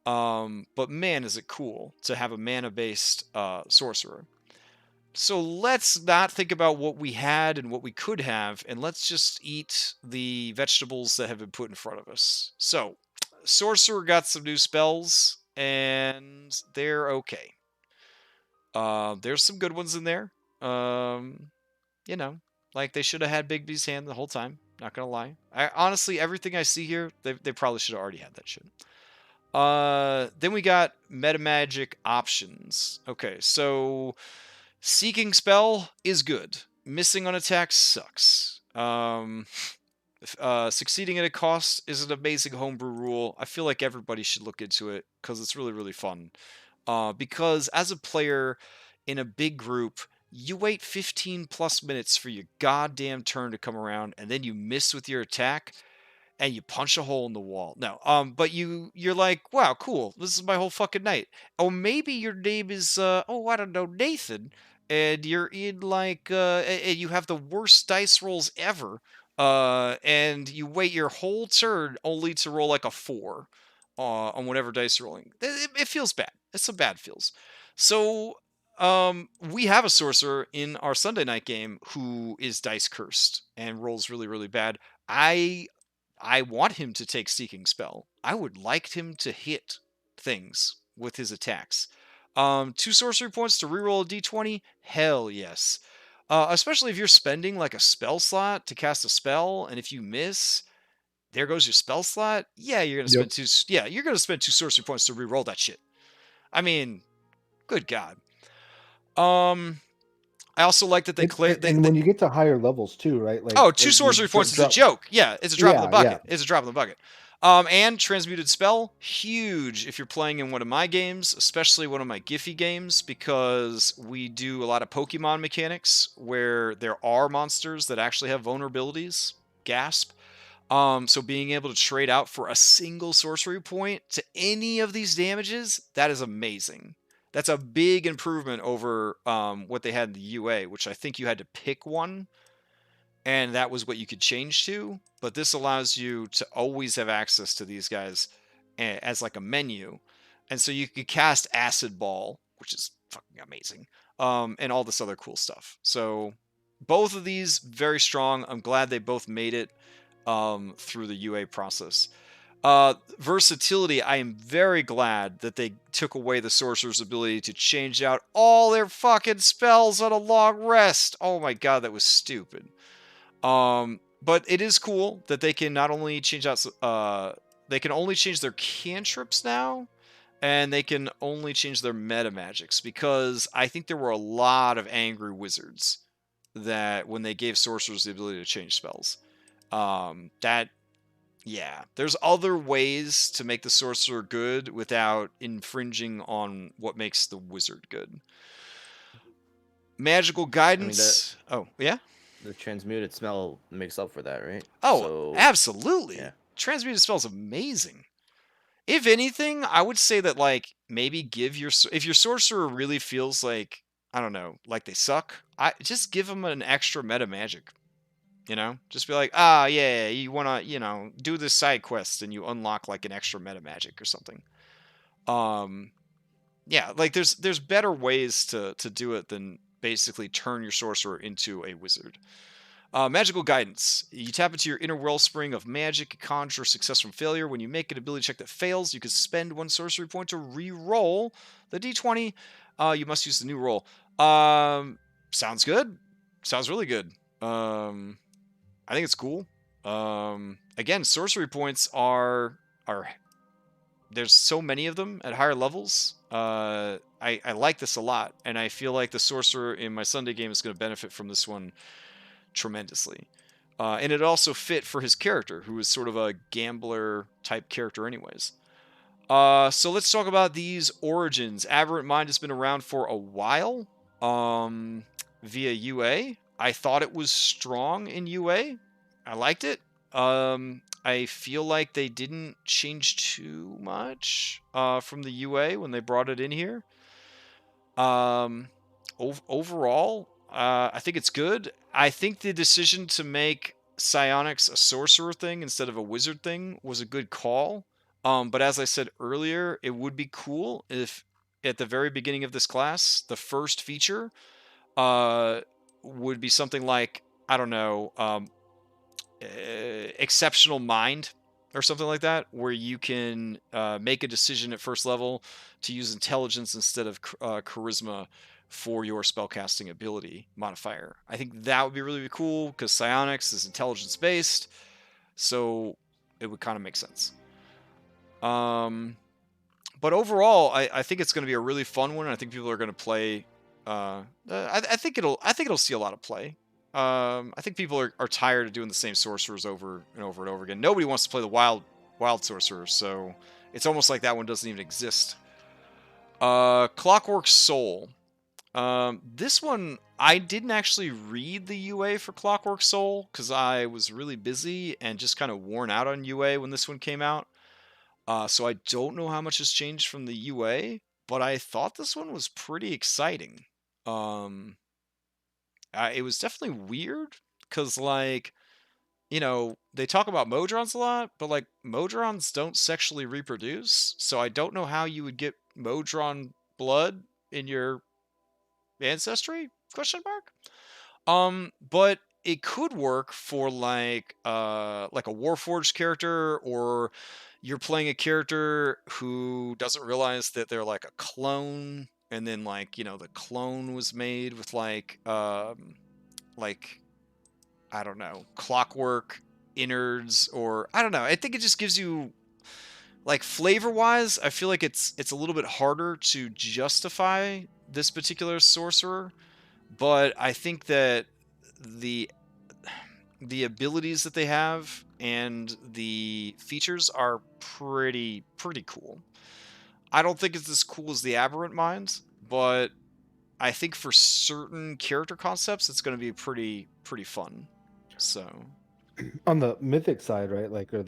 [SPEAKER 2] But man, is it cool to have a mana-based sorcerer. So let's not think about what we had and what we could have, and let's just eat the vegetables that have been put in front of us. So, Sorcerer got some new spells, and they're okay. There's some good ones in there. Like they should have had Bigby's hand the whole time. Not gonna lie. Honestly, everything I see here, they probably should have already had that shit. Then we got metamagic options. Okay, so Seeking Spell is good. Missing on attack sucks. Succeeding at a cost is an amazing homebrew rule. I feel like everybody should look into it because it's really, really fun. Because as a player in a big group, you wait 15 plus minutes for your goddamn turn to come around, and then you miss with your attack, and you punch a hole in the wall. No, but you're like, wow, cool. This is my whole fucking night. Oh, maybe your name is, I don't know, Nathan, and you're in like, and you have the worst dice rolls ever, and you wait your whole turn only to roll like a 4 on whatever dice you're rolling. It feels bad. It's some bad feels. So, we have a sorcerer in our Sunday night game who is dice cursed and rolls really, really bad. I want him to take Seeking Spell. I would like him to hit things with his attacks. 2 sorcery points to reroll a d20? Hell yes. Especially if you're spending like a spell slot to cast a spell, and if you miss, there goes your spell slot. Yeah, you're gonna spend 2. Yeah, you're gonna spend 2 sorcery points to reroll that shit. I mean, good God. I also like that they clear.
[SPEAKER 1] And when you get to higher levels too, right? Like
[SPEAKER 2] 2 sorcery points is a joke. Yeah, it's a drop in the bucket. It's a drop in the bucket. And transmuted spell, huge if you're playing in one of my games, especially one of my Giphy games, because we do a lot of Pokemon mechanics where there are monsters that actually have vulnerabilities. Gasp. So being able to trade out for a single sorcery point to any of these damages, that is amazing. That's a big improvement over what they had in the UA, which I think you had to pick one, and that was what you could change to. But this allows you to always have access to these guys as like a menu. And so you could cast Acid Ball, which is fucking amazing, and all this other cool stuff. So both of these, very strong. I'm glad they both made it through the UA process. Versatility, I am very glad that they took away the sorcerer's ability to change out all their fucking spells on a long rest. Oh my god, that was stupid. But it is cool that they can not only change out, they can only change their cantrips now, and they can only change their meta magics, because I think there were a lot of angry wizards that when they gave sorcerers the ability to change spells. Yeah, there's other ways to make the sorcerer good without infringing on what makes the wizard good. Magical guidance.
[SPEAKER 3] The transmuted spell makes up for that, right?
[SPEAKER 2] Oh, absolutely.
[SPEAKER 3] Yeah.
[SPEAKER 2] Transmuted spell is amazing. If anything, I would say that like maybe if your sorcerer really feels like, I don't know, like they suck, just give them an extra meta magic. Just be like, you want to, do this side quest and you unlock like an extra meta magic or something. yeah, like there's better ways to do it than basically turn your sorcerer into a wizard. Magical guidance. You tap into your inner wellspring of magic, conjure success from failure. When you make an ability check that fails, you can spend 1 sorcery point to re-roll the d20. You must use the new roll. Sounds good. Sounds really good. I think it's cool. Again, sorcery points are there's so many of them at higher levels. I like this a lot, and I feel like the sorcerer in my Sunday game is going to benefit from this one tremendously. And it also fit for his character, who is sort of a gambler type character anyways. So let's talk about these origins. Aberrant Mind has been around for a while via UA. I thought it was strong in UA. I liked it. I feel like they didn't change too much from the UA when they brought it in here. Overall, I think it's good. I think the decision to make psionics a sorcerer thing instead of a wizard thing was a good call. But as I said earlier, it would be cool if at the very beginning of this class, the first feature would be something like, I don't know, exceptional mind or something like that, where you can make a decision at first level to use intelligence instead of charisma for your spellcasting ability modifier. I think that would be really cool because psionics is intelligence based, so it would kind of make sense. But overall, I think it's going to be a really fun one. I think people are going to play. I think it'll see a lot of play. I think people are tired of doing the same sorcerers over and over and over again. Nobody wants to play the wild sorcerer, so it's almost like that one doesn't even exist. Clockwork Soul. This one, I didn't actually read the UA for Clockwork Soul because I was really busy and just kind of worn out on UA when this one came out. So I don't know how much has changed from the UA, but I thought this one was pretty exciting. It was definitely weird because, like, you know, they talk about Modrons a lot, but like Modrons don't sexually reproduce, so I don't know how you would get Modron blood in your ancestry? Question mark. But it could work for like a Warforged character, or you're playing a character who doesn't realize that they're like a clone, and then like, you know, the clone was made with like I don't know, clockwork innards, or I don't know. I think it just gives you, like, flavor wise, I feel like it's a little bit harder to justify this particular sorcerer, but I think that the abilities that they have and the features are pretty cool. I don't think it's as cool as the Aberrant Mind, but I think for certain character concepts, it's going to be pretty fun. So
[SPEAKER 1] On the mythic side, right? Like, or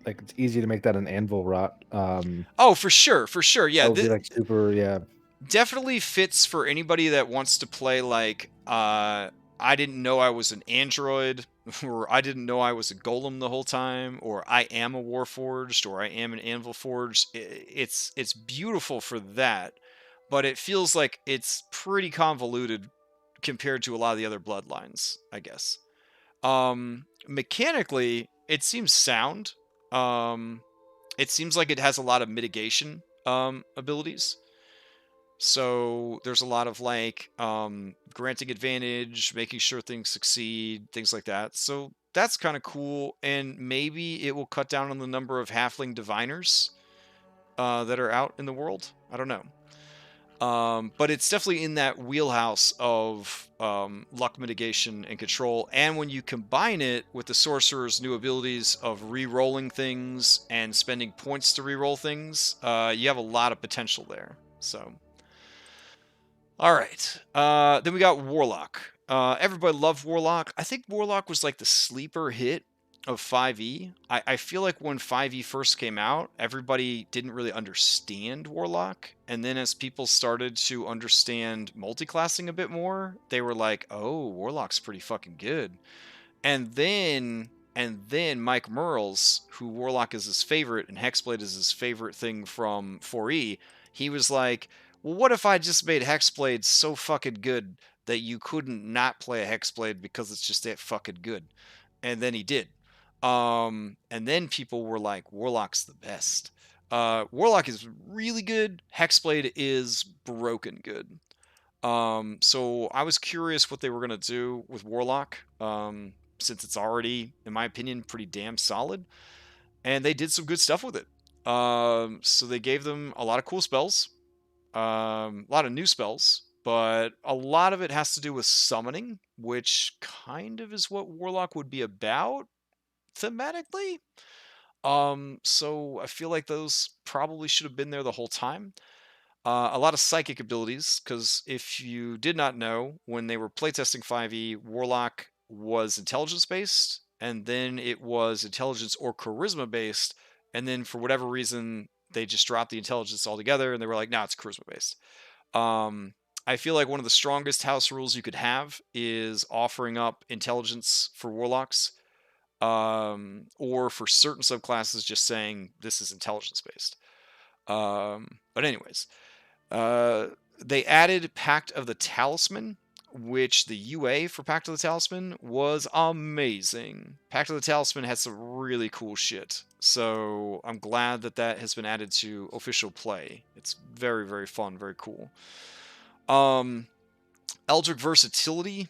[SPEAKER 1] like it's easy to make that an anvil rot.
[SPEAKER 2] oh, for sure, yeah.
[SPEAKER 1] That would be like super, yeah.
[SPEAKER 2] Definitely fits for anybody that wants to play like I didn't know I was an android, or I didn't know I was a golem the whole time, or I am a warforged, or I am an anvil forged. It's beautiful for that, but it feels like it's pretty convoluted compared to a lot of the other bloodlines, I guess. Mechanically, it seems sound. It seems like it has a lot of mitigation abilities. So there's a lot of like granting advantage, making sure things succeed, things like that. So that's kind of cool, and maybe it will cut down on the number of halfling diviners that are out in the world. I don't know. But it's definitely in that wheelhouse of luck mitigation and control. And when you combine it with the sorcerer's new abilities of re-rolling things and spending points to re-roll things, you have a lot of potential there. So, all right. Then we got Warlock. Everybody loved Warlock. I think Warlock was like the sleeper hit of 5e. I feel like when 5e first came out, everybody didn't really understand Warlock, and then as people started to understand multiclassing a bit more, they were like, oh, Warlock's pretty fucking good. And then Mike Merles, who Warlock is his favorite and Hexblade is his favorite thing from 4e, He was like, well, what if I just made Hexblade so fucking good that you couldn't not play a Hexblade because it's just that fucking good? And then he did. And then people were like, Warlock's the best. Warlock is really good. Hexblade is broken good. So I was curious what they were going to do with Warlock, since it's already, in my opinion, pretty damn solid. And they did some good stuff with it. So they gave them a lot of cool spells, a lot of new spells, but a lot of it has to do with summoning, which kind of is what Warlock would be about thematically. So I feel like those probably should have been there the whole time. A lot of psychic abilities, because if you did not know, when they were playtesting 5e, Warlock was intelligence based, and then it was intelligence or charisma based, and then for whatever reason they just dropped the intelligence altogether, and they were like, "No, it's charisma based." I feel like one of the strongest house rules you could have is offering up intelligence for warlocks, or for certain subclasses, just saying this is intelligence based. But anyways, they added Pact of the Talisman, which the UA for Pact of the Talisman was amazing. Pact of the Talisman had some really cool shit. So I'm glad that that has been added to official play. It's very, very fun, very cool. Eldritch Versatility,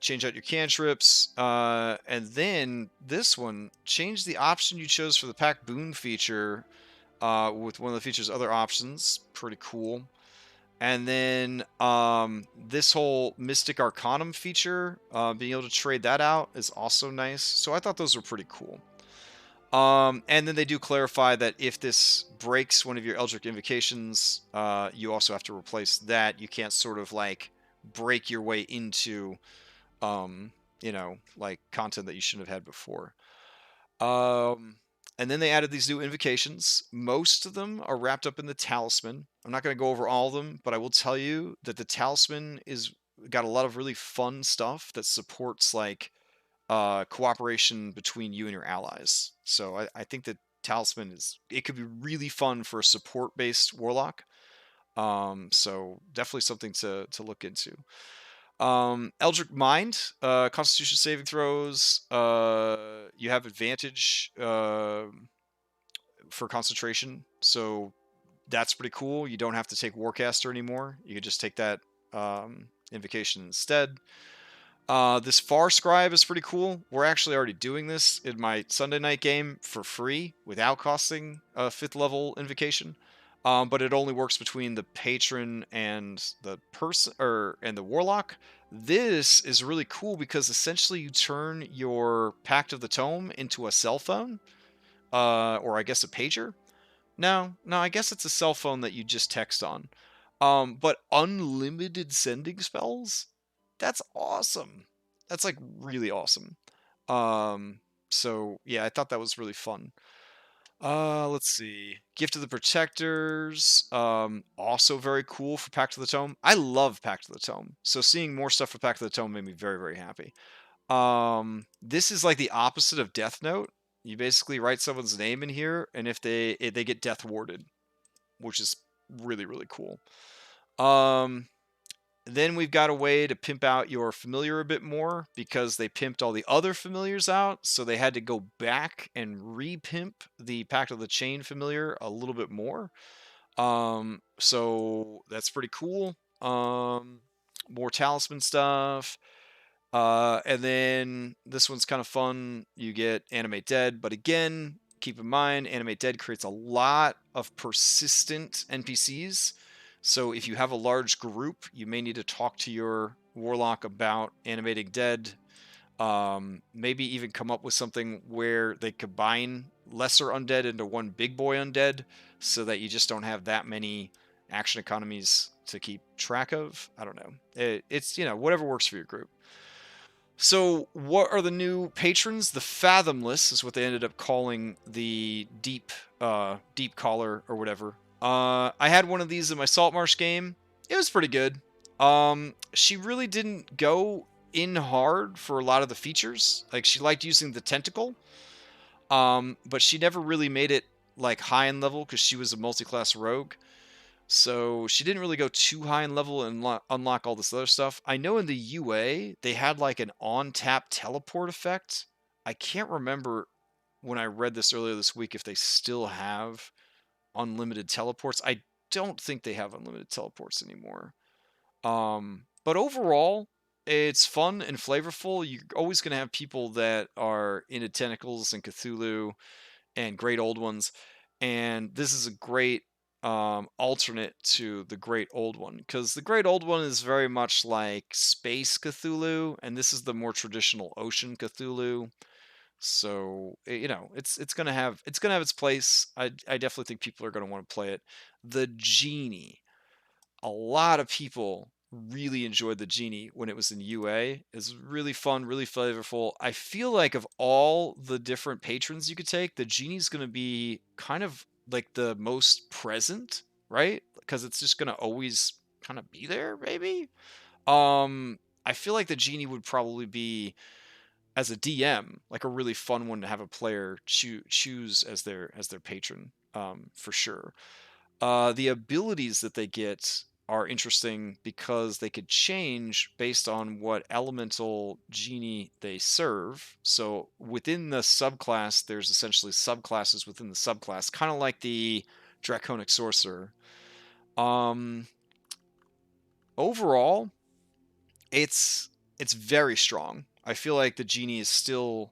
[SPEAKER 2] change out your cantrips, and then this one, change the option you chose for the Pact Boon feature with one of the feature's other options. Pretty cool. And then this whole Mystic Arcanum feature, being able to trade that out is also nice. So I thought those were pretty cool. And then they do clarify that if this breaks one of your Eldritch Invocations, you also have to replace that. You can't sort of like break your way into, you know, like content that you shouldn't have had before. And then they added these new invocations. Most of them are wrapped up in the Talisman. I'm not going to go over all of them, but I will tell you that the Talisman is got a lot of really fun stuff that supports like cooperation between you and your allies. So I think that Talisman it could be really fun for a support-based warlock. So definitely something to look into. Eldritch Mind, Constitution saving throws. You have advantage for concentration, so that's pretty cool. You don't have to take Warcaster anymore. You can just take that invocation instead. This Far Scribe is pretty cool. We're actually already doing this in my Sunday night game for free without costing a 5th level invocation. But it only works between the patron and the person, and the warlock. This is really cool because essentially you turn your Pact of the Tome into a cell phone, or I guess a pager. No, I guess it's a cell phone that you just text on. But unlimited sending spells? That's awesome. That's like really awesome. So yeah, I thought that was really fun. Let's see. Gift of the Protectors, also very cool for Pact of the Tome. I love Pact of the Tome, so seeing more stuff for Pact of the Tome made me very, very happy. This is like the opposite of Death Note. You basically write someone's name in here, and if they get death warded, which is really, really cool. Then we've got a way to pimp out your familiar a bit more because they pimped all the other familiars out, so they had to go back and re-pimp the Pact of the Chain familiar a little bit more. So that's pretty cool. More talisman stuff. And then this one's kind of fun. You get Animate Dead, but again, keep in mind, Animate Dead creates a lot of persistent NPCs. So if you have a large group, you may need to talk to your warlock about animating dead. Maybe even come up with something where they combine lesser undead into one big boy undead, so that you just don't have that many action economies to keep track of. I don't know. It's, you know, whatever works for your group. So what are the new patrons? The Fathomless is what they ended up calling the deep caller or whatever. I had one of these in my Saltmarsh game. It was pretty good. She really didn't go in hard for a lot of the features. Like, she liked using the tentacle, but she never really made it like high in level because she was a multi-class rogue. So she didn't really go too high in level and unlock all this other stuff. I know in the UA, they had like an on-tap teleport effect. I can't remember when I read this earlier this week if they still have unlimited teleports. I don't think they have unlimited teleports anymore. But overall, it's fun and flavorful. You're always going to have people that are into Tentacles and Cthulhu and Great Old Ones, and this is a great alternate to the Great Old One, because the Great Old One is very much like Space Cthulhu, and this is the more traditional Ocean Cthulhu. So it's gonna have its place. I definitely think people are gonna want to play it. The Genie, a lot of people really enjoyed the Genie when it was in UA. It's really fun, really flavorful. I feel like of all the different patrons you could take, the Genie's going to be kind of like the most present, right? Because it's just going to always kind of be there, maybe. I feel like the Genie would probably be, as a DM, like a really fun one to have a player choose as their patron, for sure. The abilities that they get are interesting because they could change based on what elemental genie they serve. So within the subclass, there's essentially subclasses within the subclass, kind of like the Draconic Sorcerer. Overall, it's very strong. I feel like the genie is still,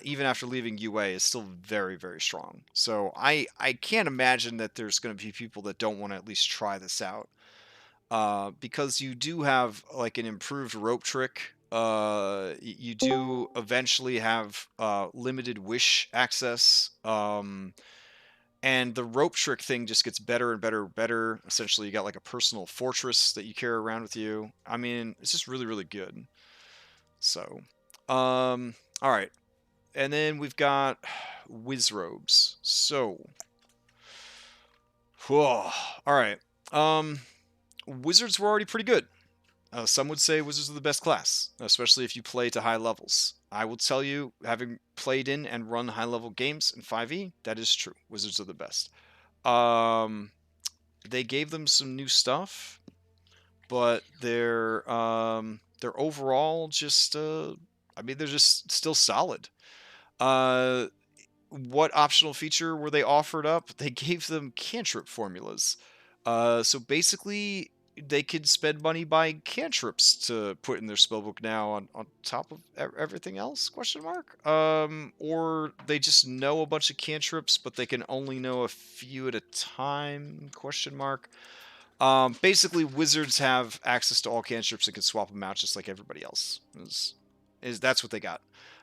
[SPEAKER 2] even after leaving UA, is still very, very strong. So I can't imagine that there's going to be people that don't want to at least try this out. Because you do have like an improved rope trick. You do eventually have limited wish access. And the rope trick thing just gets better and better and better. Essentially, you got like a personal fortress that you carry around with you. I mean, it's just really, really good. So, all right. And then we've got Wizrobes. So, all right. Wizards were already pretty good. Some would say Wizards are the best class, especially if you play to high levels. I will tell you, having played in and run high-level games in 5e, that is true. Wizards are the best. They gave them some new stuff, but they're overall just, I mean, they're just still solid. What optional feature were they offered up? They gave them cantrip formulas. So basically, they could spend money buying cantrips to put in their spellbook now on top of everything else, question mark? Or they just know a bunch of cantrips, but they can only know a few at a time, question mark? Basically, wizards have access to all cantrips and can swap them out just like everybody else. That's what they got.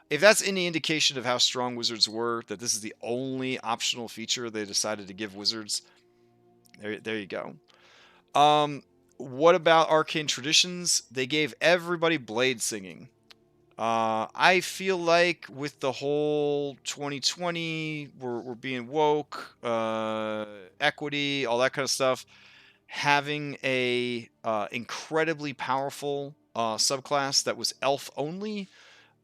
[SPEAKER 2] If that's any indication of how strong wizards were, that this is the only optional feature they decided to give wizards, there you go. What about arcane traditions? They gave everybody blade singing. I feel like with the whole 2020, we're being woke, equity, all that kind of stuff, having a incredibly powerful subclass that was elf only,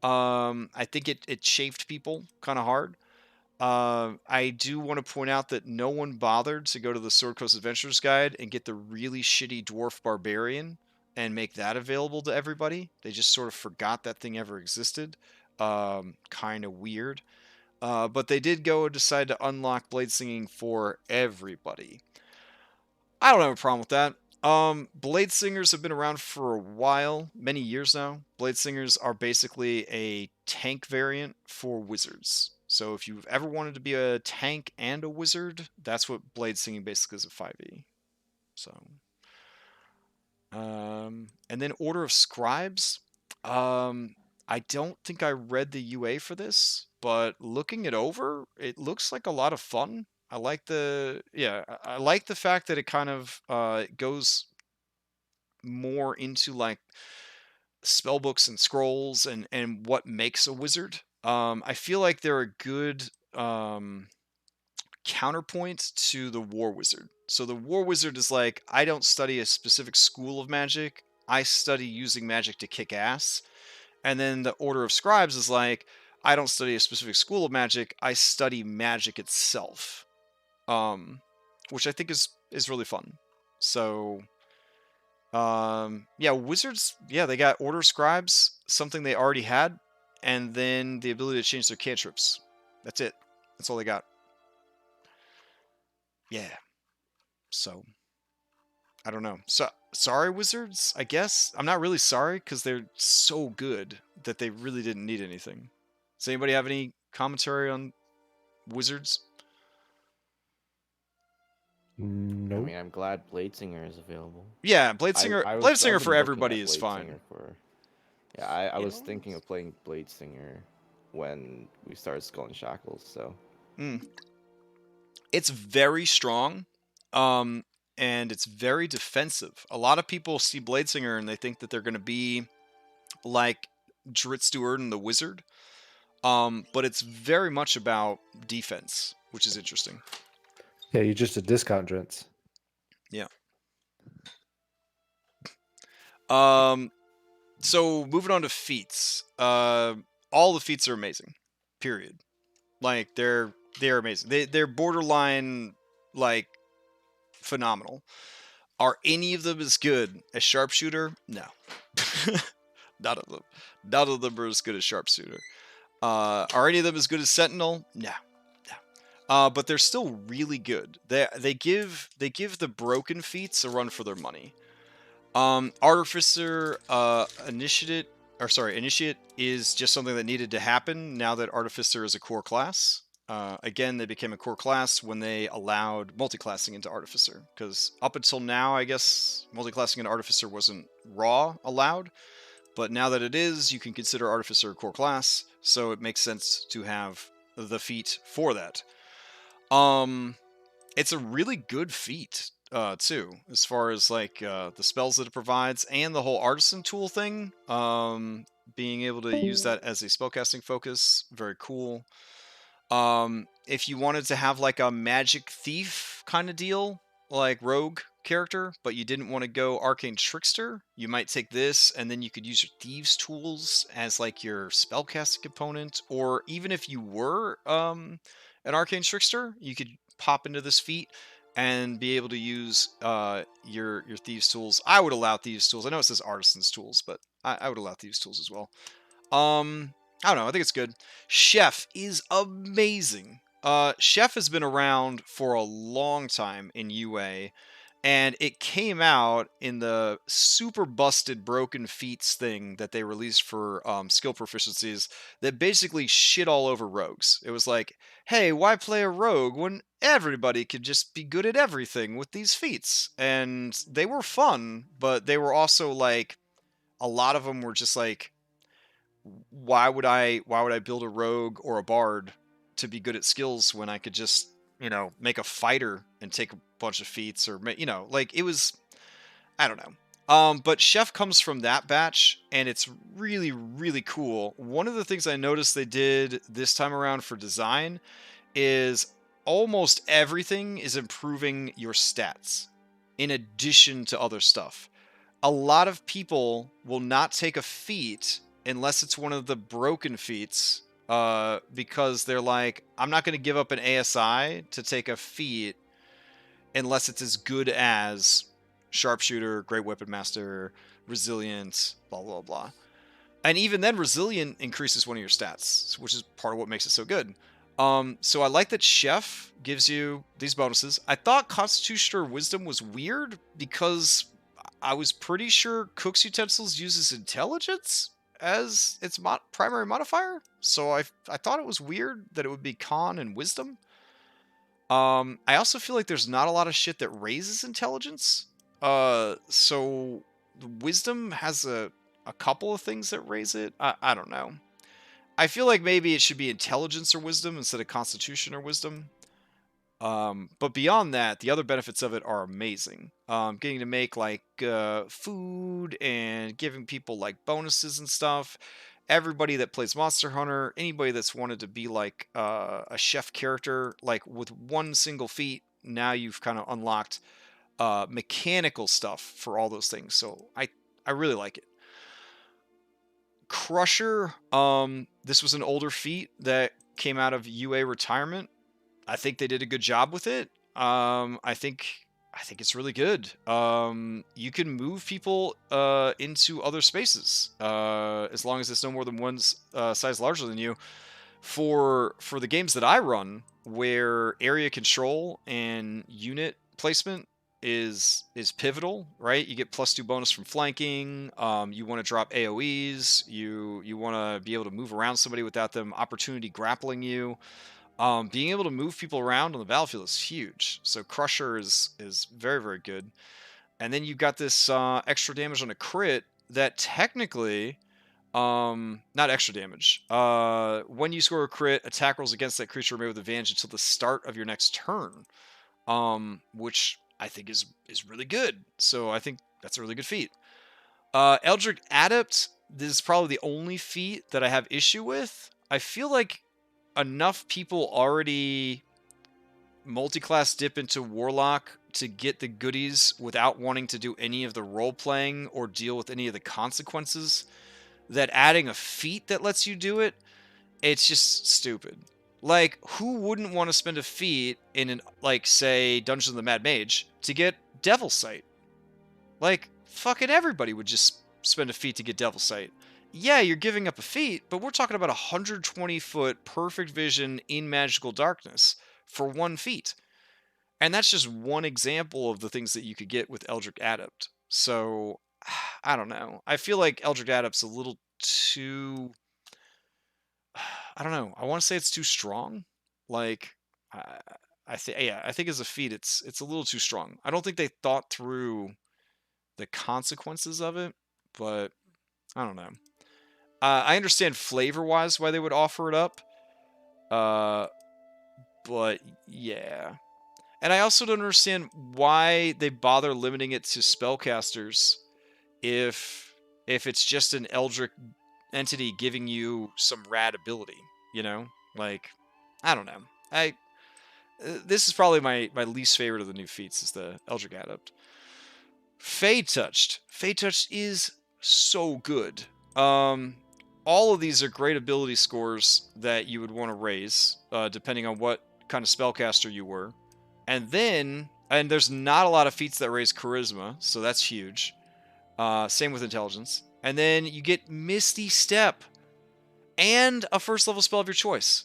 [SPEAKER 2] I think it chafed people kind of hard. I do want to point out that no one bothered to go to the Sword Coast Adventures Guide and get the really shitty Dwarf Barbarian and make that available to everybody. They just sort of forgot that thing ever existed. Kind of weird. But they did go and decide to unlock blade singing for everybody. I don't have a problem with that. Blade Singers have been around for a while, many years now. Blade Singers are basically a tank variant for wizards. So if you've ever wanted to be a tank and a wizard, that's what Blade Singing basically is at 5e. So, and then Order of Scribes. I don't think I read the UA for this, but looking it over, it looks like a lot of fun. I like I like the fact that it kind of goes more into like spell books and scrolls and what makes a wizard. I feel like they're a good counterpoint to the war wizard. So the war wizard is like, I don't study a specific school of magic. I study using magic to kick ass. And then the Order of Scribes is like, I don't study a specific school of magic. I study magic itself. Which I think is is really fun. So, yeah, Wizards, yeah, they got Order Scribes, something they already had, and then the ability to change their cantrips. That's it. That's all they got. Yeah. So, I don't know. So, sorry, Wizards, I guess. I'm not really sorry, because they're so good that they really didn't need anything. Does anybody have any commentary on Wizards?
[SPEAKER 1] No.
[SPEAKER 3] I mean, I'm glad Bladesinger is available.
[SPEAKER 2] Yeah, Bladesinger,
[SPEAKER 3] I've
[SPEAKER 2] Bladesinger
[SPEAKER 3] been
[SPEAKER 2] for
[SPEAKER 3] looking
[SPEAKER 2] everybody
[SPEAKER 3] at
[SPEAKER 2] is fine.
[SPEAKER 3] Bladesinger for... Yeah, I
[SPEAKER 5] You
[SPEAKER 3] was
[SPEAKER 5] know,
[SPEAKER 3] thinking of playing Bladesinger when we started Skull and Shackles, so...
[SPEAKER 2] It's very strong, and it's very defensive. A lot of people see Bladesinger and they think that they're going to be like Drit Steward and the Wizard, but it's very much about defense, which is interesting.
[SPEAKER 1] Yeah, you just a discount Drents.
[SPEAKER 2] Yeah. So moving on to feats. All the feats are amazing. Period. Like they're amazing. They're borderline like phenomenal. Are any of them as good as Sharpshooter? No. None of them. None of them are as good as Sharpshooter. Are any of them as good as Sentinel? No. No. But they're still really good. They give the broken feats a run for their money. Artificer Initiate is just something that needed to happen now that Artificer is a core class. Again, they became a core class when they allowed multiclassing into Artificer, because up until now, I guess, multiclassing into Artificer wasn't raw allowed, but now that it is, you can consider Artificer a core class, so it makes sense to have the feat for that. It's a really good feat, too, as far as like the spells that it provides and the whole artisan tool thing. Being able to use that as a spellcasting focus, very cool. If you wanted to have like a magic thief kind of deal, like rogue character, but you didn't want to go arcane trickster, you might take this and then you could use your thieves tools as like your spellcasting component. Or even if you were an arcane trickster, you could pop into this feat and be able to use your thieves tools. I would allow thieves tools. I know it says artisans tools, but I would allow thieves tools as well. I don't know. I think it's good. Chef is amazing. Chef has been around for a long time in UA, and it came out in the super busted broken feats thing that they released for skill proficiencies that basically shit all over rogues. It was like, hey, why play a rogue when everybody could just be good at everything with these feats? And they were fun, but they were also like, a lot of them were just like, why would I build a rogue or a bard to be good at skills when I could just, make a fighter and take a bunch of feats, or like it was, I don't know. But Chef comes from that batch, and it's really, really cool. One of the things I noticed they did this time around for design is almost everything is improving your stats in addition to other stuff. A lot of people will not take a feat unless it's one of the broken feats, because they're like, I'm not going to give up an ASI to take a feat unless it's as good as Sharpshooter, Great Weapon Master, Resilient, blah, blah, blah. And even then, Resilient increases one of your stats, which is part of what makes it so good. So I like that Chef gives you these bonuses. I thought Constitution or Wisdom was weird because I was pretty sure Cook's Utensils uses Intelligence as its primary modifier. So I thought it was weird that it would be Con and Wisdom. I also feel like there's not a lot of shit that raises Intelligence. So Wisdom has a couple of things that raise it. I don't know. I feel like maybe it should be Intelligence or Wisdom instead of Constitution or Wisdom. But beyond that, the other benefits of it are amazing. Getting to make like food and giving people like bonuses and stuff. Everybody that plays Monster Hunter, anybody that's wanted to be like a chef character, like with one single feat, now you've kind of unlocked mechanical stuff for all those things. So I really like it. Crusher, this was an older feat that came out of UA retirement. I think they did a good job with it. I think I think it's really good. You can move people into other spaces as long as it's no more than one size larger than you. For the games that I run, where area control and unit placement is pivotal, right? You get +2 bonus from flanking. You want to drop AOE's. You want to be able to move around somebody without them opportunity grappling you. Being able to move people around on the battlefield is huge. So Crusher is very, very good. And then you've got this extra damage on a crit that technically, not extra damage. When you score a crit, attack rolls against that creature are made with advantage until the start of your next turn. Which I think is really good. So I think that's a really good feat. Eldritch Adept, this is probably the only feat that I have issue with. I feel like enough people already multi-class dip into Warlock to get the goodies without wanting to do any of the role-playing or deal with any of the consequences, that adding a feat that lets you do it, it's just stupid. Like, who wouldn't want to spend a feat in, an, like, say, Dungeons of the Mad Mage to get Devil Sight? Like, fucking everybody would just spend a feat to get Devil Sight. Yeah, you're giving up a feat, but we're talking about 120-foot perfect vision in magical darkness for one feat. And that's just one example of the things that you could get with Eldritch Adept. So, I don't know. I feel like Eldritch Adept's a little too... I don't know. I want to say it's too strong. Like, I think as a feat, it's a little too strong. I don't think they thought through the consequences of it, but I don't know. I understand flavor-wise why they would offer it up, but yeah. And I also don't understand why they bother limiting it to spellcasters if it's just an Eldritch entity giving you some rad ability, you know? Like, I don't know. This is probably my least favorite of the new feats, is the Eldritch Adept. Fade Touched. Fade Touched is so good. All of these are great ability scores that you would want to raise, depending on what kind of spellcaster you were. And then, and there's not a lot of feats that raise charisma, so that's huge. Same with intelligence. And then you get Misty Step and a first level spell of your choice.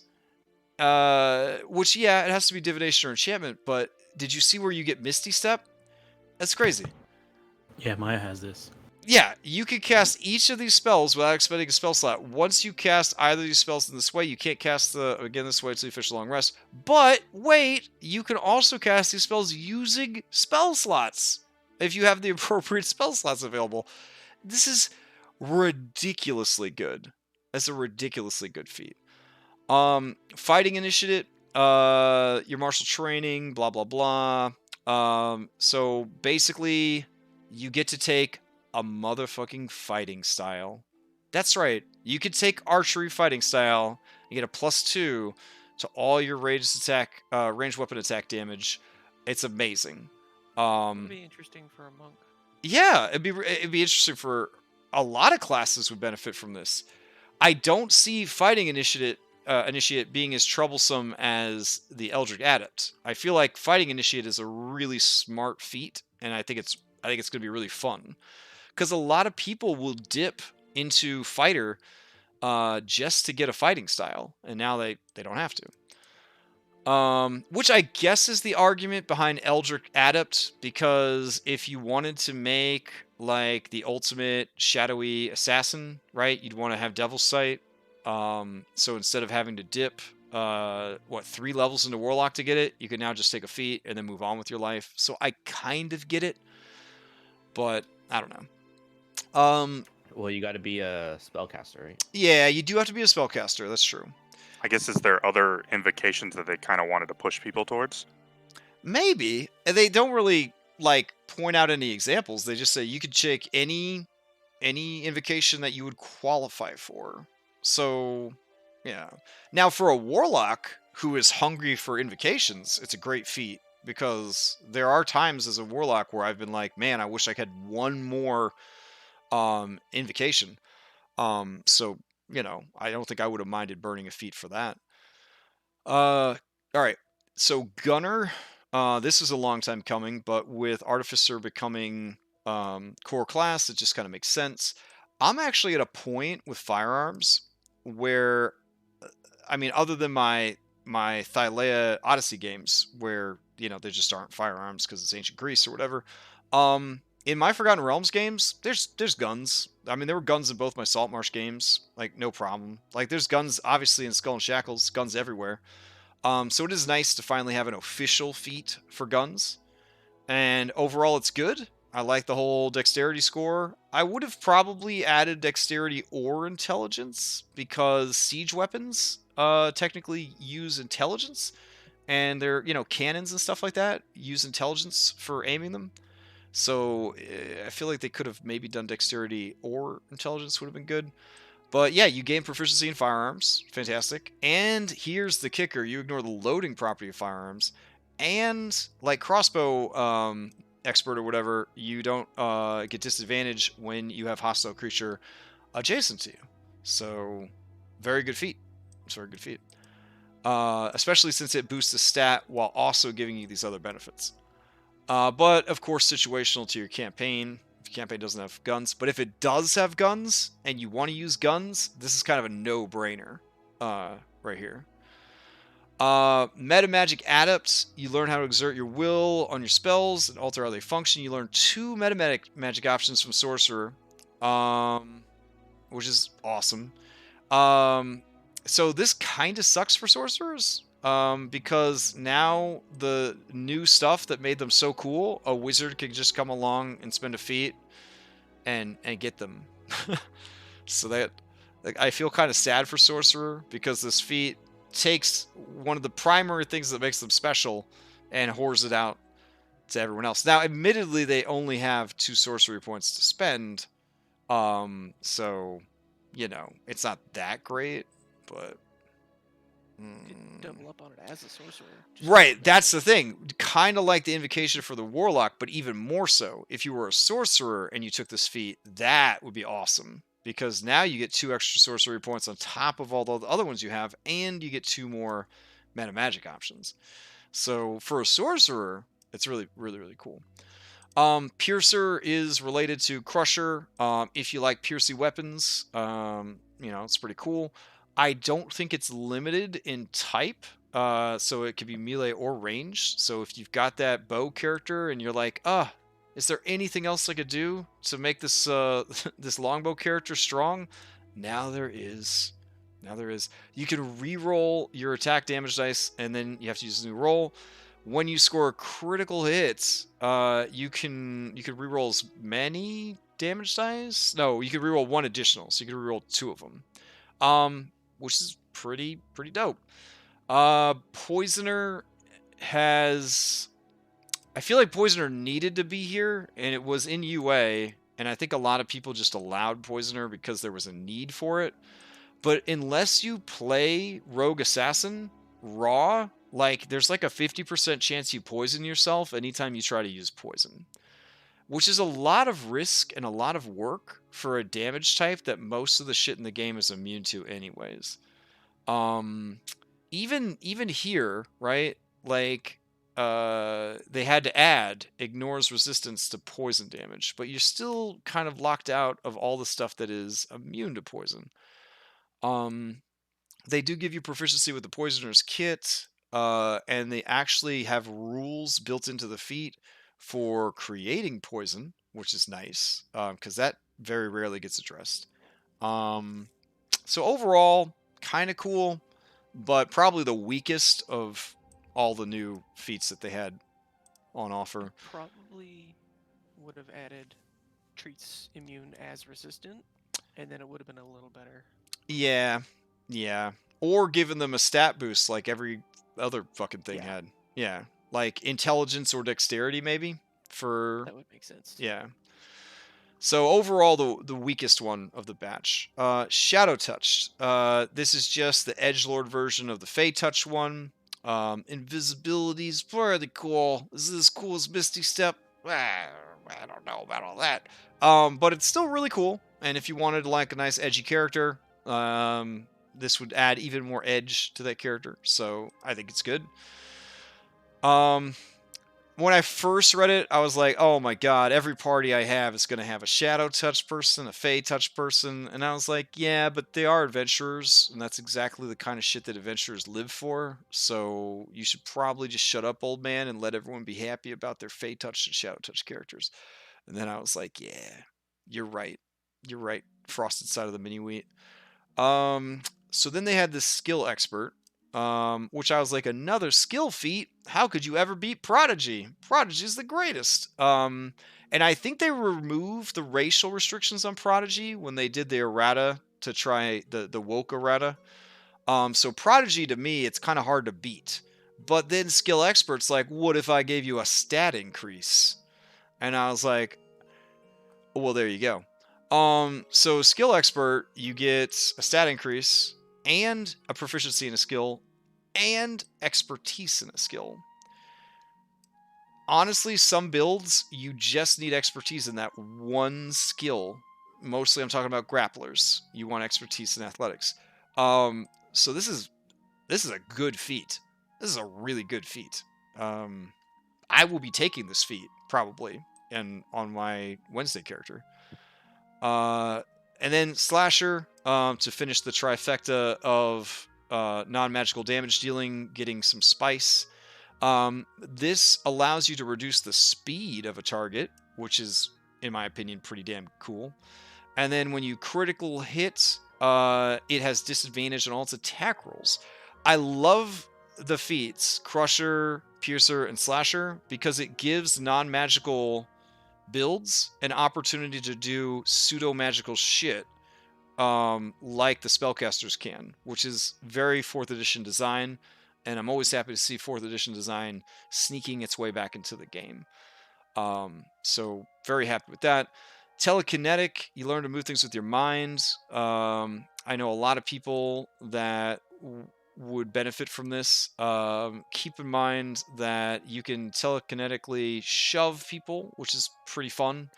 [SPEAKER 2] Which, yeah, it has to be divination or enchantment, but did you see where you get Misty Step? That's crazy.
[SPEAKER 4] Yeah, Maya has this.
[SPEAKER 2] Yeah, you can cast each of these spells without expending a spell slot. Once you cast either of these spells in this way, you can't cast this way until you finish a long rest. But wait, you can also cast these spells using spell slots if you have the appropriate spell slots available. This is ridiculously good. That's a ridiculously good feat. Fighting initiative, your martial training, blah blah blah. So basically, you get to take a motherfucking fighting style. That's right. You could take archery fighting style and get a +2 to all your ranged weapon attack damage. It's amazing.
[SPEAKER 5] It'd be interesting for a monk.
[SPEAKER 2] Yeah, it'd be interesting for a lot of classes would benefit from this. I don't see fighting initiate being as troublesome as the Eldritch Adept. I feel like fighting initiate is a really smart feat, and I think it's going to be really fun. Because a lot of people will dip into fighter just to get a fighting style, and now they don't have to. Which I guess is the argument behind Eldritch Adept, because if you wanted to make like the ultimate shadowy assassin, right, you'd want to have Devil's Sight. So instead of having to dip 3 levels into Warlock to get it, you can now just take a feat and then move on with your life. So I kind of get it, but I don't know.
[SPEAKER 3] Well, you got to be a spellcaster, right?
[SPEAKER 2] Yeah, you do have to be a spellcaster. That's true.
[SPEAKER 6] I guess, is there other invocations that they kind of wanted to push people towards?
[SPEAKER 2] Maybe. They don't really like point out any examples. They just say you could check any invocation that you would qualify for. So, yeah. Now, for a Warlock who is hungry for invocations, it's a great feat, because there are times as a Warlock where I've been like, man, I wish I had one more invocation. So, you know, I don't think I would have minded burning a feat for that. All right. So Gunner, This is a long time coming, but with Artificer becoming core class, it just kind of makes sense. I'm actually at a point with firearms where, I mean, other than my Thylea Odyssey games, where there just aren't firearms because it's ancient Greece or whatever. In my Forgotten Realms games, there's guns. I mean, there were guns in both my Saltmarsh games, like no problem. Like there's guns obviously in Skull and Shackles, guns everywhere. So it is nice to finally have an official feat for guns. And overall, it's good. I like the whole dexterity score. I would have probably added dexterity or intelligence because siege weapons technically use intelligence, and they're cannons and stuff like that use intelligence for aiming them. So I feel like they could have maybe done dexterity or intelligence would have been good. But yeah, you gain proficiency in firearms. Fantastic. And here's the kicker. You ignore the loading property of firearms. And like crossbow expert or whatever, you don't get disadvantage when you have hostile creature adjacent to you. So very good feat. It's a very good feat. Especially since it boosts the stat while also giving you these other benefits. But of course, situational to your campaign. If your campaign doesn't have guns, but if it does have guns and you want to use guns, this is kind of a no-brainer right here. Meta Magic Adepts, you learn how to exert your will on your spells and alter how they function. You learn 2 meta magic options from Sorcerer, which is awesome. So this kind of sucks for Sorcerers. Because now the new stuff that made them so cool, a wizard can just come along and spend a feat and get them. So that, like, I feel kind of sad for Sorcerer because this feat takes one of the primary things that makes them special and whores it out to everyone else. Now, admittedly, they only have 2 sorcery points to spend, so it's not that great, but.
[SPEAKER 5] You could double up on it as a sorcerer.
[SPEAKER 2] Right, that's the thing. Kind of like the invocation for the Warlock, but even more so. If you were a sorcerer and you took this feat, that would be awesome. Because now you get 2 extra sorcery points on top of all the other ones you have, and you get 2 more meta magic options. So for a sorcerer, it's really, really, really cool. Piercer is related to Crusher. If you like piercing weapons, it's pretty cool. I don't think it's limited in type, so it could be melee or range. So if you've got that bow character and you're like, is there anything else I could do to make this this longbow character strong? Now there is. Now there is. You can re-roll your attack damage dice, and then you have to use a new roll. When you score critical hits, you can re-roll as many damage dice. No, you can re-roll 1 additional, so you can re-roll 2 of them. Which is pretty dope. Poisoner has... I feel like Poisoner needed to be here, and it was in UA, and I think a lot of people just allowed Poisoner because there was a need for it. But unless you play Rogue Assassin raw, like there's like a 50% chance you poison yourself anytime you try to use poison. Which is a lot of risk and a lot of work for a damage type that most of the shit in the game is immune to anyways. Even here, right? Like, they had to add ignores resistance to poison damage, but you're still kind of locked out of all the stuff that is immune to poison. They do give you proficiency with the Poisoner's Kit, and they actually have rules built into the feat for creating poison, which is nice, because that very rarely gets addressed. So overall, kind of cool, but probably the weakest of all the new feats that they had on offer.
[SPEAKER 5] Probably would have added treats immune as resistant, and then it would have been a little better.
[SPEAKER 2] Yeah. Or given them a stat boost like every other fucking thing had. Yeah. Like intelligence or dexterity, maybe?
[SPEAKER 5] That would make sense.
[SPEAKER 2] Yeah. So overall, the weakest one of the batch. Shadow Touched. This is just the edgelord version of the Fey Touch one. Invisibility's pretty cool. Is this as cool as Misty Step? I don't know about all that. But it's still really cool. And if you wanted like a nice edgy character, this would add even more edge to that character. So I think it's good. when I first read it, I was like, oh my god, every party I have is going to have a shadow touch person, a fey touch person. And I was like, yeah, but they are adventurers, and that's exactly the kind of shit that adventurers live for. So you should probably just shut up, old man, and let everyone be happy about their fey touch and shadow touch characters. And then I was like, yeah, you're right. You're right. Frosted side of the mini wheat. So then they had this skill expert, which I was like, another skill feat? How could you ever beat Prodigy? Prodigy is the greatest. And I think they removed the racial restrictions on Prodigy when they did the errata to try the woke errata. So Prodigy to me, it's kind of hard to beat. But then skill expert's like, what if I gave you a stat increase? And I was like, well, there you go. So skill expert, you get a stat increase and a proficiency in a skill and expertise in a skill. Honestly, some builds, you just need expertise in that one skill. Mostly I'm talking about grapplers. You want expertise in athletics. So this is a good feat. This is a really good feat. I will be taking this feat, probably, and on my Wednesday character. And then Slasher, to finish the trifecta of non-magical damage dealing, getting some spice. This allows you to reduce the speed of a target, which is, in my opinion, pretty damn cool. And then when you critical hit, it has disadvantage on all its attack rolls. I love the feats, Crusher, Piercer, and Slasher, because it gives non-magical builds an opportunity to do pseudo-magical shit, like the spellcasters can, which is very 4th edition design, and I'm always happy to see 4th edition design sneaking its way back into the game. So very happy with that. Telekinetic, you learn to move things with your mind. I know a lot of people that would benefit from this. Keep in mind that you can telekinetically shove people, which is pretty fun.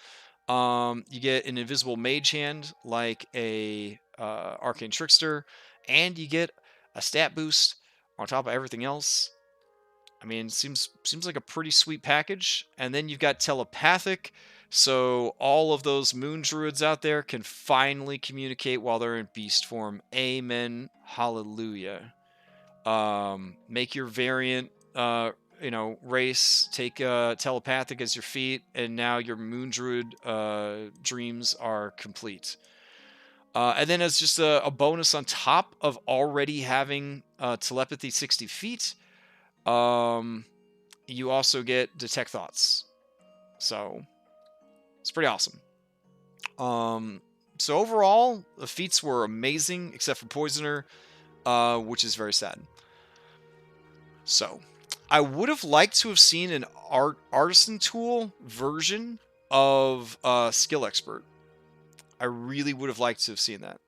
[SPEAKER 2] You get an invisible mage hand like a arcane trickster, and you get a stat boost on top of everything else. I mean, seems like a pretty sweet package. And then you've got telepathic, so all of those moon druids out there can finally communicate while they're in beast form. Amen. Hallelujah. Make your variant, race, take telepathic as your feat, and now your moon druid dreams are complete. And then as just a bonus on top of already having telepathy 60 feet, you also get detect thoughts. So it's pretty awesome. So overall, the feats were amazing, except for Poisoner, which is very sad. So I would have liked to have seen an artisan tool version of Skill Expert. I really would have liked to have seen that.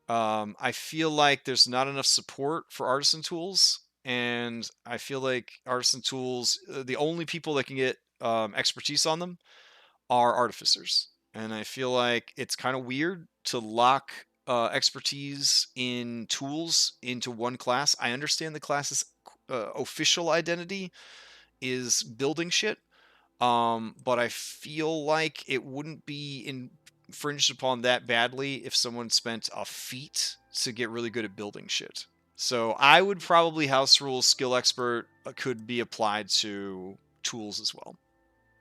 [SPEAKER 2] I feel like there's not enough support for artisan tools, and I feel like artisan tools, the only people that can get expertise on them are artificers. And I feel like it's kind of weird to lock expertise in tools into one class. I understand the class's official identity is building shit, but I feel like it wouldn't be infringed upon that badly if someone spent a feat to get really good at building shit. So I would probably house rule skill expert could be applied to tools as well.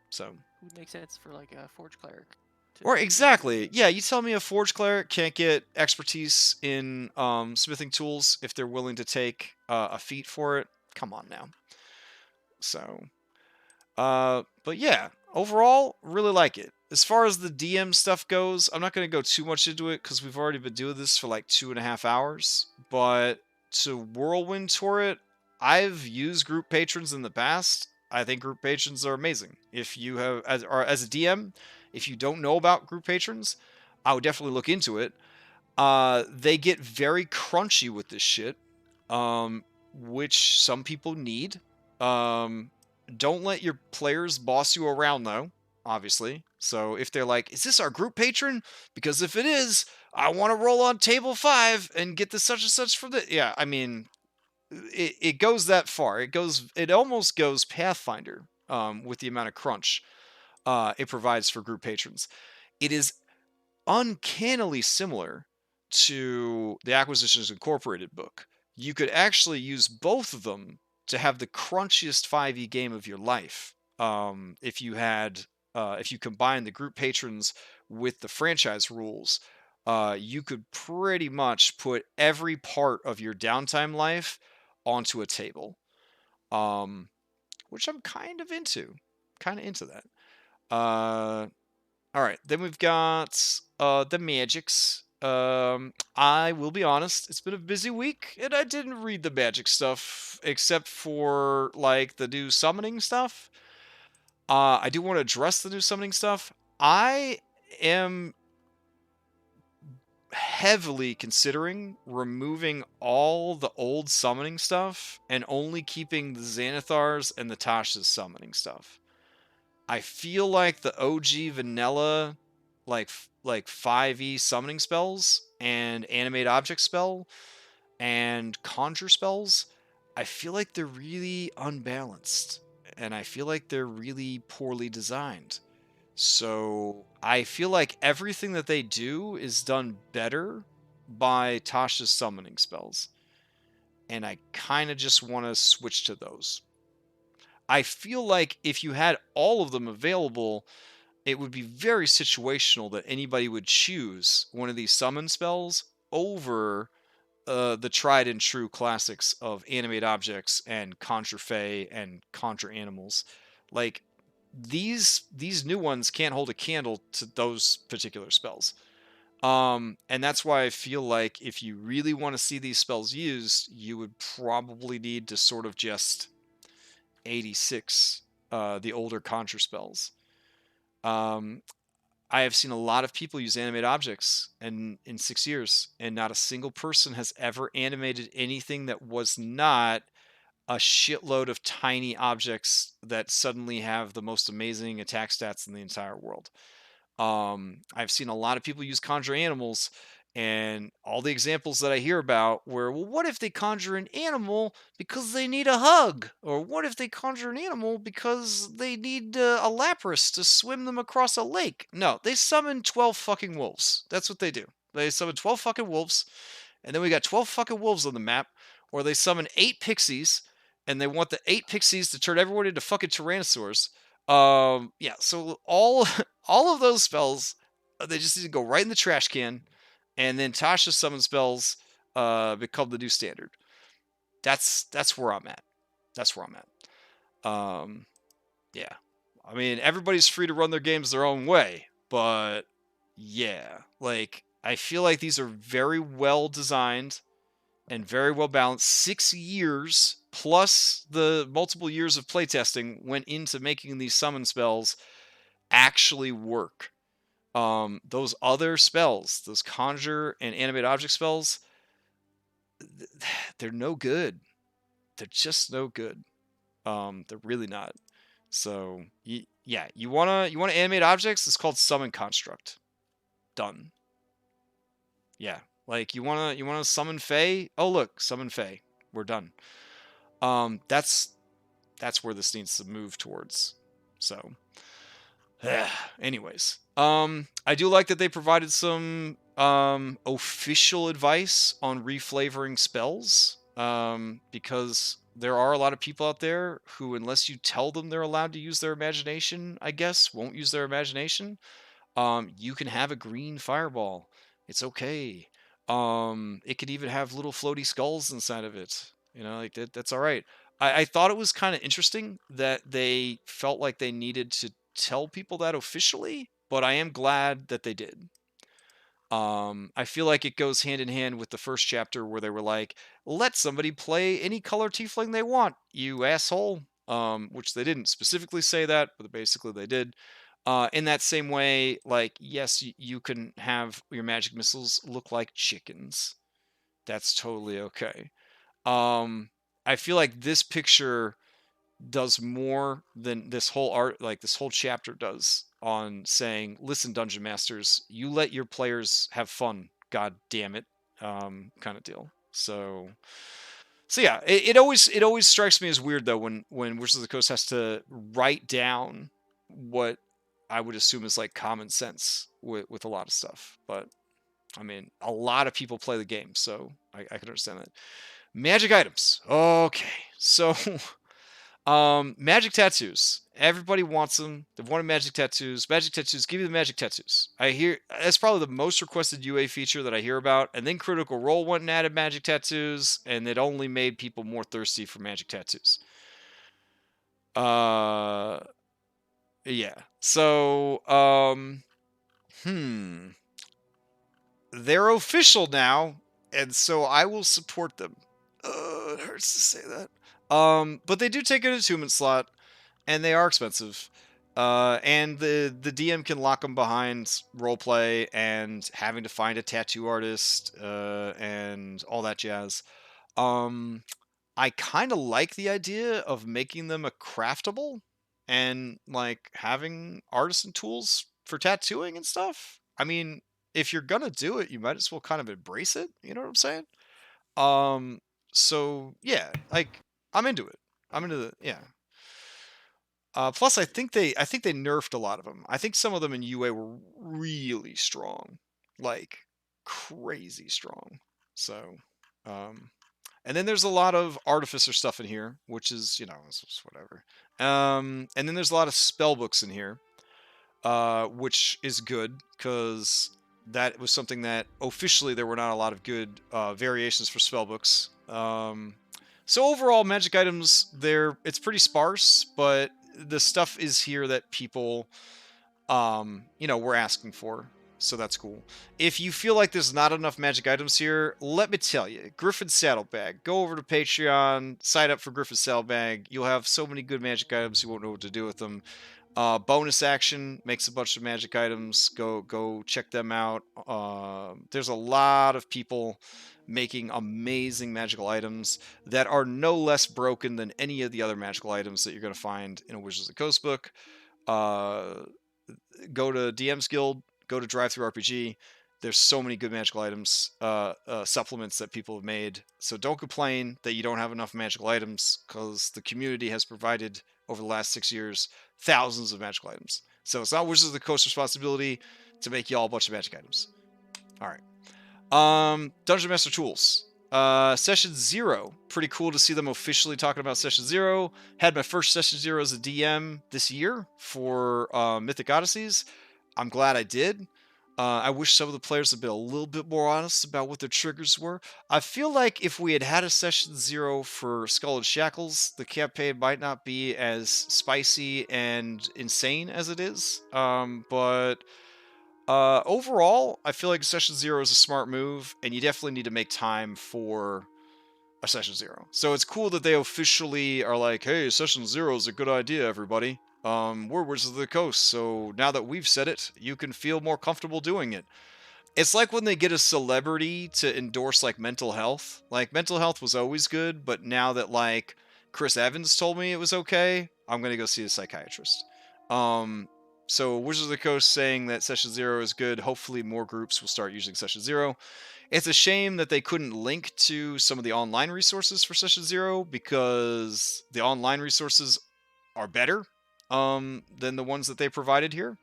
[SPEAKER 2] So
[SPEAKER 5] would make sense for like a Forge Cleric.
[SPEAKER 2] Or exactly. Yeah, you tell me a Forge Cleric can't get expertise in smithing tools if they're willing to take a feat for it. Come on now. So, but yeah, overall, really like it. As far as the DM stuff goes, I'm not going to go too much into it because we've already been doing this for like 2.5 hours. But to whirlwind tour it, I've used group patrons in the past. I think group patrons are amazing. If you have, as a DM, if you don't know about group patrons, I would definitely look into it. They get very crunchy with this shit, which some people need. Don't let your players boss you around, though, obviously. So if they're like, is this our group patron? Because if it is, I want to roll on table 5 and get the such and such for the... Yeah, I mean, it goes that far. It almost goes Pathfinder. with the amount of crunch it provides for group patrons. It is uncannily similar to the Acquisitions Incorporated book. You could actually use both of them to have the crunchiest 5e game of your life. If you combine the group patrons with the franchise rules, you could pretty much put every part of your downtime life onto a table, which I'm kind of into that. All right, then we've got the magics. I will be honest, it's been a busy week, and I didn't read the magic stuff except for like the new summoning stuff. I do want to address the new summoning stuff. I am heavily considering removing all the old summoning stuff and only keeping the Xanathar's and the Tasha's summoning stuff. I feel like the OG vanilla, like 5e summoning spells and animate object spell and conjure spells, I feel like they're really unbalanced, and I feel like they're really poorly designed. So I feel like everything that they do is done better by Tasha's summoning spells, and I kind of just want to switch to those. I feel like if you had all of them available, it would be very situational that anybody would choose one of these summon spells over the tried and true classics of animate objects and conjure fae and conjure animals. Like these new ones can't hold a candle to those particular spells. And that's why I feel like if you really want to see these spells used, you would probably need to sort of just 86 the older conjure spells. I have seen a lot of people use animate objects in 6 years, and not a single person has ever animated anything that was not a shitload of tiny objects that suddenly have the most amazing attack stats in the entire world. I've seen a lot of people use conjure animals, and all the examples that I hear about where, well, what if they conjure an animal because they need a hug? Or what if they conjure an animal because they need a lapras to swim them across a lake? No, they summon 12 fucking wolves. That's what they do. They summon 12 fucking wolves, and then we got 12 fucking wolves on the map, or they summon 8 pixies, and they want the 8 pixies to turn everyone into fucking tyrannosaurs. Yeah, so all all of those spells, they just need to go right in the trash can, and then Tasha's summon spells become the new standard. That's where I'm at. That's where I'm at. Yeah. I mean, everybody's free to run their games their own way, but yeah, like I feel like these are very well designed and very well balanced. 6 years plus the multiple years of playtesting went into making these summon spells actually work. Those other spells, those conjure and animate object spells, they're no good. They're just no good. They're really not. So yeah, you wanna animate objects? It's called summon construct. Done. Yeah, like you wanna summon fae? Oh look, summon fae. We're done. That's where this needs to move towards. So, anyways, I do like that they provided some official advice on reflavoring spells, because there are a lot of people out there who, unless you tell them they're allowed to use their imagination, I guess, won't use their imagination. You can have a green fireball. It's okay. It could even have little floaty skulls inside of it. You know, like that's all right. I thought it was kind of interesting that they felt like they needed to tell people that officially, but I am glad that they did. I feel like it goes hand in hand with the first chapter where they were like, let somebody play any color tiefling they want, you asshole. Which they didn't specifically say that, but basically they did. In that same way, like, yes, you can have your magic missiles look like chickens. That's totally okay. I feel like this picture does more than this whole chapter does on saying, listen, dungeon masters, you let your players have fun, god damn it, kind of deal. So So yeah, it always strikes me as weird though when Wizards of the Coast has to write down what I would assume is like common sense with a lot of stuff. But I mean, a lot of people play the game, so I can understand that. Magic items. Okay, so magic tattoos. Everybody wants them. They've wanted magic tattoos. Magic tattoos. Give me the magic tattoos. I hear that's probably the most requested UA feature that I hear about. And then Critical Role went and added magic tattoos, and it only made people more thirsty for magic tattoos. Yeah. So, they're official now, and so I will support them. It hurts to say that. But they do take an attunement slot, and they are expensive. And the DM can lock them behind roleplay and having to find a tattoo artist, and all that jazz. I kind of like the idea of making them a craftable and like having artisan tools for tattooing and stuff. I mean, if you're gonna do it, you might as well kind of embrace it. You know what I'm saying? So yeah, like I'm into it. I'm into the yeah. Plus, I think they nerfed a lot of them. I think some of them in UA were really strong, like crazy strong. So, and then there's a lot of Artificer stuff in here, which is it's just whatever. And then there's a lot of spell books in here, which is good because that was something that officially there were not a lot of good variations for spell books. So overall, magic items it's pretty sparse, but the stuff is here that people were asking for. So that's cool. If you feel like there's not enough magic items here, let me tell you, Griffin Saddlebag. Go over to Patreon, sign up for Griffin Saddlebag. You'll have so many good magic items, you won't know what to do with them. Bonus Action makes a bunch of magic items. Go check them out. There's a lot of people making amazing magical items that are no less broken than any of the other magical items that you're going to find in a Wizards of the Coast book. Go to DM's Guild, go to Drive Through RPG. There's so many good magical items, supplements that people have made. So don't complain that you don't have enough magical items, because the community has provided over the last 6 years thousands of magical items. So it's not Wizards of the Coast responsibility to make y'all a bunch of magic items. All right. Dungeon Master Tools. Session 0. Pretty cool to see them officially talking about Session 0. Had my first Session 0 as a DM this year for Mythic Odysseys. I'm glad I did. I wish some of the players had been a little bit more honest about what their triggers were. I feel like if we had had a Session 0 for Skull and Shackles, the campaign might not be as spicy and insane as it is. But overall, I feel like Session 0 is a smart move, and you definitely need to make time for a Session 0. So it's cool that they officially are like, hey, Session 0 is a good idea, everybody. We're Wizards of the Coast, so now that we've said it, you can feel more comfortable doing it. It's like when they get a celebrity to endorse, like, mental health. Like, mental health was always good, but now that, like, Chris Evans told me it was okay, I'm gonna go see a psychiatrist. So Wizards of the Coast saying that Session 0 is good. Hopefully more groups will start using Session 0. It's a shame that they couldn't link to some of the online resources for Session 0, because the online resources are better than the ones that they provided here.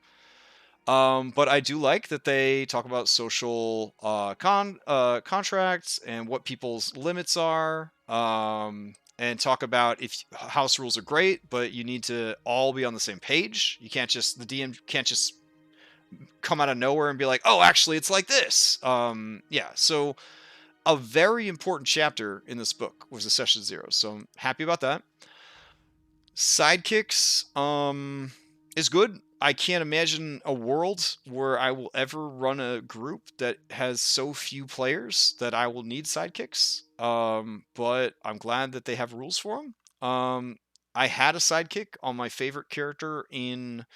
[SPEAKER 2] But I do like that they talk about social contracts and what people's limits are, and talk about if house rules are great, but you need to all be on the same page. The DM can't just come out of nowhere and be like, oh, actually, it's like this. Yeah, so a very important chapter in this book was the Session 0, so I'm happy about that. Sidekicks is good. I can't imagine a world where I will ever run a group that has so few players that I will need sidekicks. But I'm glad that they have rules for them. I had a sidekick on my favorite character in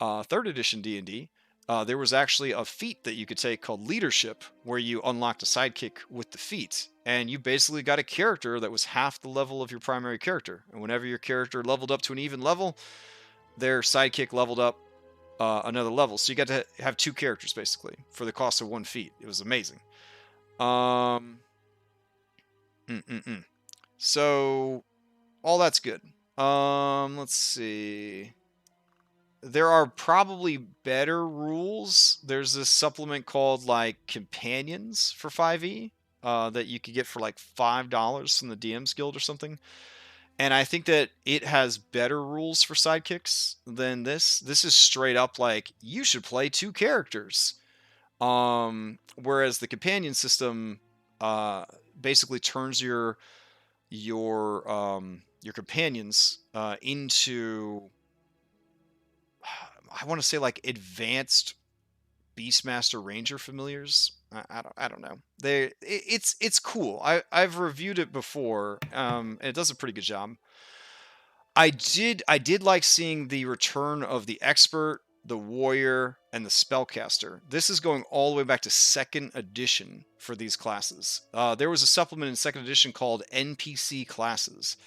[SPEAKER 2] 3rd edition D&D. There was actually a feat that you could take called Leadership, where you unlocked a sidekick with the feat. And you basically got a character that was half the level of your primary character. And whenever your character leveled up to an even level, their sidekick leveled up another level. So you got to have 2 characters, basically, for the cost of 1 feat. It was amazing. So all that's good. Let's see. There are probably better rules. There's this supplement called like Companions for 5e that you could get for like $5 from the DM's Guild or something. And I think that it has better rules for sidekicks than this. This is straight up like you should play 2 characters. Whereas the companion system basically turns your companions into I want to say like advanced Beastmaster Ranger familiars. I don't know. It's cool. I've reviewed it before. And it does a pretty good job. I did like seeing the return of the expert, the warrior, and the spellcaster. This is going all the way back to 2nd edition for these classes. There was a supplement in 2nd edition called NPC classes,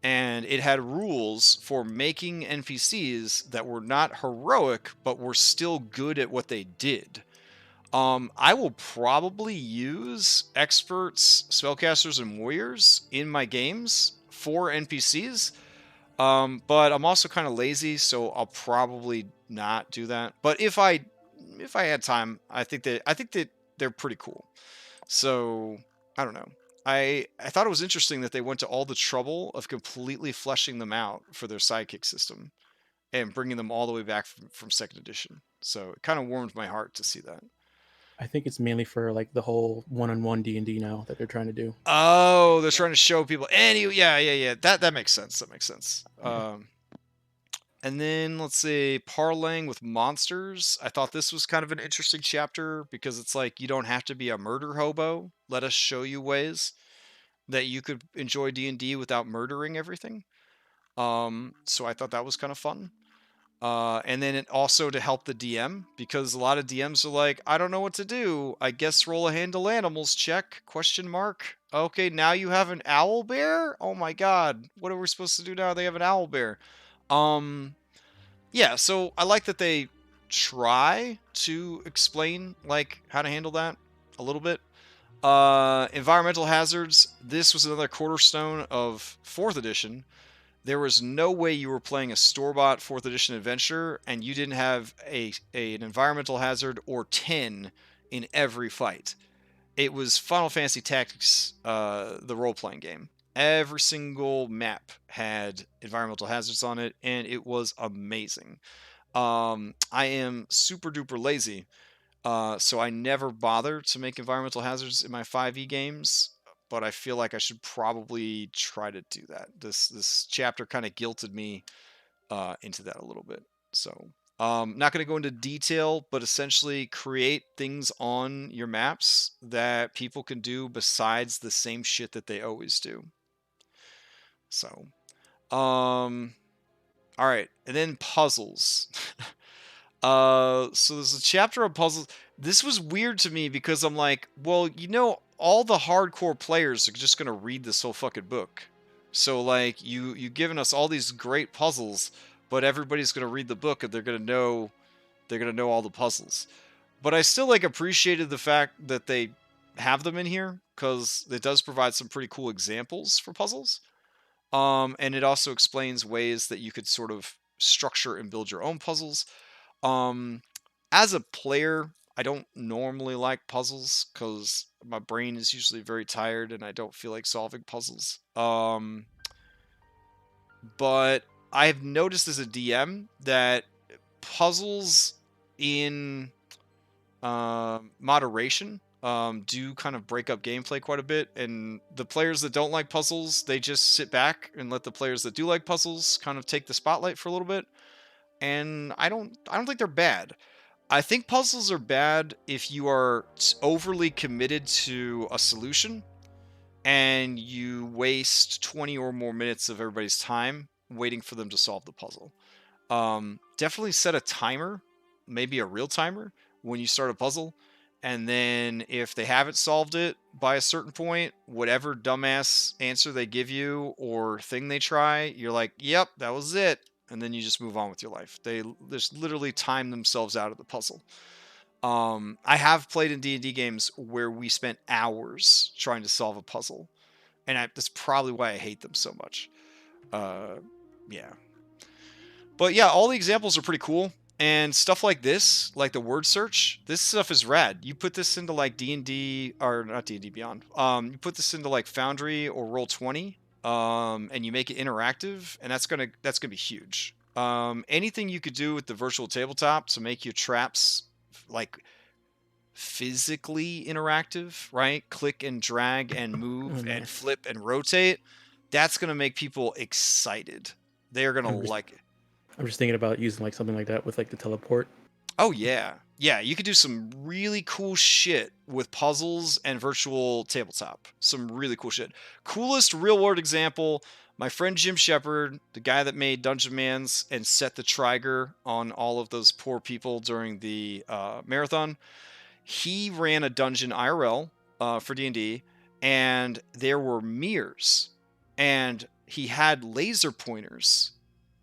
[SPEAKER 2] and it had rules for making NPCs that were not heroic but were still good at what they did. I will probably use experts, spellcasters, and warriors in my games for NPCs. But I'm also kind of lazy, so I'll probably not do that. But if I had time, I think that they're pretty cool. So I don't know. I thought it was interesting that they went to all the trouble of completely fleshing them out for their sidekick system and bringing them all the way back from 2nd edition. So it kind of warmed my heart to see that.
[SPEAKER 4] I think it's mainly for like the whole one-on-one D&D now that they're trying to do.
[SPEAKER 2] Oh, they're trying to show people. Yeah. That makes sense. That makes sense.
[SPEAKER 4] Yeah.
[SPEAKER 2] And then let's see, parlaying with monsters. I thought this was kind of an interesting chapter because it's like you don't have to be a murder hobo. Let us show you ways that you could enjoy D&D without murdering everything. So I thought that was kind of fun. And then it also to help the DM, because a lot of DMs are like, I don't know what to do. I guess roll a handle animals check, ? Okay, now you have an owl bear? Oh my god, what are we supposed to do now? They have an owl bear. Yeah, so I like that they try to explain like how to handle that a little bit. Environmental hazards. This was another cornerstone of 4th edition. There was no way you were playing a store-bought 4th edition adventure and you didn't have an environmental hazard or 10 in every fight. It was Final Fantasy Tactics, the role-playing game. Every single map had environmental hazards on it, and it was amazing. I am super duper lazy, so I never bother to make environmental hazards in my 5e games, but I feel like I should probably try to do that. This chapter kind of guilted me into that a little bit. So, not going to go into detail, but essentially create things on your maps that people can do besides the same shit that they always do. So, all right, and then puzzles. So there's a chapter of puzzles. This was weird to me because I'm like, well, all the hardcore players are just gonna read this whole fucking book. So like, you given us all these great puzzles, but everybody's gonna read the book and they're gonna know all the puzzles. But I still like appreciated the fact that they have them in here because it does provide some pretty cool examples for puzzles. And it also explains ways that you could sort of structure and build your own puzzles. As a player, I don't normally like puzzles because my brain is usually very tired and I don't feel like solving puzzles. But I've noticed as a DM that puzzles in moderation do kind of break up gameplay quite a bit, and the players that don't like puzzles, they just sit back and let the players that do like puzzles kind of take the spotlight for a little bit. And I don't think they're bad. I think puzzles are bad if you are overly committed to a solution and you waste 20 or more minutes of everybody's time waiting for them to solve the puzzle. Definitely set a timer, maybe a real timer, when you start a puzzle. And then if they haven't solved it by a certain point, whatever dumbass answer they give you or thing they try, you're like, yep, that was it. And then you just move on with your life. They just literally time themselves out of the puzzle. I have played in D&D games where we spent hours trying to solve a puzzle. and that's probably why I hate them so much. Yeah. But yeah, all the examples are pretty cool. And stuff like this, like the word search, this stuff is rad. You put this into like D&D, or not D&D Beyond. You put this into like Foundry or Roll20, and you make it interactive, and that's gonna be huge. Anything you could do with the virtual tabletop to make your traps like physically interactive, right? Click and drag and move and flip and rotate. That's gonna make people excited. They're gonna like it.
[SPEAKER 4] I'm just thinking about using like something like that with like the teleport.
[SPEAKER 2] Oh yeah. Yeah, you could do some really cool shit with puzzles and virtual tabletop. Some really cool shit. Coolest real world example, my friend Jim Shepard, the guy that made Dungeon Mans and set the trigger on all of those poor people during the marathon, he ran a dungeon IRL for D&D, and there were mirrors, and he had laser pointers,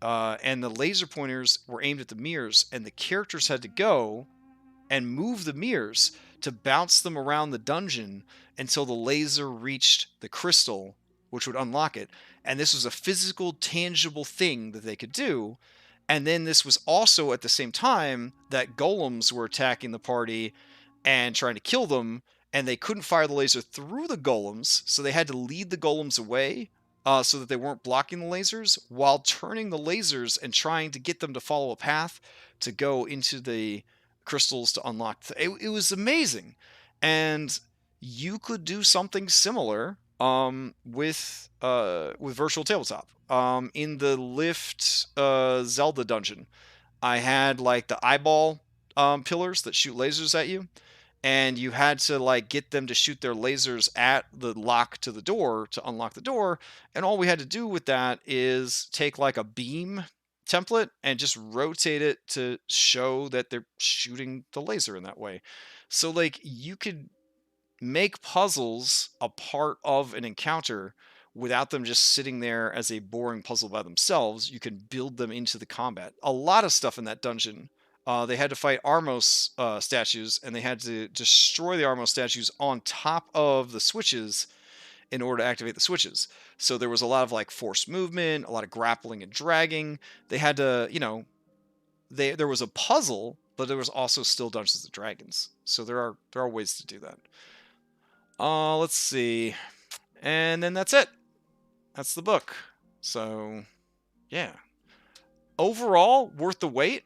[SPEAKER 2] and the laser pointers were aimed at the mirrors, and the characters had to go and move the mirrors to bounce them around the dungeon until the laser reached the crystal, which would unlock it. And this was a physical, tangible thing that they could do. And then this was also at the same time that golems were attacking the party and trying to kill them, and they couldn't fire the laser through the golems, so they had to lead the golems away so that they weren't blocking the lasers, while turning the lasers and trying to get them to follow a path to go into the crystals to unlock. It was amazing. And you could do something similar with virtual tabletop. In the Lift Zelda dungeon, I had like the eyeball pillars that shoot lasers at you, and you had to like get them to shoot their lasers at the lock to the door to unlock the door. And all we had to do with that is take like a beam template and just rotate it to show that they're shooting the laser in that way. So like you could make puzzles a part of an encounter without them just sitting there as a boring puzzle by themselves. You can build them into the combat. A lot of stuff in that dungeon. They had to fight Armos statues, and they had to destroy the Armos statues on top of the switches in order to activate the switches. So there was a lot of like forced movement, a lot of grappling and dragging. They had to, there was a puzzle, but there was also still Dungeons and Dragons. So there are ways to do that. Let's see. And then that's it. That's the book. So, yeah. Overall, worth the wait.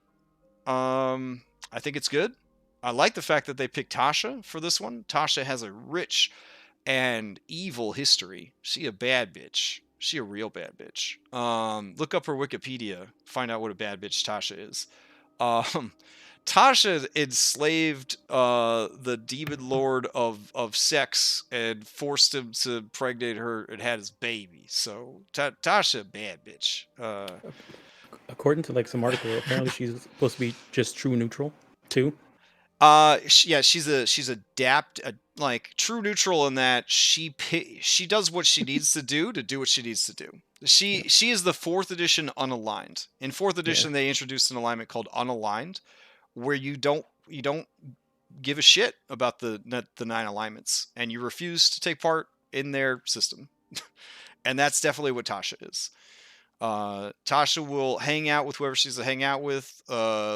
[SPEAKER 2] I think it's good. I like the fact that they picked Tasha for this one. Tasha has a rich and evil history. She a bad bitch. She a real bad bitch. Look up her Wikipedia. Find out what a bad bitch Tasha is. Tasha enslaved the demon lord of sex and forced him to impregnate her and had his baby. So Tasha, bad bitch.
[SPEAKER 4] According to like some article, apparently she's supposed to be just true neutral too.
[SPEAKER 2] She's like true neutral in that she does what she needs to do what she needs to do. She is the 4th edition unaligned. In 4th edition, they introduced an alignment called unaligned, where you don't give a shit about the 9 alignments, and you refuse to take part in their system. And that's definitely what Tasha is. Tasha will hang out with whoever she's to hang out with,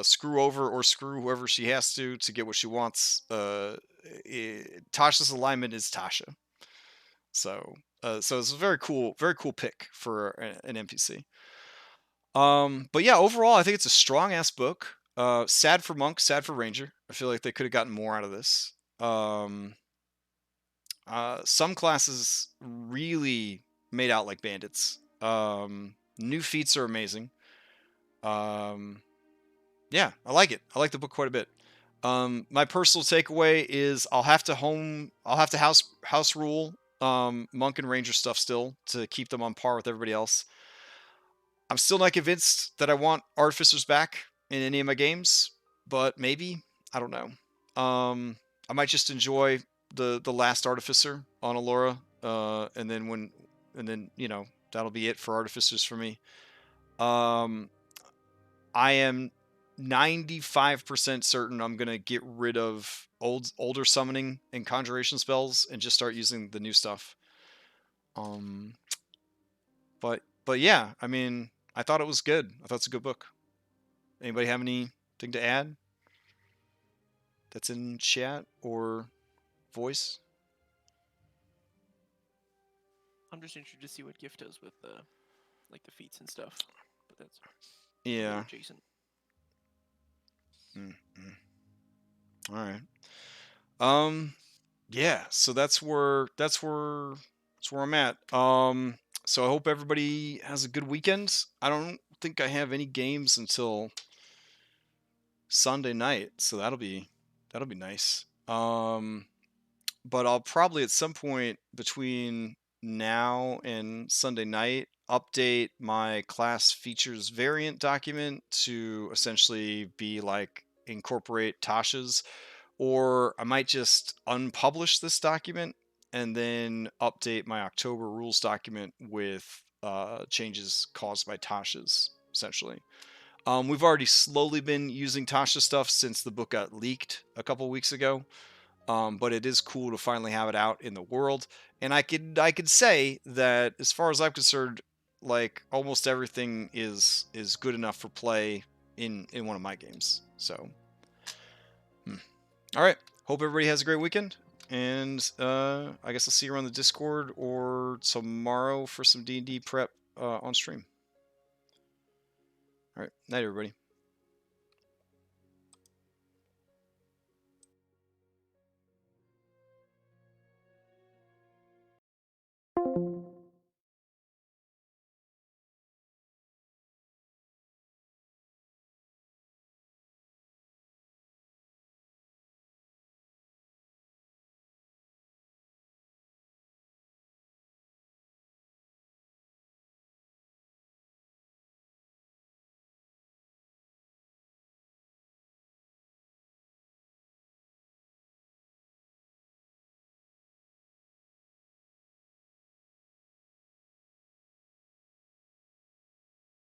[SPEAKER 2] screw over or screw whoever she has to get what she wants. Tasha's alignment is Tasha. So it's a very cool pick for an NPC. But yeah, overall, I think it's a strong ass book. Sad for Monk, sad for Ranger. I feel like they could have gotten more out of this. Some classes really made out like bandits. New feats are amazing. Yeah, I like it. I like the book quite a bit. My personal takeaway is I'll have to house rule Monk and Ranger stuff still to keep them on par with everybody else. I'm still not convinced that I want Artificers back in any of my games, but maybe. I don't know. I might just enjoy the last Artificer on Allura, and then that'll be it for Artificers for me. I am 95% certain I'm gonna get rid of older summoning and conjuration spells and just start using the new stuff. But yeah, I mean, I thought it was good. I thought it's a good book. Anybody have anything to add? That's in chat or voice?
[SPEAKER 5] I'm just interested to see what Gift does with like the feats and stuff. But that's
[SPEAKER 2] Yeah.
[SPEAKER 5] adjacent.
[SPEAKER 2] All right. Yeah, so that's where I'm at. So I hope everybody has a good weekend. I don't think I have any games until Sunday night, so that'll be nice. But I'll probably at some point between now and Sunday night update my class features variant document to essentially be like incorporate Tasha's, or I might just unpublish this document and then update my October rules document with changes caused by Tasha's, essentially. We've already slowly been using Tasha stuff since the book got leaked a couple weeks ago. But it is cool to finally have it out in the world. And I could say that as far as I'm concerned, like almost everything is good enough for play in one of my games. So, all right. Hope everybody has a great weekend. And I guess I'll see you on the Discord or tomorrow for some D&D prep on stream. All right. Night, everybody.